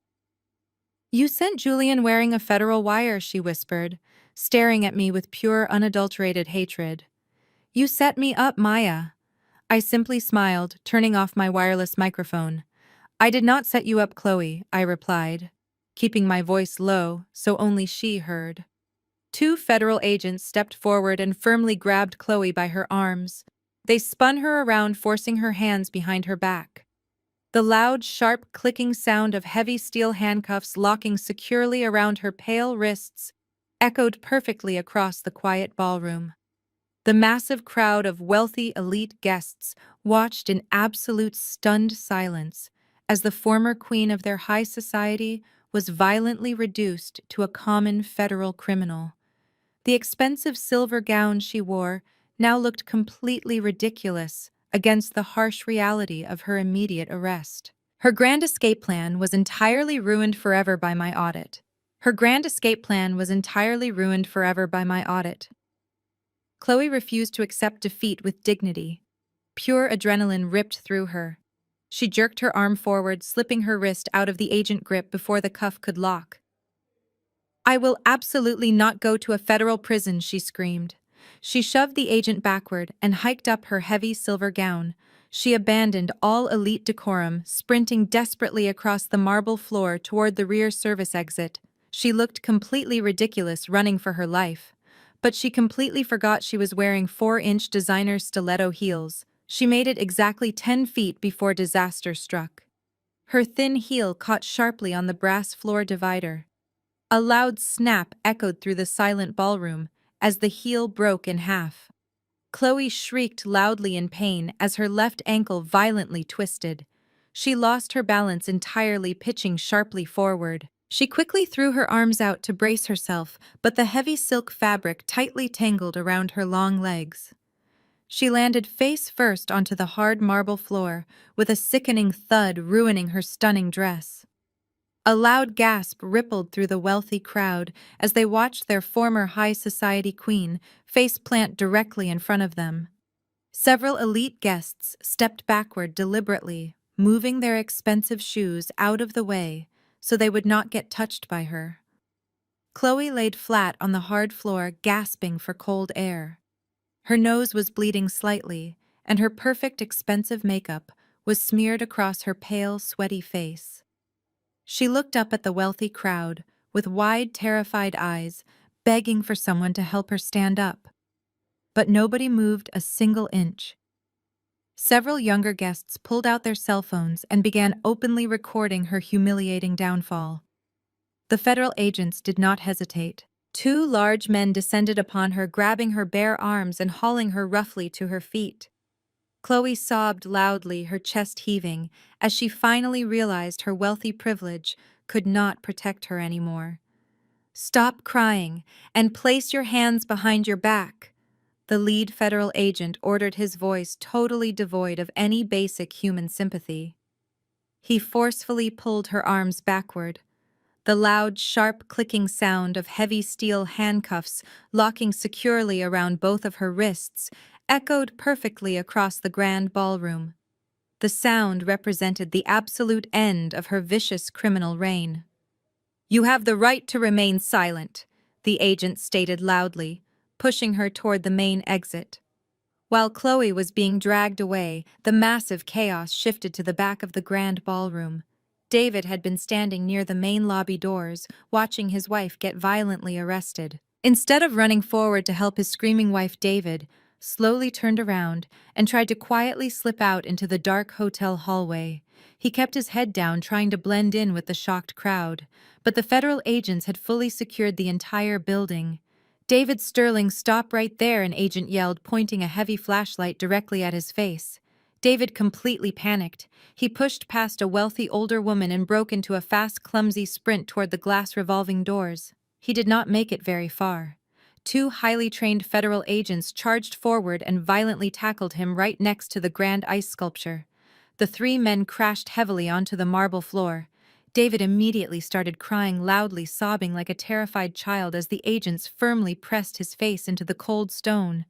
You sent Julian wearing a federal wire, she whispered, staring at me with pure, unadulterated hatred. You set me up, Maya. I simply smiled, turning off my wireless microphone. I did not set you up, Chloe, I replied, keeping my voice low so only she heard. Two federal agents stepped forward and firmly grabbed Chloe by her arms. They spun her around, forcing her hands behind her back. The loud, sharp clicking sound of heavy steel handcuffs locking securely around her pale wrists echoed perfectly across the quiet ballroom. The massive crowd of wealthy elite guests watched in absolute stunned silence as the former queen of their high society was violently reduced to a common federal criminal. The expensive silver gown she wore now looked completely ridiculous against the harsh reality of her immediate arrest. Her grand escape plan was entirely ruined forever by my audit. Her grand escape plan was entirely ruined forever by my audit. Chloe refused to accept defeat with dignity. Pure adrenaline ripped through her. She jerked her arm forward, slipping her wrist out of the agent grip before the cuff could lock. I will absolutely not go to a federal prison, she screamed. She shoved the agent backward and hiked up her heavy silver gown. She abandoned all elite decorum, sprinting desperately across the marble floor toward the rear service exit. She looked completely ridiculous running for her life. But she completely forgot she was wearing 4-inch designer stiletto heels. She made it exactly 10 feet before disaster struck. Her thin heel caught sharply on the brass floor divider. A loud snap echoed through the silent ballroom as the heel broke in half. Chloe shrieked loudly in pain as her left ankle violently twisted. She lost her balance entirely, pitching sharply forward. She quickly threw her arms out to brace herself, but the heavy silk fabric tightly tangled around her long legs. She landed face first onto the hard marble floor, with a sickening thud ruining her stunning dress. A loud gasp rippled through the wealthy crowd as they watched their former high society queen face-plant directly in front of them. Several elite guests stepped backward deliberately, moving their expensive shoes out of the way so they would not get touched by her. Chloe laid flat on the hard floor, gasping for cold air. Her nose was bleeding slightly, and her perfect expensive makeup was smeared across her pale, sweaty face. She looked up at the wealthy crowd with wide, terrified eyes, begging for someone to help her stand up. But nobody moved a single inch. Several younger guests pulled out their cell phones and began openly recording her humiliating downfall. The federal agents did not hesitate. Two large men descended upon her, grabbing her bare arms and hauling her roughly to her feet. Chloe sobbed loudly, her chest heaving, as she finally realized her wealthy privilege could not protect her anymore. "Stop crying and place your hands behind your back," the lead federal agent ordered, his voice totally devoid of any basic human sympathy. He forcefully pulled her arms backward. The loud, sharp clicking sound of heavy steel handcuffs locking securely around both of her wrists echoed perfectly across the grand ballroom. The sound represented the absolute end of her vicious criminal reign. "You have the right to remain silent," the agent stated loudly, pushing her toward the main exit. While Chloe was being dragged away, the massive chaos shifted to the back of the grand ballroom. David had been standing near the main lobby doors, watching his wife get violently arrested. Instead of running forward to help his screaming wife, David slowly turned around and tried to quietly slip out into the dark hotel hallway. He kept his head down, trying to blend in with the shocked crowd, but the federal agents had fully secured the entire building. "David Sterling, stop right there," an agent yelled, pointing a heavy flashlight directly at his face. David completely panicked. He pushed past a wealthy older woman and broke into a fast, clumsy sprint toward the glass revolving doors. He did not make it very far. Two highly trained federal agents charged forward and violently tackled him right next to the grand ice sculpture. The three men crashed heavily onto the marble floor. David immediately started crying loudly, sobbing like a terrified child as the agents firmly pressed his face into the cold stone.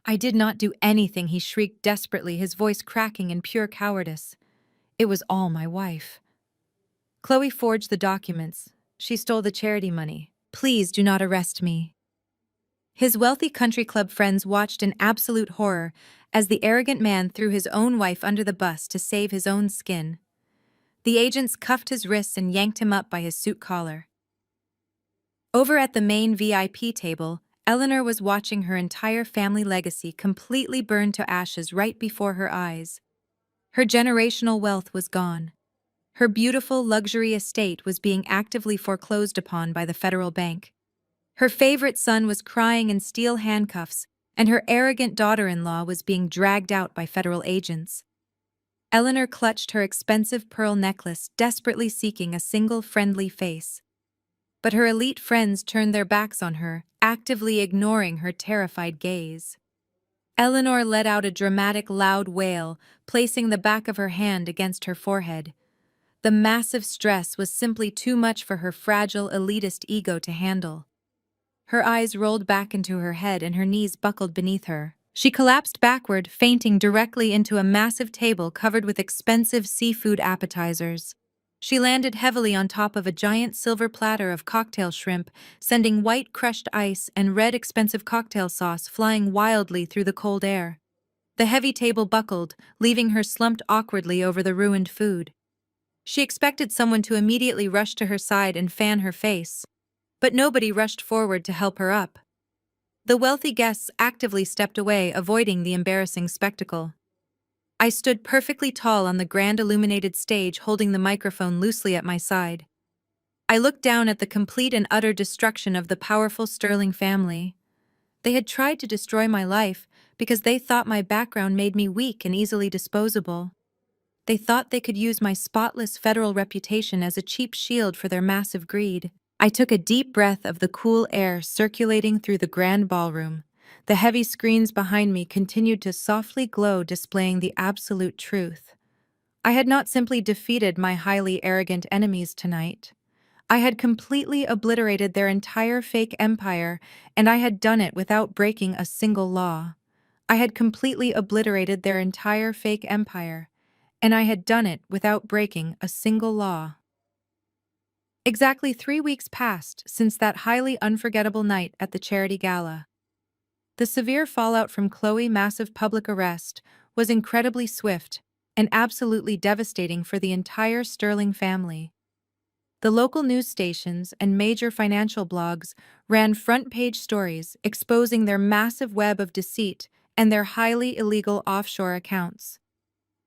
"I did not do anything," he shrieked desperately, his voice cracking in pure cowardice. "It was all my wife. Chloe forged the documents. She stole the charity money. Please do not arrest me." His wealthy country club friends watched in absolute horror as the arrogant man threw his own wife under the bus to save his own skin. The agents cuffed his wrists and yanked him up by his suit collar. Over at the main VIP table, Eleanor was watching her entire family legacy completely burn to ashes right before her eyes. Her generational wealth was gone. Her beautiful luxury estate was being actively foreclosed upon by the federal bank. Her favorite son was crying in steel handcuffs, and her arrogant daughter-in-law was being dragged out by federal agents. Eleanor clutched her expensive pearl necklace, desperately seeking a single friendly face. But her elite friends turned their backs on her, actively ignoring her terrified gaze. Eleanor let out a dramatic, loud wail, placing the back of her hand against her forehead. The massive stress was simply too much for her fragile, elitist ego to handle. Her eyes rolled back into her head and her knees buckled beneath her. She collapsed backward, fainting directly into a massive table covered with expensive seafood appetizers. She landed heavily on top of a giant silver platter of cocktail shrimp, sending white crushed ice and red expensive cocktail sauce flying wildly through the cold air. The heavy table buckled, leaving her slumped awkwardly over the ruined food. She expected someone to immediately rush to her side and fan her face, but nobody rushed forward to help her up. The wealthy guests actively stepped away, avoiding the embarrassing spectacle. I stood perfectly tall on the grand illuminated stage, holding the microphone loosely at my side. I looked down at the complete and utter destruction of the powerful Sterling family. They had tried to destroy my life because they thought my background made me weak and easily disposable. They thought they could use my spotless federal reputation as a cheap shield for their massive greed. I took a deep breath of the cool air circulating through the grand ballroom. The heavy screens behind me continued to softly glow, displaying the absolute truth. I had not simply defeated my highly arrogant enemies tonight. I had completely obliterated their entire fake empire, and I had done it without breaking a single law. I had completely obliterated their entire fake empire, and I had done it without breaking a single law. Exactly 3 weeks passed since that highly unforgettable night at the charity gala. The severe fallout from Chloe's massive public arrest was incredibly swift and absolutely devastating for the entire Sterling family. The local news stations and major financial blogs ran front-page stories exposing their massive web of deceit and their highly illegal offshore accounts.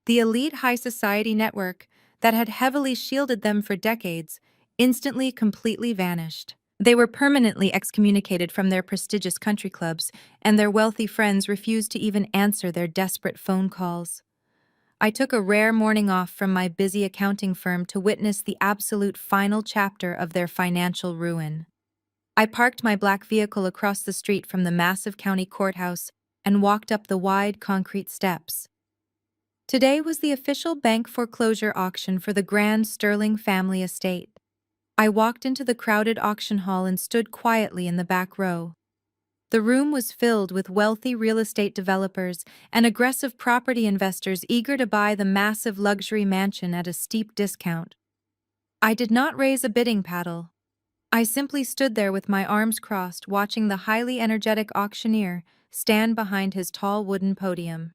The elite high society network that had heavily shielded them for decades instantly completely vanished. They were permanently excommunicated from their prestigious country clubs, and their wealthy friends refused to even answer their desperate phone calls. I took a rare morning off from my busy accounting firm to witness the absolute final chapter of their financial ruin. I parked my black vehicle across the street from the massive county courthouse and walked up the wide concrete steps. Today was the official bank foreclosure auction for the grand Sterling family estate. I walked into the crowded auction hall and stood quietly in the back row. The room was filled with wealthy real estate developers and aggressive property investors eager to buy the massive luxury mansion at a steep discount. I did not raise a bidding paddle. I simply stood there with my arms crossed, watching the highly energetic auctioneer stand behind his tall wooden podium.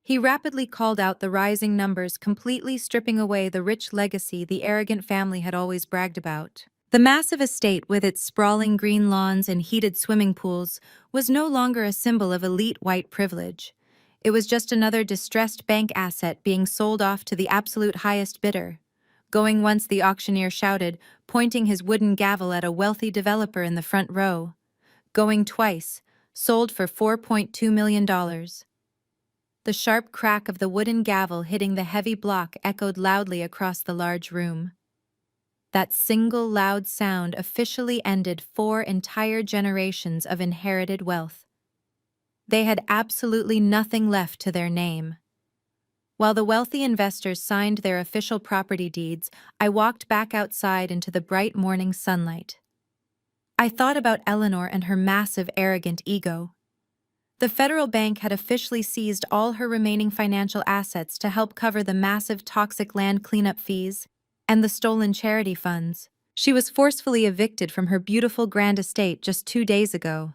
He rapidly called out the rising numbers, completely stripping away the rich legacy the arrogant family had always bragged about. The massive estate with its sprawling green lawns and heated swimming pools was no longer a symbol of elite white privilege. It was just another distressed bank asset being sold off to the absolute highest bidder. Going once, the auctioneer shouted, pointing his wooden gavel at a wealthy developer in the front row. Going twice, sold for $4.2 million. The sharp crack of the wooden gavel hitting the heavy block echoed loudly across the large room. That single loud sound officially ended 4 entire generations of inherited wealth. They had absolutely nothing left to their name. While the wealthy investors signed their official property deeds, I walked back outside into the bright morning sunlight. I thought about Eleanor and her massive, arrogant ego. The federal bank had officially seized all her remaining financial assets to help cover the massive toxic land cleanup fees and the stolen charity funds. She was forcefully evicted from her beautiful grand estate just 2 days ago.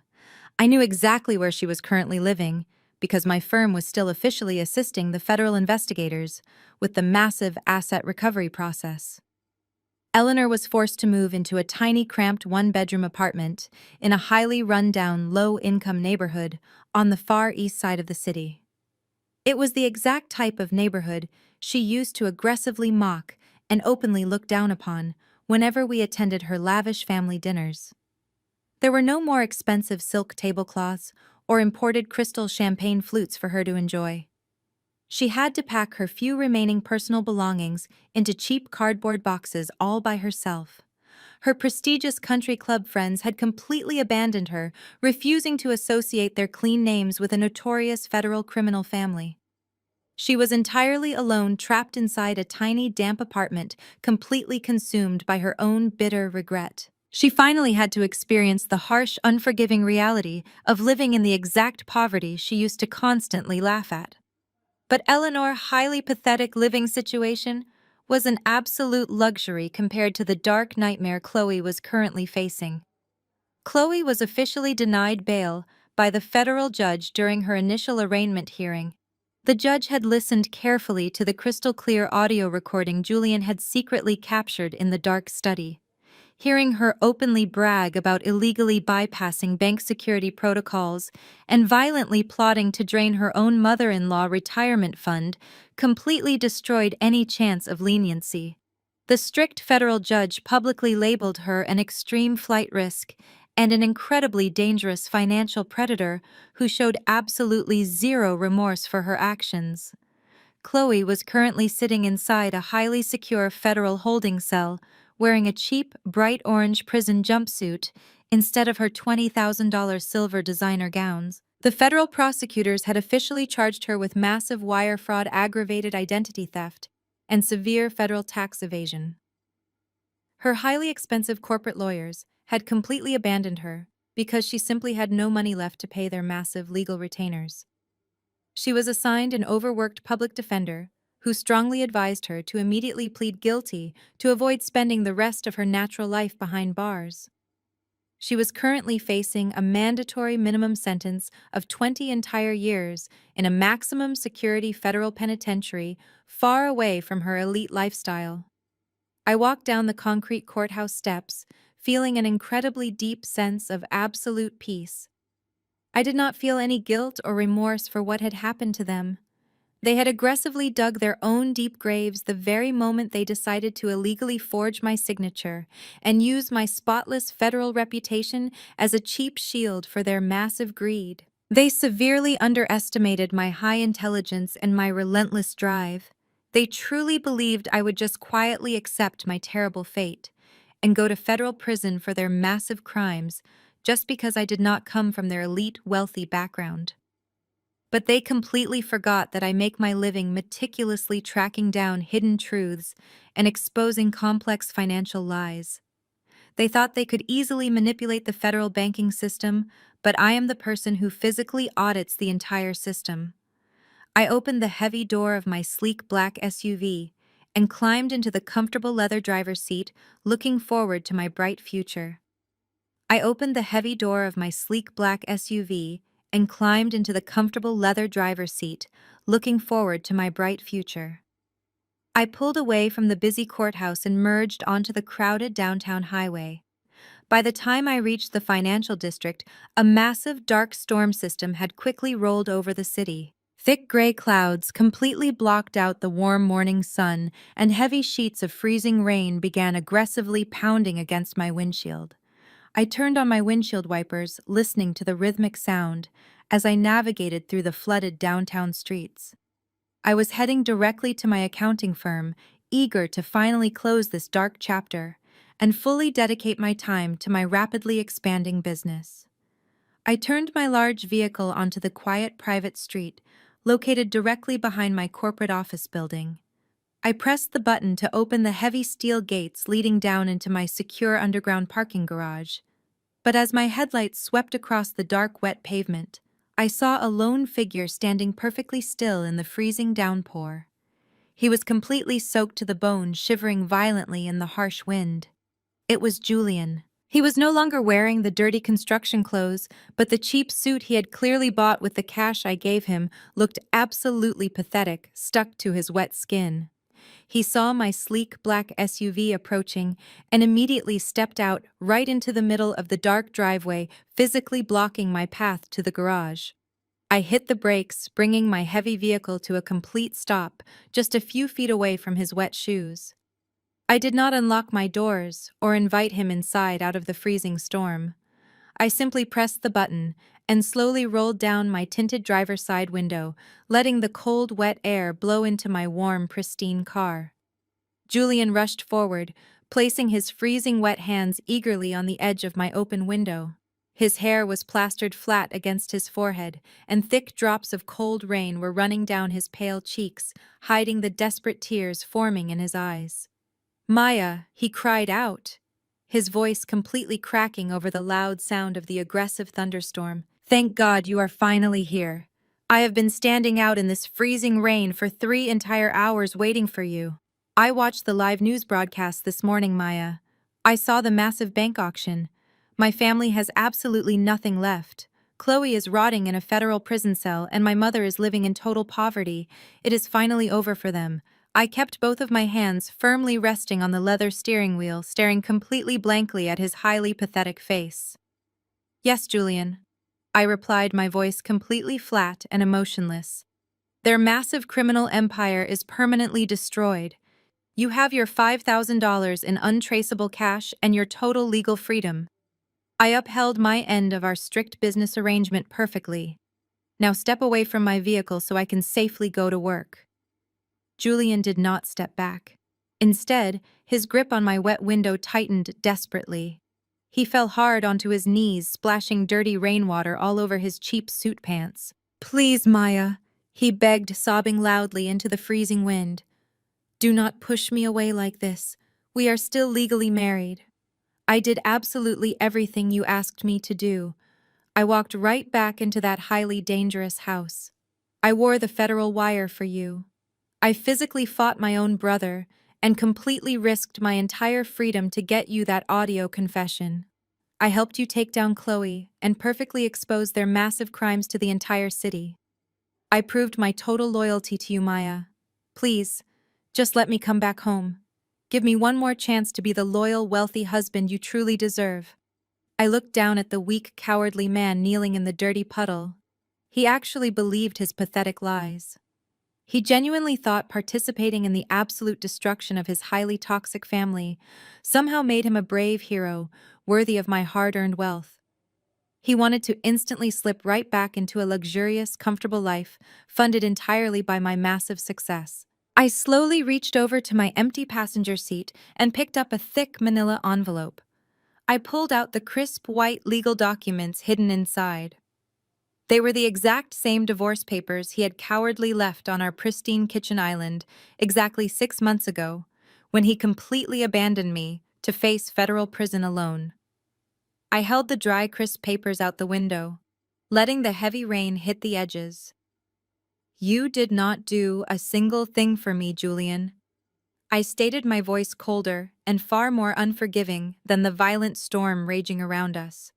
I knew exactly where she was currently living, because my firm was still officially assisting the federal investigators with the massive asset recovery process. Eleanor was forced to move into a tiny, cramped one-bedroom apartment in a highly run-down, low-income neighborhood on the far east side of the city. It was the exact type of neighborhood she used to aggressively mock and openly look down upon whenever we attended her lavish family dinners. There were no more expensive silk tablecloths or imported crystal champagne flutes for her to enjoy. She had to pack her few remaining personal belongings into cheap cardboard boxes all by herself. Her prestigious country club friends had completely abandoned her, refusing to associate their clean names with a notorious federal criminal family. She was entirely alone, trapped inside a tiny, damp apartment, completely consumed by her own bitter regret. She finally had to experience the harsh, unforgiving reality of living in the exact poverty she used to constantly laugh at. But Eleanor's highly pathetic living situation was an absolute luxury compared to the dark nightmare Chloe was currently facing. Chloe was officially denied bail by the federal judge during her initial arraignment hearing. The judge had listened carefully to the crystal-clear audio recording Julian had secretly captured in the dark study. Hearing her openly brag about illegally bypassing bank security protocols and violently plotting to drain her own mother-in-law retirement fund completely destroyed any chance of leniency. The strict federal judge publicly labeled her an extreme flight risk and an incredibly dangerous financial predator who showed absolutely zero remorse for her actions. Chloe was currently sitting inside a highly secure federal holding cell, wearing a cheap, bright orange prison jumpsuit instead of her $20,000 silver designer gowns. The federal prosecutors had officially charged her with massive wire fraud, aggravated identity theft, and severe federal tax evasion. Her highly expensive corporate lawyers had completely abandoned her because she simply had no money left to pay their massive legal retainers. She was assigned an overworked public defender who strongly advised her to immediately plead guilty to avoid spending the rest of her natural life behind bars. She was currently facing a mandatory minimum sentence of 20 entire years in a maximum security federal penitentiary far away from her elite lifestyle. I walked down the concrete courthouse steps, feeling an incredibly deep sense of absolute peace. I did not feel any guilt or remorse for what had happened to them. They had aggressively dug their own deep graves the very moment they decided to illegally forge my signature and use my spotless federal reputation as a cheap shield for their massive greed. They severely underestimated my high intelligence and my relentless drive. They truly believed I would just quietly accept my terrible fate and go to federal prison for their massive crimes just because I did not come from their elite, wealthy background. But they completely forgot that I make my living meticulously tracking down hidden truths and exposing complex financial lies. They thought they could easily manipulate the federal banking system, but I am the person who physically audits the entire system. I opened the heavy door of my sleek black SUV and climbed into the comfortable leather driver's seat, looking forward to my bright future. I opened the heavy door of my sleek black SUV and climbed into the comfortable leather driver's seat, looking forward to my bright future. I pulled away from the busy courthouse and merged onto the crowded downtown highway. By the time I reached the financial district, a massive dark storm system had quickly rolled over the city. Thick gray clouds completely blocked out the warm morning sun, and heavy sheets of freezing rain began aggressively pounding against my windshield. I turned on my windshield wipers, listening to the rhythmic sound as I navigated through the flooded downtown streets. I was heading directly to my accounting firm, eager to finally close this dark chapter and fully dedicate my time to my rapidly expanding business. I turned my large vehicle onto the quiet private street, located directly behind my corporate office building. I pressed the button to open the heavy steel gates leading down into my secure underground parking garage. But as my headlights swept across the dark, wet pavement, I saw a lone figure standing perfectly still in the freezing downpour. He was completely soaked to the bone, shivering violently in the harsh wind. It was Julian. He was no longer wearing the dirty construction clothes, but the cheap suit he had clearly bought with the cash I gave him looked absolutely pathetic, stuck to his wet skin. He saw my sleek black SUV approaching and immediately stepped out right into the middle of the dark driveway, physically blocking my path to the garage. I hit the brakes, bringing my heavy vehicle to a complete stop, just a few feet away from his wet shoes. I did not unlock my doors or invite him inside out of the freezing storm. I simply pressed the button and slowly rolled down my tinted driver's side window, letting the cold, wet air blow into my warm, pristine car. Julian rushed forward, placing his freezing wet hands eagerly on the edge of my open window. His hair was plastered flat against his forehead, and thick drops of cold rain were running down his pale cheeks, hiding the desperate tears forming in his eyes. "Maya," he cried out, his voice completely cracking over the loud sound of the aggressive thunderstorm. "Thank God you are finally here. I have been standing out in this freezing rain for 3 entire hours waiting for you. I watched the live news broadcast this morning, Maya. I saw the massive bank auction. My family has absolutely nothing left. Chloe is rotting in a federal prison cell, and my mother is living in total poverty. It is finally over for them." I kept both of my hands firmly resting on the leather steering wheel, staring completely blankly at his highly pathetic face. "Yes, Julian," I replied, my voice completely flat and emotionless. "Their massive criminal empire is permanently destroyed. You have your $5,000 in untraceable cash and your total legal freedom. I upheld my end of our strict business arrangement perfectly. Now step away from my vehicle so I can safely go to work." Julian did not step back. Instead, his grip on my wet window tightened desperately. He fell hard onto his knees, splashing dirty rainwater all over his cheap suit pants. "Please, Maya," he begged, sobbing loudly into the freezing wind. "Do not push me away like this. We are still legally married. I did absolutely everything you asked me to do. I walked right back into that highly dangerous house. I wore the federal wire for you. I physically fought my own brother and completely risked my entire freedom to get you that audio confession. I helped you take down Chloe and perfectly expose their massive crimes to the entire city. I proved my total loyalty to you, Maya. Please, just let me come back home. Give me one more chance to be the loyal, wealthy husband you truly deserve." I looked down at the weak, cowardly man kneeling in the dirty puddle. He actually believed his pathetic lies. He genuinely thought participating in the absolute destruction of his highly toxic family somehow made him a brave hero, worthy of my hard-earned wealth. He wanted to instantly slip right back into a luxurious, comfortable life, funded entirely by my massive success. I slowly reached over to my empty passenger seat and picked up a thick manila envelope. I pulled out the crisp white legal documents hidden inside. They were the exact same divorce papers he had cowardly left on our pristine kitchen island exactly 6 months ago, when he completely abandoned me to face federal prison alone. I held the dry, crisp papers out the window, letting the heavy rain hit the edges. "You did not do a single thing for me, Julian," I stated, my voice colder and far more unforgiving than the violent storm raging around us.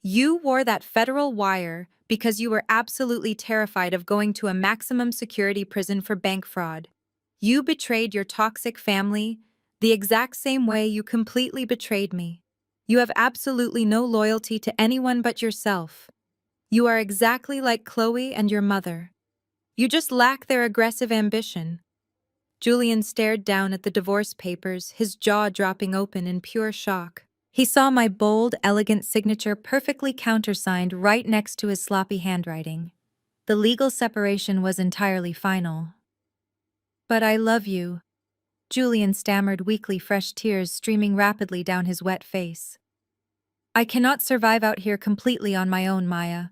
"You wore that federal wire because you were absolutely terrified of going to a maximum security prison for bank fraud. You betrayed your toxic family the exact same way you completely betrayed me. You have absolutely no loyalty to anyone but yourself. You are exactly like Chloe and your mother. You just lack their aggressive ambition. Julian stared down at the divorce papers, his jaw dropping open in pure shock. He saw my bold, elegant signature perfectly countersigned right next to his sloppy handwriting. The legal separation was entirely final. But I love you, Julian stammered weakly, fresh tears streaming rapidly down his wet face. I cannot survive out here completely on my own, Maya.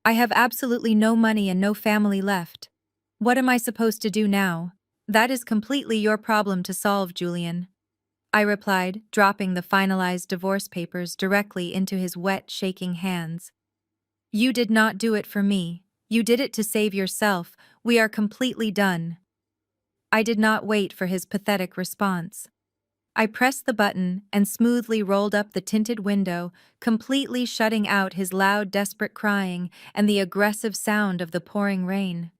I have absolutely no money and no family left. What am I supposed to do now? That is completely your problem to solve, Julian, I replied, dropping the finalized divorce papers directly into his wet, shaking hands. You did not do it for me. You did it to save yourself. We are completely done. I did not wait for his pathetic response. I pressed the button and smoothly rolled up the tinted window, completely shutting out his loud, desperate crying and the aggressive sound of the pouring rain.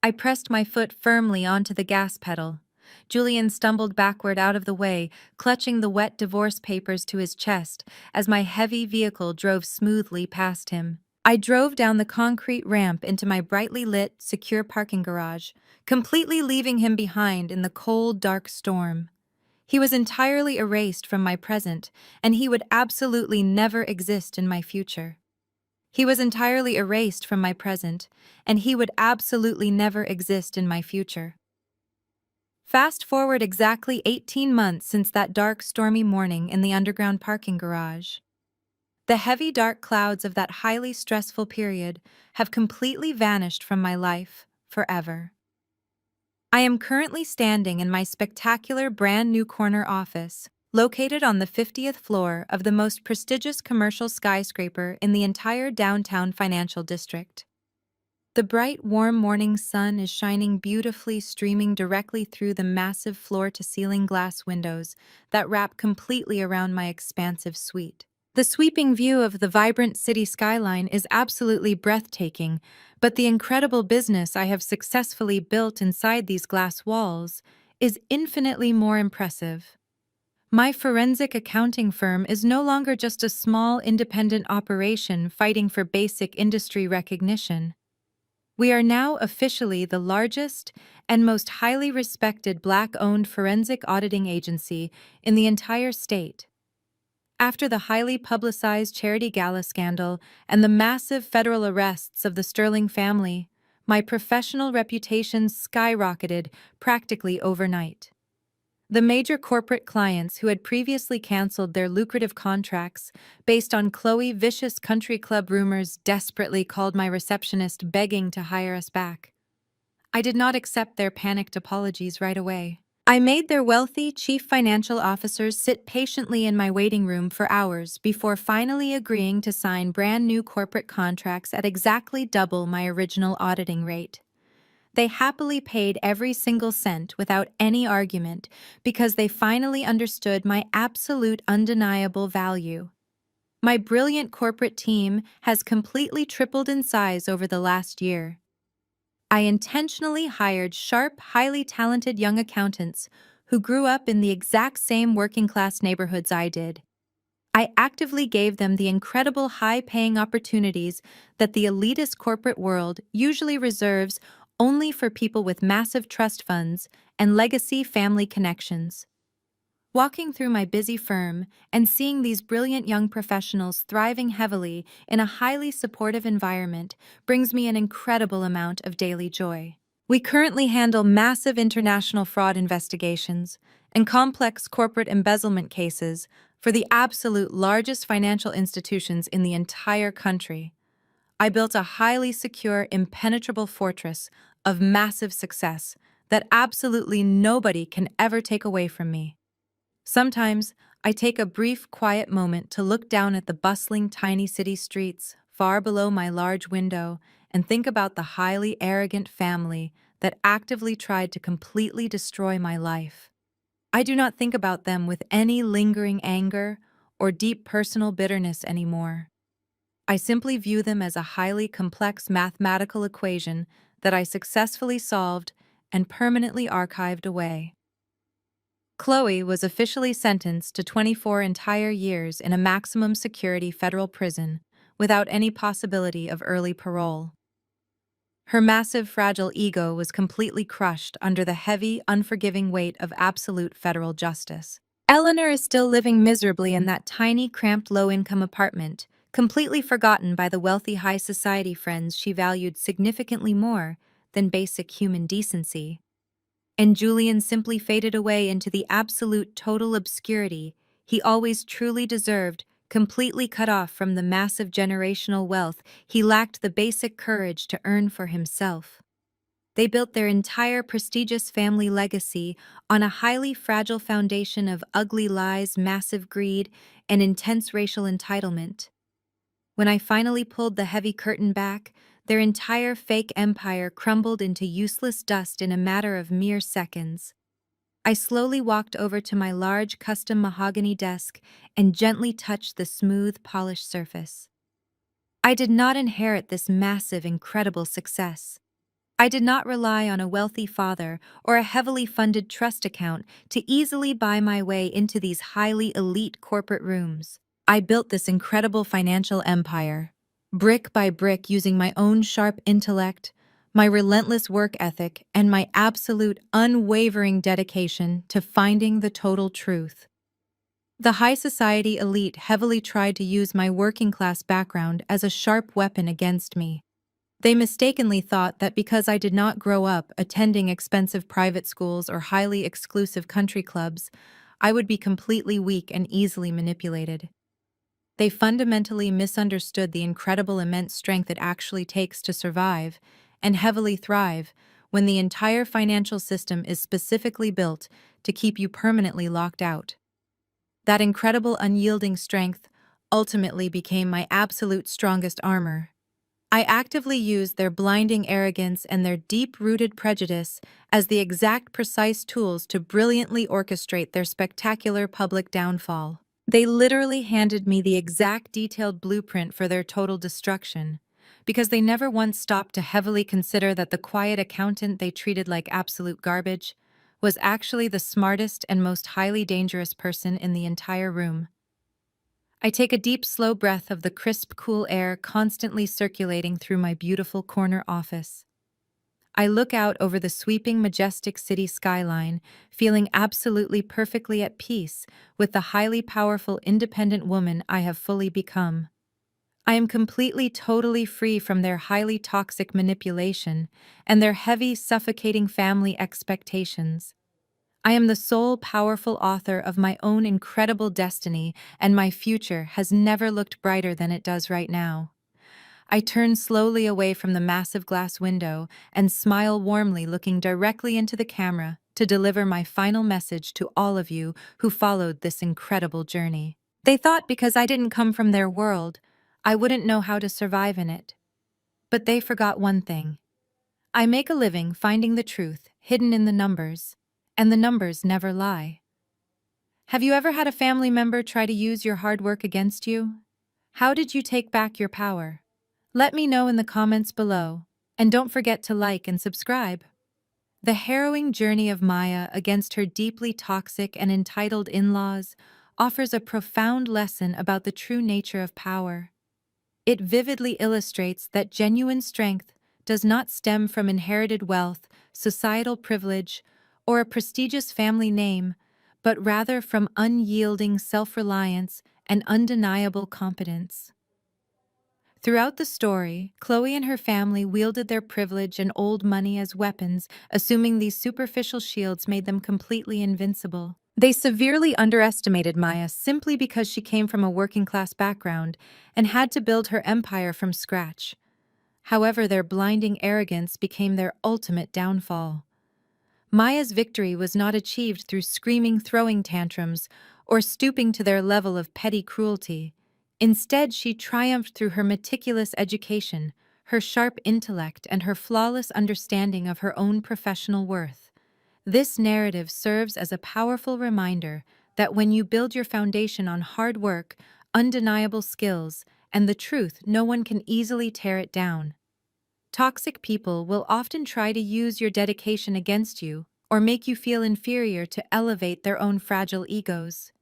I pressed my foot firmly onto the gas pedal. Julian stumbled backward out of the way, clutching the wet divorce papers to his chest as my heavy vehicle drove smoothly past him. I drove down the concrete ramp into my brightly lit, secure parking garage, completely leaving him behind in the cold, dark storm. He was entirely erased from my present, and he would absolutely never exist in my future. He was entirely erased from my present, and he would absolutely never exist in my future. Fast forward exactly 18 months since that dark, stormy morning in the underground parking garage. The heavy, dark clouds of that highly stressful period have completely vanished from my life forever. I am currently standing in my spectacular brand new corner office, located on the 50th floor of the most prestigious commercial skyscraper in the entire downtown financial district. The bright, warm morning sun is shining beautifully, streaming directly through the massive floor-to-ceiling glass windows that wrap completely around my expansive suite. The sweeping view of the vibrant city skyline is absolutely breathtaking, but the incredible business I have successfully built inside these glass walls is infinitely more impressive. My forensic accounting firm is no longer just a small independent operation fighting for basic industry recognition. We are now officially the largest and most highly respected Black-owned forensic auditing agency in the entire state. After the highly publicized Charity Gala scandal and the massive federal arrests of the Sterling family, my professional reputation skyrocketed practically overnight. The major corporate clients who had previously canceled their lucrative contracts based on Chloe vicious country club rumors desperately called my receptionist begging to hire us back. I did not accept their panicked apologies right away. I made their wealthy chief financial officers sit patiently in my waiting room for hours before finally agreeing to sign brand new corporate contracts at exactly double my original auditing rate. They happily paid every single cent without any argument because they finally understood my absolute undeniable value. My brilliant corporate team has completely tripled in size over the last year. I intentionally hired sharp, highly talented young accountants who grew up in the exact same working-class neighborhoods I did. I actively gave them the incredible high-paying opportunities that the elitist corporate world usually reserves only for people with massive trust funds and legacy family connections. Walking through my busy firm and seeing these brilliant young professionals thriving heavily in a highly supportive environment brings me an incredible amount of daily joy. We currently handle massive international fraud investigations and complex corporate embezzlement cases for the absolute largest financial institutions in the entire country. I built a highly secure, impenetrable fortress of massive success that absolutely nobody can ever take away from me. Sometimes, I take a brief, quiet moment to look down at the bustling, tiny city streets far below my large window and think about the highly arrogant family that actively tried to completely destroy my life. I do not think about them with any lingering anger or deep personal bitterness anymore. I simply view them as a highly complex mathematical equation that I successfully solved and permanently archived away. Chloe was officially sentenced to 24 entire years in a maximum security federal prison without any possibility of early parole. Her massive, fragile ego was completely crushed under the heavy, unforgiving weight of absolute federal justice. Eleanor is still living miserably in that tiny, cramped, low-income apartment, completely forgotten by the wealthy high society friends she valued significantly more than basic human decency. And Julian simply faded away into the absolute total obscurity he always truly deserved, completely cut off from the massive generational wealth he lacked the basic courage to earn for himself. They built their entire prestigious family legacy on a highly fragile foundation of ugly lies, massive greed, and intense racial entitlement. When I finally pulled the heavy curtain back, their entire fake empire crumbled into useless dust in a matter of mere seconds. I slowly walked over to my large custom mahogany desk and gently touched the smooth, polished surface. I did not inherit this massive, incredible success. I did not rely on a wealthy father or a heavily funded trust account to easily buy my way into these highly elite corporate rooms. I built this incredible financial empire, brick by brick, using my own sharp intellect, my relentless work ethic, and my absolute unwavering dedication to finding the total truth. The high society elite heavily tried to use my working class background as a sharp weapon against me. They mistakenly thought that because I did not grow up attending expensive private schools or highly exclusive country clubs, I would be completely weak and easily manipulated. They fundamentally misunderstood the incredible immense strength it actually takes to survive and heavily thrive when the entire financial system is specifically built to keep you permanently locked out. That incredible unyielding strength ultimately became my absolute strongest armor. I actively used their blinding arrogance and their deep-rooted prejudice as the exact precise tools to brilliantly orchestrate their spectacular public downfall. They literally handed me the exact detailed blueprint for their total destruction, because they never once stopped to heavily consider that the quiet accountant they treated like absolute garbage was actually the smartest and most highly dangerous person in the entire room. I take a deep, slow breath of the crisp, cool air constantly circulating through my beautiful corner office. I look out over the sweeping, majestic city skyline, feeling absolutely perfectly at peace with the highly powerful, independent woman I have fully become. I am completely, totally free from their highly toxic manipulation and their heavy, suffocating family expectations. I am the sole powerful author of my own incredible destiny, and my future has never looked brighter than it does right now. I turn slowly away from the massive glass window and smile warmly, looking directly into the camera to deliver my final message to all of you who followed this incredible journey. They thought because I didn't come from their world, I wouldn't know how to survive in it. But they forgot one thing. I make a living finding the truth hidden in the numbers, and the numbers never lie. Have you ever had a family member try to use your hard work against you? How did you take back your power? Let me know in the comments below, and don't forget to like and subscribe. The harrowing journey of Maya against her deeply toxic and entitled in-laws offers a profound lesson about the true nature of power. It vividly illustrates that genuine strength does not stem from inherited wealth, societal privilege, or a prestigious family name, but rather from unyielding self-reliance and undeniable competence. Throughout the story, Chloe and her family wielded their privilege and old money as weapons, assuming these superficial shields made them completely invincible. They severely underestimated Maya simply because she came from a working-class background and had to build her empire from scratch. However, their blinding arrogance became their ultimate downfall. Maya's victory was not achieved through screaming, throwing tantrums, or stooping to their level of petty cruelty. Instead, she triumphed through her meticulous education, her sharp intellect, and her flawless understanding of her own professional worth. This narrative serves as a powerful reminder that when you build your foundation on hard work, undeniable skills, and the truth, no one can easily tear it down. Toxic people will often try to use your dedication against you or make you feel inferior to elevate their own fragile egos.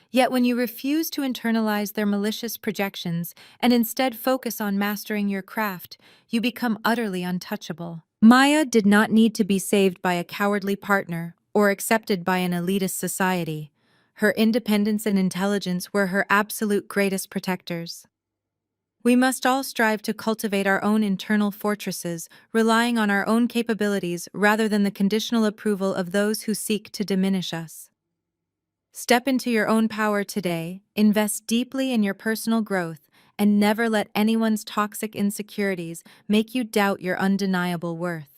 Yet when you refuse to internalize their malicious projections and instead focus on mastering your craft, you become utterly untouchable. Maya did not need to be saved by a cowardly partner or accepted by an elitist society. Her independence and intelligence were her absolute greatest protectors. We must all strive to cultivate our own internal fortresses, relying on our own capabilities rather than the conditional approval of those who seek to diminish us. Step into your own power today, invest deeply in your personal growth, and never let anyone's toxic insecurities make you doubt your undeniable worth.